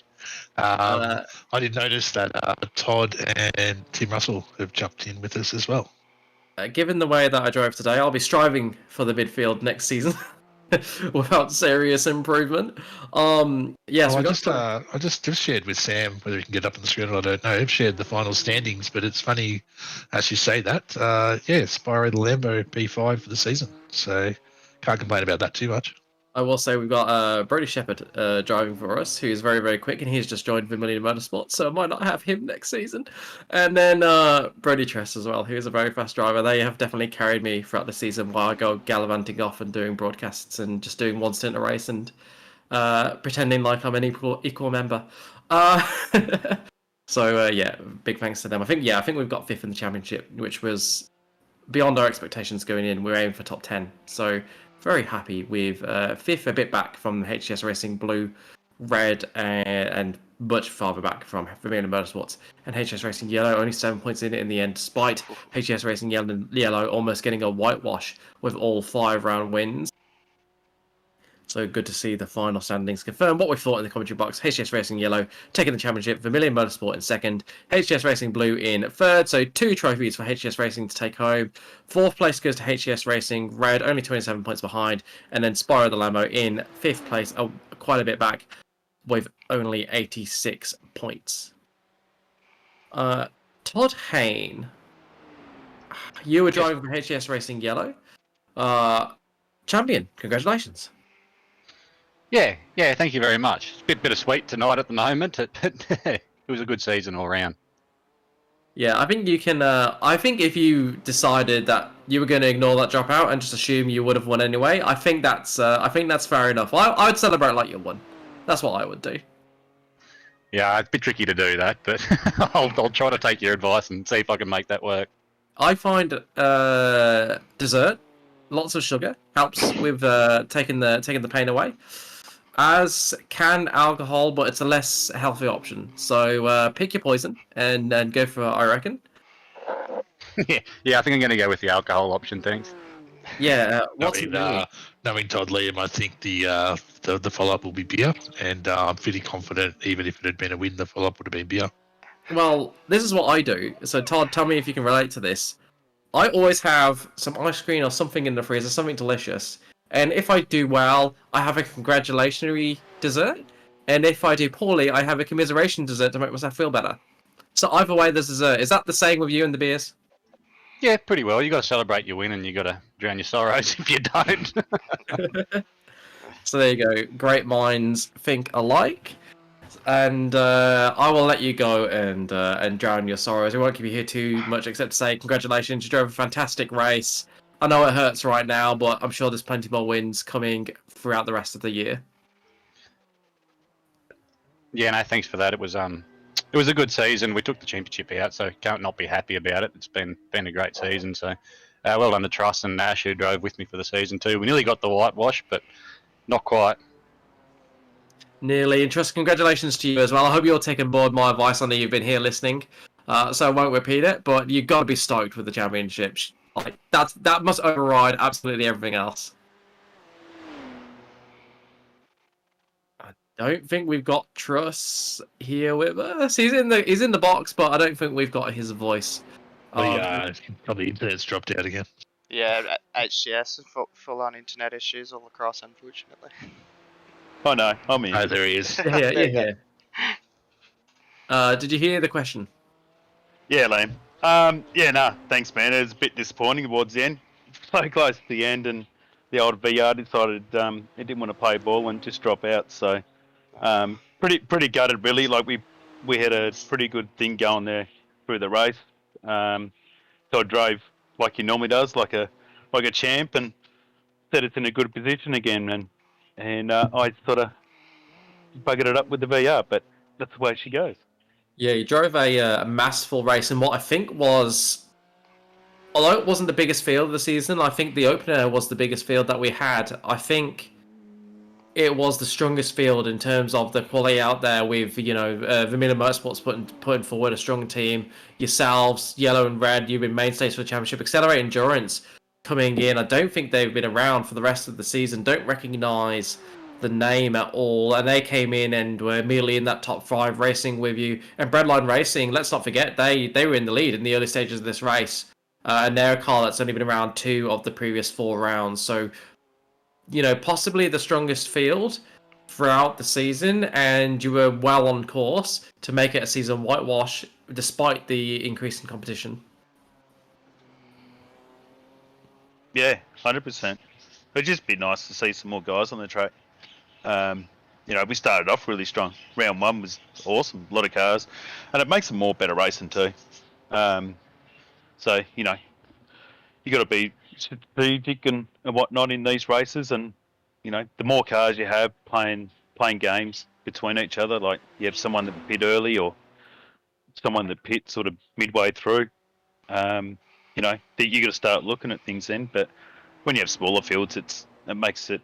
I did notice that Todd and Tim Russell have jumped in with us as well. Given the way that I drove today, I'll be striving for the midfield next season without serious improvement. Yes, I just shared with Sam, whether he can get up on the screen, I don't know. I've shared the final standings, but it's funny as you say that. Spyro the Lambo P5 for the season, so can't complain about that too much. I will say we've got Brody Shepherd driving for us, who's very, very quick, and he's just joined Vermilion Motorsports, so I might not have him next season. And then Brody Tress as well, who's a very fast driver. They have definitely carried me throughout the season while I go gallivanting off and doing broadcasts and just doing one stint a race and pretending like I'm an equal member. So big thanks to them. I think we've got 5th in the championship, which was beyond our expectations going in. We're aiming for top 10, so very happy with 5th, a bit back from HGS Racing Blue, Red, and much farther back from Vermeulen Motorsports and HGS Racing Yellow, only 7 points in it in the end, despite HGS Racing Yellow almost getting a whitewash with all 5-round wins. So good to see the final standings confirm what we thought in the commentary box. HGS Racing Yellow taking the championship, Vermeulen Motorsport in second, HGS Racing Blue in third. So 2 trophies for HGS Racing to take home. 4th place goes to HGS Racing Red, only 27 points behind. And then Spyro the Lambo in 5th place, quite a bit back, with only 86 points. Todd Hayne, you were driving for HGS Racing Yellow. Champion, congratulations. Yeah, thank you very much. It's a bit bittersweet tonight at the moment. It was a good season all around. Yeah, I think you can. I think if you decided that you were going to ignore that dropout and just assume you would have won anyway, I think that's fair enough. I would celebrate like you won. That's what I would do. Yeah, it's a bit tricky to do that, but I'll try to take your advice and see if I can make that work. I find dessert, lots of sugar, helps with taking the pain away. As can alcohol, but it's a less healthy option. So pick your poison and go for it, I reckon. Yeah, I think I'm going to go with the alcohol option, thanks. Yeah, knowing Todd Liam, I think the follow-up will be beer, and I'm pretty confident even if it had been a win, the follow-up would have been beer. Well, this is what I do. So Todd, tell me if you can relate to this. I always have some ice cream or something in the freezer, something delicious. And if I do well, I have a congratulatory dessert. And if I do poorly, I have a commiseration dessert to make myself feel better. So either way, there's dessert. Is that the same with you and the beers? Yeah, pretty well. You got to celebrate your win, and you got to drown your sorrows if you don't. So there you go. Great minds think alike. And I will let you go and drown your sorrows. I won't keep you here too much, except to say congratulations. You drove a fantastic race. I know it hurts right now, but I'm sure there's plenty more wins coming throughout the rest of the year. Yeah, no, thanks for that. It was a good season. We took the championship out, so can't not be happy about it. It's been a great season. So well done to Truss and Nash, who drove with me for the season too. We nearly got the whitewash, but not quite. Nearly. And Truss, congratulations to you as well. I hope you're taking board my advice. I know you've been here listening, so I won't repeat it. But you've got to be stoked with the championship. Like that must override absolutely everything else. I don't think we've got Truss here with us. He's in the box, but I don't think we've got his voice. Probably internet's dropped out again. Yeah, HCS full on internet issues all across, unfortunately. Oh no, I'm in. Oh, there he is. Yeah. Did you hear the question? Yeah, Liam. Thanks, man. It was a bit disappointing towards the end. So close to the end, and the old VR decided it didn't want to play ball and just drop out. So, pretty gutted, really. Like we had a pretty good thing going there through the race. So I drove like he normally does, like a champ, and said it's in a good position again. And I sort of buggered it up with the VR, but that's the way she goes. Yeah, you drove a masterful race in what I think was, although it wasn't the biggest field of the season, I think the opener was the biggest field that we had. I think it was the strongest field in terms of the quality out there with, Vermeulen Motorsports putting forward a strong team. Yourselves, Yellow and Red, you've been mainstays for the championship. Accelerate Endurance coming in. I don't think they've been around for the rest of the season. Don't recognise the name at all, and they came in and were immediately in that top 5 racing with you. And Breadline Racing, let's not forget, they were in the lead in the early stages of this race, and they're a car that's only been around 2 of the previous 4 rounds. So, possibly the strongest field throughout the season, and you were well on course to make it a season whitewash despite the increase in competition. Yeah, 100%. It'd just be nice to see some more guys on the track. We started off really strong. Round 1 was awesome, a lot of cars, and it makes them more better racing too. So you got to be strategic and whatnot in these races, and the more cars you have playing games between each other, like you have someone that pit early or someone that pit sort of midway through. That you got to start looking at things then. But when you have smaller fields, it makes it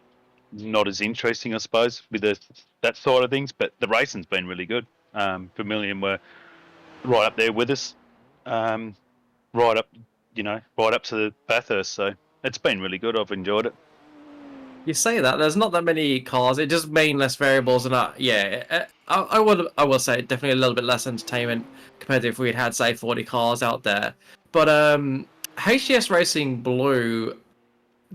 not as interesting, I suppose, with that side of things. But the racing's been really good. Vermilion were right up there with us, right up to the Bathurst. So it's been really good. I've enjoyed it. You say that there's not that many cars. It just mean less variables, and I will say definitely a little bit less entertainment compared to if we had say 40 cars out there. But HGS Racing Blue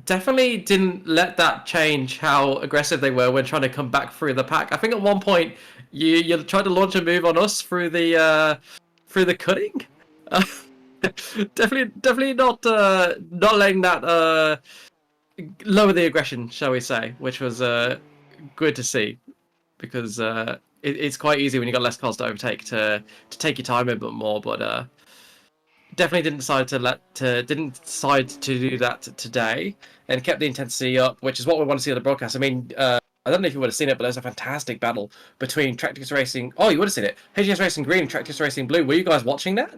definitely didn't let that change how aggressive they were when trying to come back through the pack. I think at one point you tried to launch a move on us through the cutting. Definitely not letting that lower the aggression, shall we say, which was good to see, because it's quite easy when you got less cars to overtake to take your time a bit more, but definitely didn't decide to do that today, and kept the intensity up, which is what we want to see on the broadcast. I mean, I don't know if you would have seen it, but there's a fantastic battle between Tractus Racing. Oh, you would have seen it. HGS Racing Green and Tractus Racing Blue. Were you guys watching that?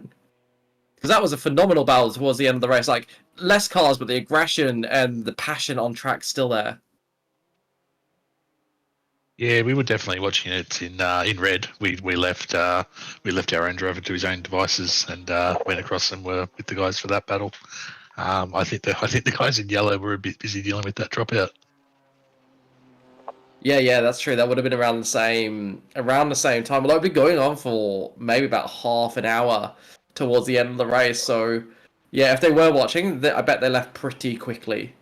Because that was a phenomenal battle towards the end of the race. Like, less cars, but the aggression and the passion on track still there. Yeah, we were definitely watching it in red. We left our own driver to his own devices and went across and were with the guys for that battle. I think the guys in yellow were a bit busy dealing with that dropout. Yeah, that's true. That would have been around the same time. Although it'd been going on for maybe about half an hour towards the end of the race. So yeah, if they were watching, I bet they left pretty quickly.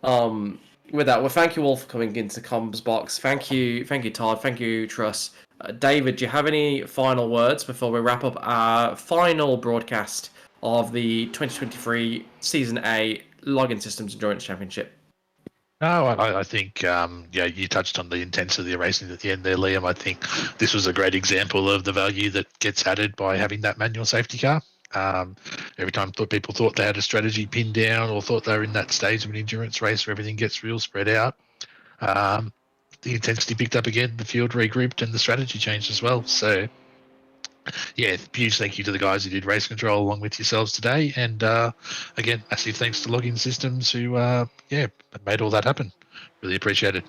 With that, well, thank you all for coming into Comms Box. Thank you, Todd. Thank you, Truss. David, do you have any final words before we wrap up our final broadcast of the 2023 Season A Login Systems Endurance Championship? No, I think you touched on the intensity of racing at the end there, Liam. I think this was a great example of the value that gets added by having that manual safety car. Every time people thought they had a strategy pinned down or thought they were in that stage of an endurance race where everything gets real spread out, the intensity picked up again, the field regrouped, and the strategy changed as well. So, yeah, huge thank you to the guys who did race control along with yourselves today. And again, massive thanks to Login Systems who, made all that happen. Really appreciate it.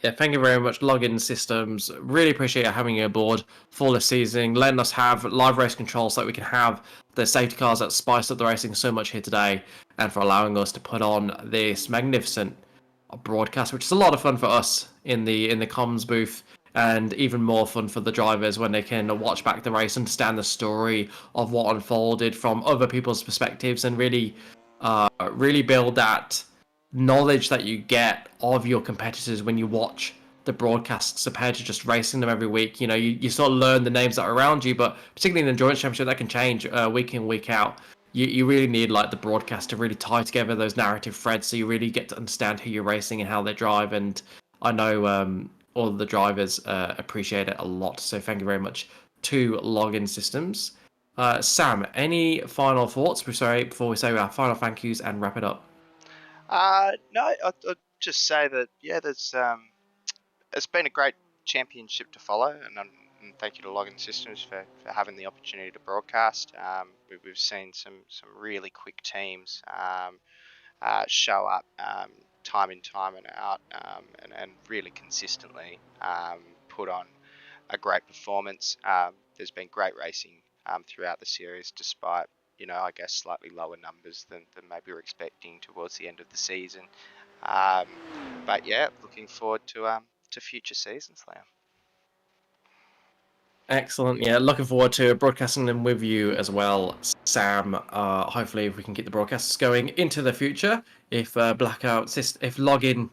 Yeah, thank you very much, Login Systems. Really appreciate having you aboard for the season, letting us have live race control so that we can have the safety cars that spice up the racing so much here today, and for allowing us to put on this magnificent broadcast, which is a lot of fun for us in the comms booth, and even more fun for the drivers when they can watch back the race, understand the story of what unfolded from other people's perspectives, and really build that knowledge that you get of your competitors when you watch the broadcasts compared to just racing them every week. You know, you sort of learn the names that are around you, but particularly in the endurance championship, that can change week in, week out. You really need like the broadcast to really tie together those narrative threads, so you really get to understand who you're racing and how they drive. And I know all of the drivers appreciate it a lot, so thank you very much to Login Systems. Sam, any final thoughts before we say our final thank yous and wrap it up? No, I'd just say that there's it's been a great championship to follow, and thank you to Login Systems for having the opportunity to broadcast. We've seen some really quick teams show up time in, time and out, and really consistently put on a great performance. There's been great racing throughout the series, despite I guess slightly lower numbers than maybe we're expecting towards the end of the season. But yeah, looking forward to future seasons, Liam. Excellent. Yeah, looking forward to broadcasting them with you as well, Sam. Hopefully, if we can get the broadcasts going into the future, if Login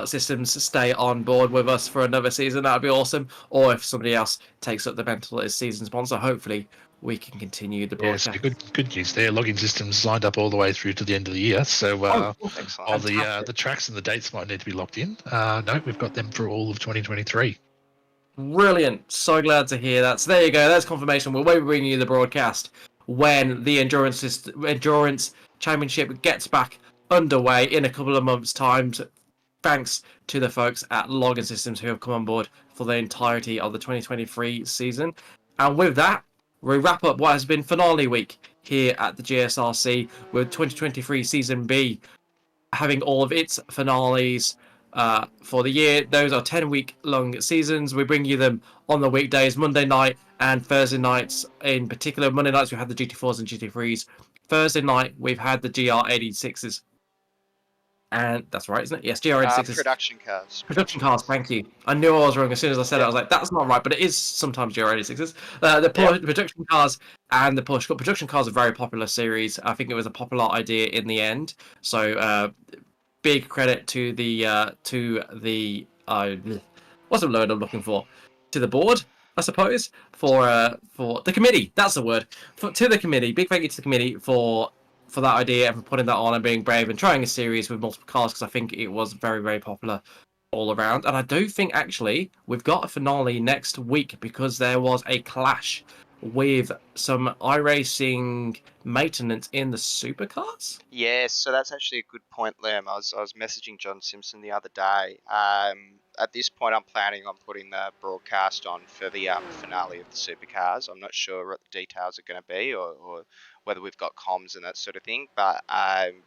Systems stay on board with us for another season, that would be awesome. Or if somebody else takes up the mantle as season sponsor, hopefully we can continue the broadcast. Yes, good news there. Login Systems lined up all the way through to the end of the year, so all the tracks and the dates might need to be locked in. No, we've got them for all of 2023. Brilliant. So glad to hear that. So there you go. That's confirmation. We'll be bringing you the broadcast when the Endurance Championship gets back underway in a couple of months' time. Thanks to the folks at Login Systems who have come on board for the entirety of the 2023 season. And with that, we wrap up what has been finale week here at the GSRC, with 2023 Season B having all of its finales for the year. Those are 10-week long seasons. We bring you them on the weekdays, Monday night and Thursday nights. In particular, Monday nights we have the GT4s and GT3s. Thursday night we've had the GR86s. And that's right, isn't it? Yes, GR86s. Production cars. Production cars, thank you. I knew I was wrong as soon as I said it. I was like, that's not right, but it is sometimes GR86s. Production cars and the Porsche production cars are a very popular series. I think it was a popular idea in the end. So big credit to the what's the word I'm looking for? To the board, I suppose, for the committee. That's the word. To the committee. Big thank you to the committee for that idea and for putting that on and being brave and trying a series with multiple cars, because I think it was very, very popular all around. And I do think actually we've got a finale next week because there was a clash with some iRacing maintenance in the supercars. Yes, so that's actually a good point, Liam. I was messaging John Simpson the other day. At this point, I'm planning on putting the broadcast on for the finale of the supercars. I'm not sure what the details are going to be, or whether we've got comms and that sort of thing. But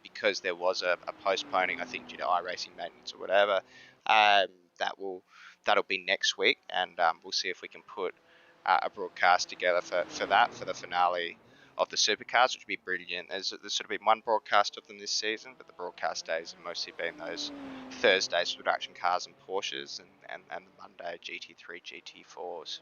because there was a postponing, I think due to iRacing maintenance or whatever, that'll be next week, and we'll see if we can put a broadcast together for the finale of the supercars, which would be brilliant. There's sort of been one broadcast of them this season, but the broadcast days have mostly been those Thursdays for production cars and Porsches, and the Monday GT3, GT4s.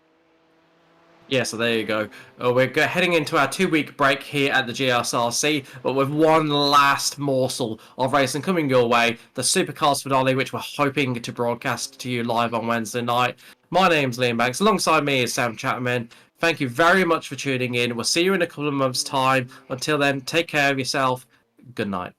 Yeah, so there you go. We're heading into our 2-week break here at the GSRC, but with one last morsel of racing coming your way, the Supercars finale, which we're hoping to broadcast to you live on Wednesday night. My name's Liam Banks. Alongside me is Sam Chapman. Thank you very much for tuning in. We'll see you in a couple of months' time. Until then, take care of yourself. Good night.